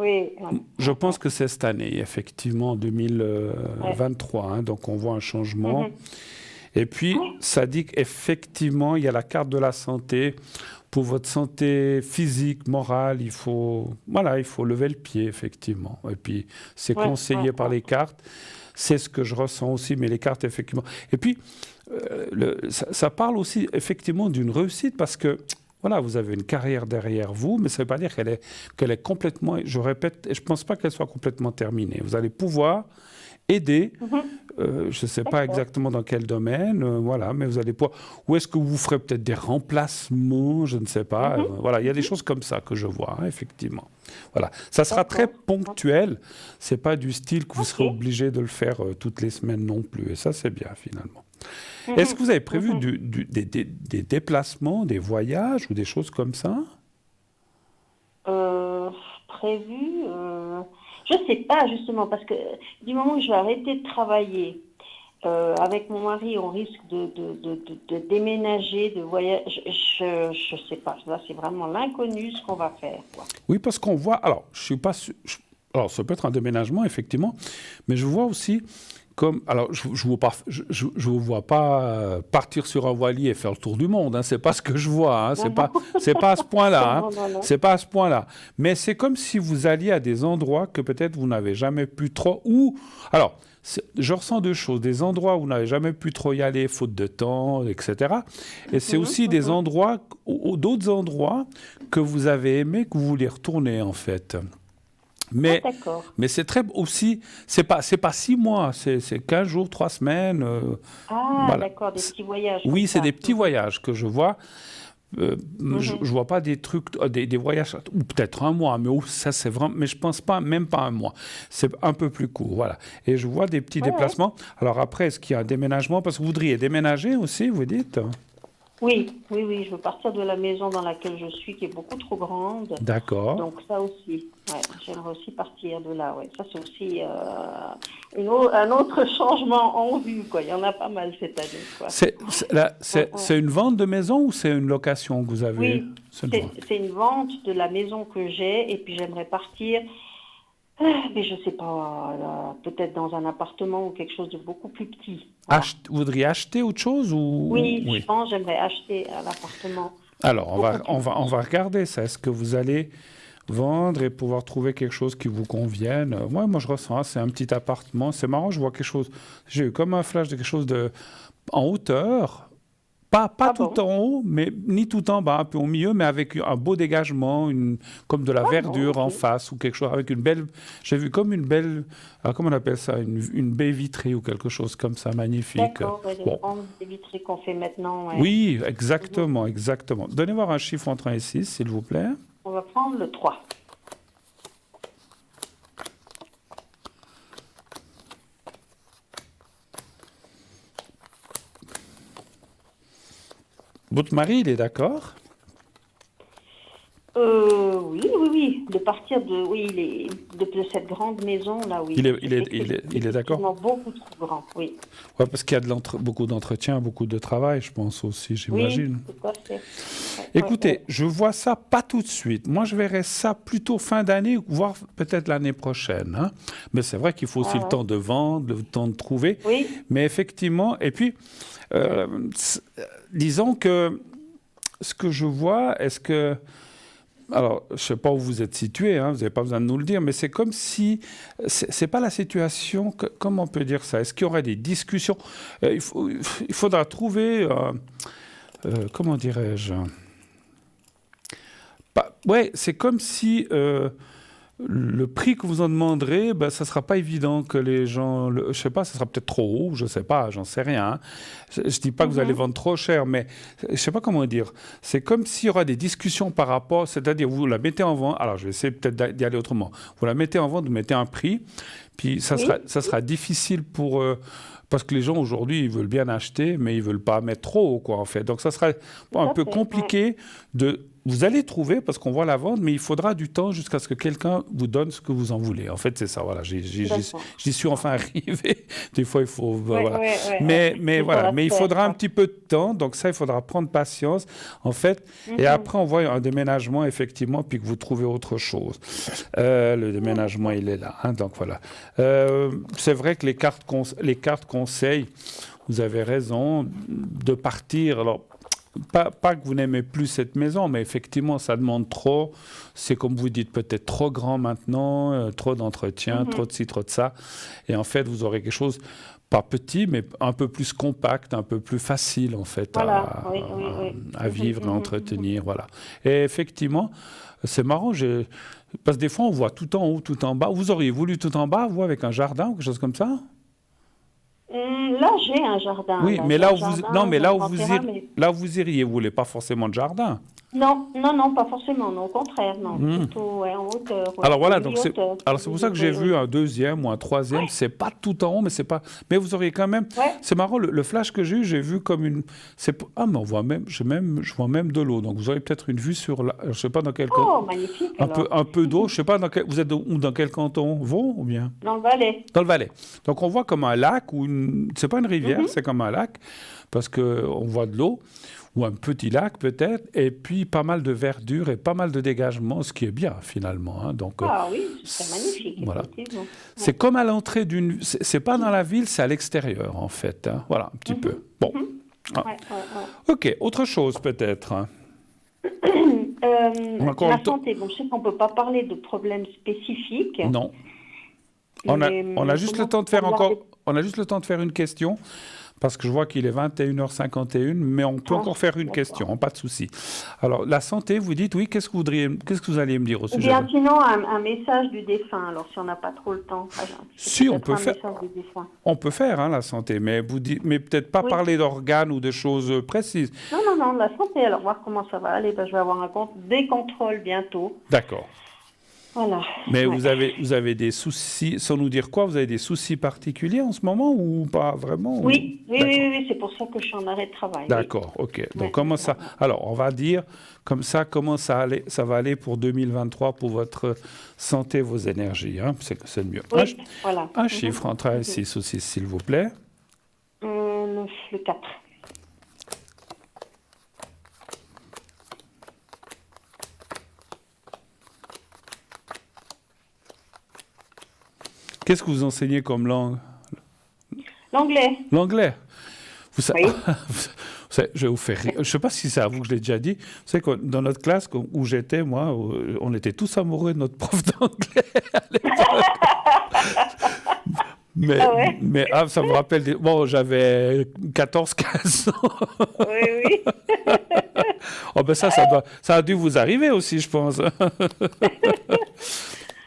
je pense que c'est cette année, effectivement, 2023, hein, donc on voit un changement. Et puis, ça dit qu'effectivement, il y a la carte de la santé. Pour votre santé physique, morale, il faut lever le pied, effectivement. Et puis, c'est conseillé par les cartes. C'est ce que je ressens aussi, mais les cartes, effectivement. Et puis, ça parle aussi, effectivement, d'une réussite, parce que voilà, vous avez une carrière derrière vous, mais ça ne veut pas dire qu'elle est complètement, je répète, et je ne pense pas qu'elle soit complètement terminée. Vous allez pouvoir aider, je ne sais pas exactement dans quel domaine, voilà, mais vous allez pouvoir, ou est-ce que vous ferez peut-être des remplacements, je ne sais pas, voilà, il y a des choses comme ça que je vois, hein, effectivement. Voilà, ça sera très ponctuel, ce n'est pas du style que vous serez obligé de le faire toutes les semaines non plus, et ça c'est bien finalement. Est-ce que vous avez prévu des déplacements, des voyages ou des choses comme ça? Prévu je ne sais pas, justement, parce que du moment où je vais arrêter de travailler, avec mon mari, on risque de déménager, de voyager. Je ne sais pas. Là, c'est vraiment l'inconnu ce qu'on va faire, quoi. Oui, parce qu'on voit... Alors, je ne suis pas sûr... Alors, ça peut être un déménagement, effectivement, mais je vois aussi... Alors, je ne vous vois pas partir sur un voilier et faire le tour du monde. Hein, c'est pas ce que je vois. Hein, c'est pas à ce point-là. Hein, c'est pas à ce point-là. Mais c'est comme si vous alliez à des endroits que peut-être vous n'avez jamais pu trop. Alors, je ressens deux choses. Des endroits où vous n'avez jamais pu trop y aller, faute de temps, etc. Et c'est aussi des endroits, ou d'autres endroits que vous avez aimés, que vous voulez retourner, en fait. Mais c'est très aussi, c'est pas 6 mois, c'est 15 jours, 3 semaines. Voilà. D'accord, des petits voyages. Oui, c'est des petits voyages que je vois. Je vois pas des trucs, des voyages, ou peut-être un mois, mais ça c'est vraiment, mais je pense pas, même pas un mois. C'est un peu plus court, voilà. Et je vois des petits déplacements. Alors après, est-ce qu'il y a un déménagement? Parce que vous voudriez déménager aussi, vous dites? Oui, je veux partir de la maison dans laquelle je suis, qui est beaucoup trop grande. D'accord. Donc ça aussi, j'aimerais aussi partir de là. Ouais. Ça, c'est aussi un autre changement en vue, quoi. Il y en a pas mal cette année, quoi. C'est une vente de maison ou c'est une location que vous avez? Oui, c'est une vente de la maison que j'ai, et puis j'aimerais partir, mais je sais pas, peut-être dans un appartement ou quelque chose de beaucoup plus petit. Voilà. Vous voudriez acheter autre chose ou... Oui, je pense j'aimerais acheter un appartement. Alors, on va regarder ça. Est-ce que vous allez vendre et pouvoir trouver quelque chose qui vous convienne? Moi, je ressens, c'est un petit appartement. C'est marrant, je vois quelque chose. J'ai eu comme un flash de quelque chose en hauteur. Pas tout en haut, mais ni tout en bas, un peu au milieu, mais avec un beau dégagement, comme de la verdure en face ou quelque chose, avec une belle... J'ai vu comme une belle... comment on appelle ça? Une baie vitrée ou quelque chose comme ça, magnifique. D'accord, les grandes baies vitrées qu'on fait maintenant. Ouais. Oui, exactement. Donnez-moi un chiffre entre 1 et 6, s'il vous plaît. On va prendre le 3. Votre mari, il est d'accord? Oui. De partir de cette grande maison là, oui. Il est d'accord? Beaucoup trop grand, oui. Ouais, parce qu'il y a beaucoup d'entretien, beaucoup de travail, je pense aussi, j'imagine. Oui, tout à fait. Écoutez, je vois ça pas tout de suite. Moi, je verrais ça plutôt fin d'année, voire peut-être l'année prochaine. Hein. Mais c'est vrai qu'il faut aussi le temps de vendre, le temps de trouver. Oui. Mais effectivement, et puis, disons que ce que je vois, alors, je ne sais pas où vous êtes situé, hein, vous n'avez pas besoin de nous le dire, mais c'est comme si... C'est pas la situation... Comment on peut dire ça? Est-ce qu'il y aurait des discussions? Il faudra trouver... comment dirais-je? C'est comme si... le prix que vous en demanderez, ça ne sera pas évident que les gens... je ne sais pas, ça sera peut-être trop haut, je ne sais pas, j'en sais rien. Hein. Je ne dis pas que vous allez vendre trop cher, mais je ne sais pas comment dire. C'est comme s'il y aura des discussions par rapport, c'est-à-dire vous la mettez en vente, alors je vais essayer peut-être d'y aller autrement. Vous la mettez en vente, vous mettez un prix, puis ça sera difficile pour... parce que les gens aujourd'hui, ils veulent bien acheter, mais ils ne veulent pas mettre trop haut, quoi, en fait. Donc ça sera un peu compliqué de... Vous allez trouver, parce qu'on voit la vente, mais il faudra du temps jusqu'à ce que quelqu'un vous donne ce que vous en voulez. En fait, c'est ça, voilà. J'y suis enfin arrivé. Des fois, il faut... voilà. Mais voilà, mais il faudra un petit peu de temps. Donc ça, il faudra prendre patience, en fait. Et après, on voit un déménagement, effectivement, puis que vous trouvez autre chose. Le déménagement, il est là. Hein, donc voilà. C'est vrai que les cartes conseillent, vous avez raison, de partir... Alors, pas que vous n'aimez plus cette maison, mais effectivement, ça demande trop. C'est comme vous dites, peut-être trop grand maintenant, trop d'entretien, trop de ci, trop de ça. Et en fait, vous aurez quelque chose, pas petit, mais un peu plus compact, un peu plus facile, en fait, à vivre, à entretenir. Voilà. Et effectivement, c'est marrant, parce que des fois, on voit tout en haut, tout en bas. Vous auriez voulu tout en bas, vous, avec un jardin ou quelque chose comme ça? Là, j'ai un jardin. Oui, mais là où vous iriez, vous voulez pas forcément de jardin. Non, pas forcément, non, au contraire, non. Plutôt en hauteur. Alors voilà, donc c'est pour ça que j'ai vu un deuxième ou un troisième. C'est pas tout en haut, mais c'est pas. Mais vous auriez quand même. C'est marrant, le flash que j'ai vu comme une. Mais on voit même, je vois même de l'eau. Donc vous aurez peut-être une vue sur je sais pas dans quel canton. Oh, magnifique. Un peu d'eau. Je sais pas vous êtes dans quel canton, Vaud ou bien? Dans le Valais. Dans le Valais. Donc on voit comme un lac ou c'est pas une rivière, c'est comme un lac parce que on voit de l'eau. Ou un petit lac peut-être, et puis pas mal de verdure et pas mal de dégagement, ce qui est bien finalement. Hein. Donc, oui, c'est magnifique. Voilà. C'est comme à l'entrée d'une... C'est pas dans la ville, c'est à l'extérieur en fait. Hein. Voilà, un petit peu. Bon. Ok, autre chose peut-être. Hein. La santé, je sais qu'on ne peut pas parler de problèmes spécifiques. Non. On a juste le temps de faire on a juste le temps de faire une question. Parce que je vois qu'il est 21h51, mais on peut encore faire une question, pas de souci. Alors, la santé, vous dites, oui, qu'est-ce que vous alliez me dire au sujet? Bien, sinon, un message du défunt, alors si on n'a pas trop le temps. Si, on peut faire. On peut faire, hein, la santé, mais peut-être pas parler d'organes ou de choses précises. Non, la santé, alors voir comment ça va aller. Je vais avoir des contrôles bientôt. D'accord. Voilà. Mais vous avez des soucis, sans nous dire quoi, vous avez des soucis particuliers en ce moment ou pas vraiment? Oui, c'est pour ça que je suis en arrêt de travail. D'accord, ok. Donc comment ça... Alors, on va dire comme ça, comment ça va aller pour 2023 pour votre santé, vos énergies. Hein? C'est le mieux. Oui, voilà. Un chiffre entre 1 et 6 aussi, s'il vous plaît. Le 4. Qu'est-ce que vous enseignez comme langue? L'anglais. L'anglais. Vous savez, Oui. je vais vous faire rire. Je ne sais pas si c'est à vous que je l'ai déjà dit. Vous savez que dans notre classe où j'étais, moi, on était tous amoureux de notre prof d'anglais à l'époque. Mais ça me rappelle... Bon, j'avais 14-15 ans. Oui. Oh ben ça a dû vous arriver aussi, je pense.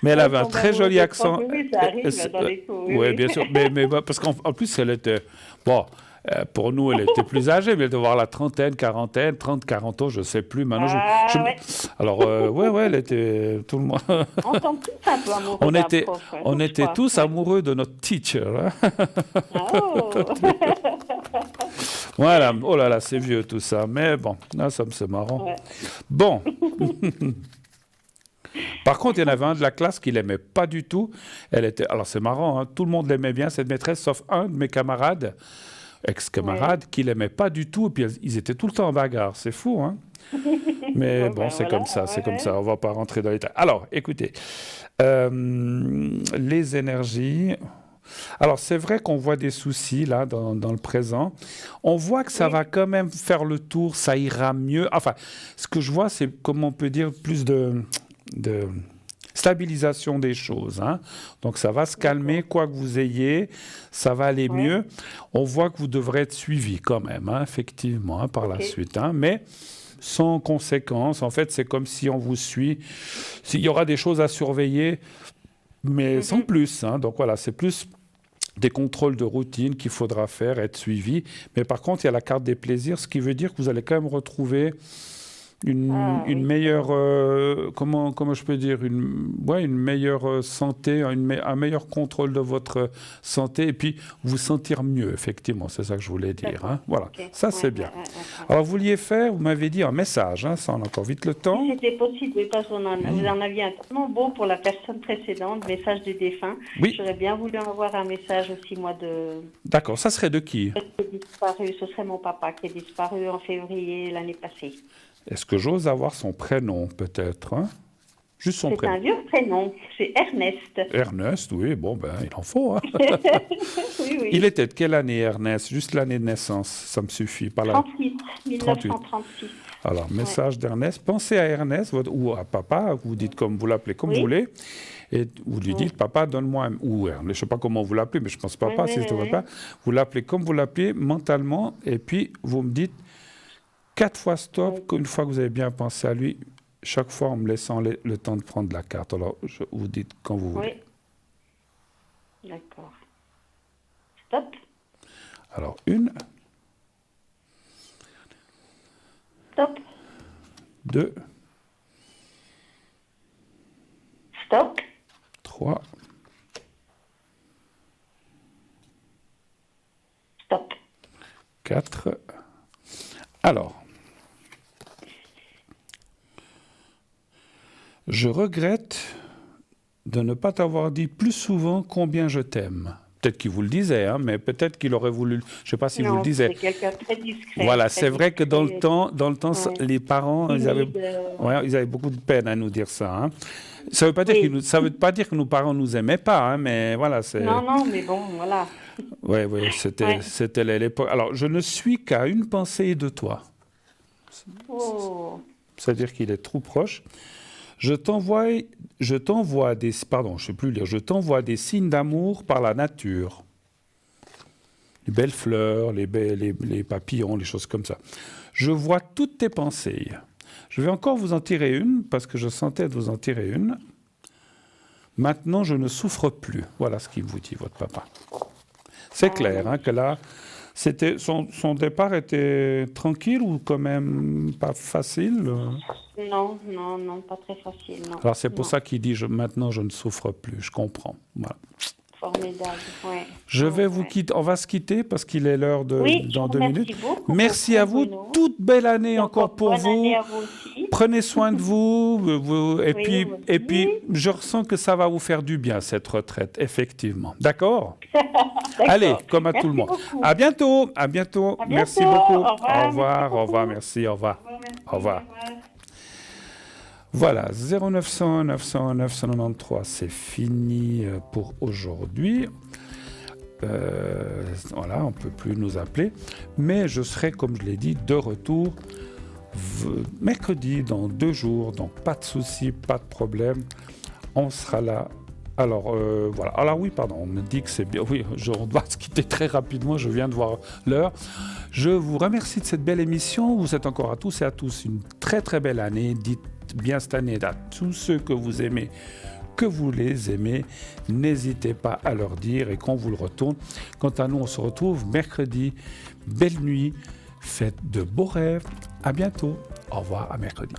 Mais elle avait un très joli accent. Oui, ça arrive dans les cours. Oui, bien sûr. Mais parce qu'en plus, elle était... Bon, pour nous, elle était plus âgée, mais elle devait avoir la trentaine, 40 ans, je ne sais plus. Maintenant, ouais. Alors, elle était... Tout le monde... On tombe tous un peu amoureux on était tous amoureux de notre teacher. Hein. Voilà. Oh là là, c'est vieux tout ça. Mais bon, ça c'est marrant. Ouais. Bon. Par contre, il y en avait un de la classe qui l'aimait pas du tout. Alors c'est marrant, hein, tout le monde l'aimait bien, cette maîtresse, sauf un de mes camarades, ex-camarades, qui l'aimait pas du tout. Et puis ils étaient tout le temps en bagarre. C'est fou, hein. Mais bon, c'est comme ça, c'est comme ça. On va pas rentrer dans les détails. Alors, écoutez, les énergies. Alors, c'est vrai qu'on voit des soucis, là, dans le présent. On voit que ça va quand même faire le tour, ça ira mieux. Enfin, ce que je vois, c'est, comment on peut dire, plus de stabilisation des choses. Hein. Donc, ça va se calmer, quoi que vous ayez, ça va aller mieux. On voit que vous devrez être suivi quand même, hein, effectivement, hein, par la suite. Hein, mais sans conséquence. En fait, c'est comme si on vous suit. Il y aura des choses à surveiller, mais sans plus. Hein. Donc voilà, c'est plus des contrôles de routine qu'il faudra faire, être suivi. Mais par contre, il y a la carte des plaisirs, ce qui veut dire que vous allez quand même retrouver une meilleure, comment je peux dire, une meilleure santé, un meilleur contrôle de votre santé, et puis vous sentir mieux, effectivement, c'est ça que je voulais dire. Hein. Voilà, ça c'est bien. Alors, vous vouliez faire, vous m'avez dit un message, hein, ça on a encore vite le temps. Si c'était possible, oui, parce que vous en aviez un tellement beau pour la personne précédente, message du défunt. Oui. J'aurais bien voulu avoir un message aussi, moi, de... D'accord, ça serait de qui? Ce serait mon papa qui est disparu en février l'année passée. Est-ce que j'ose avoir son prénom, peut-être, hein? Juste son prénom. C'est un vieux prénom, c'est Ernest. Ernest, oui, bon, ben, il en faut. Hein. Oui. Il était de quelle année, Ernest? Juste l'année de naissance, ça me suffit. Pas 1936. Alors, message d'Ernest. Pensez à Ernest ou à papa, vous dites comme vous l'appelez, comme vous voulez, et vous lui dites, papa, donne-moi ou Ernest, je ne sais pas comment vous l'appelez, mais je pense papa, si c'est papa. Vous l'appelez comme vous l'appelez, mentalement, et puis vous me dites 4 fois stop, une fois que vous avez bien pensé à lui, chaque fois en me laissant le temps de prendre la carte. Alors, vous dites quand vous voulez. Oui. D'accord. Stop. Alors, 1. Stop. 2. Stop. 3. Stop. 4. Alors, je regrette de ne pas t'avoir dit plus souvent combien je t'aime. Peut-être qu'il vous le disait, hein, mais peut-être qu'il aurait voulu... Je ne sais pas si vous le disiez. C'est quelqu'un de très discret. Voilà, c'est vrai que dans le temps, les parents, ils avaient beaucoup de peine à nous dire ça. Hein. Ça ne veut pas dire que nos parents ne nous aimaient pas, hein, mais voilà. Non, mais bon, voilà. Oui, c'était l'époque. Alors, je ne suis qu'à une pensée de toi. Oh. C'est-à-dire qu'il est trop proche. Je t'envoie des signes d'amour par la nature. Les belles fleurs, les papillons, les choses comme ça. Je vois toutes tes pensées. Je vais encore vous en tirer une, parce que je sentais de vous en tirer une. Maintenant, je ne souffre plus. Voilà ce qu'il vous dit, votre papa. C'est clair, hein, que là, Son départ était tranquille ou quand même pas facile? Non, pas très facile. Non. Alors c'est pour ça qu'il dit maintenant je ne souffre plus. Je comprends. Voilà. Formidable, ouais. Je vais vous quitter. On va se quitter parce qu'il est l'heure dans 2 minutes. Beaucoup merci à vous. Toute belle année encore pour vous. Année à vous aussi. Prenez soin de vous. Et puis, je ressens que ça va vous faire du bien, cette retraite, effectivement. D'accord? Allez, comme à tout le monde. Beaucoup. À bientôt. Merci beaucoup. Au revoir. Merci. Au revoir. Au revoir. Voilà, 0900 900 993, c'est fini pour aujourd'hui. Voilà, on ne peut plus nous appeler. Mais je serai, comme je l'ai dit, de retour mercredi, dans 2 jours. Donc, pas de souci, pas de problème. On sera là. Alors, voilà. Alors oui, pardon, on me dit que c'est bien. Oui, on doit se quitter très rapidement. Je viens de voir l'heure. Je vous remercie de cette belle émission. Vous êtes encore à tous et à tous une très, très belle année. Dites bien cette année à tous ceux que vous aimez, que vous les aimez. N'hésitez pas à leur dire et qu'on vous le retourne. Quant à nous, on se retrouve mercredi. Belle nuit. Faites de beaux rêves. À bientôt. Au revoir, à mercredi.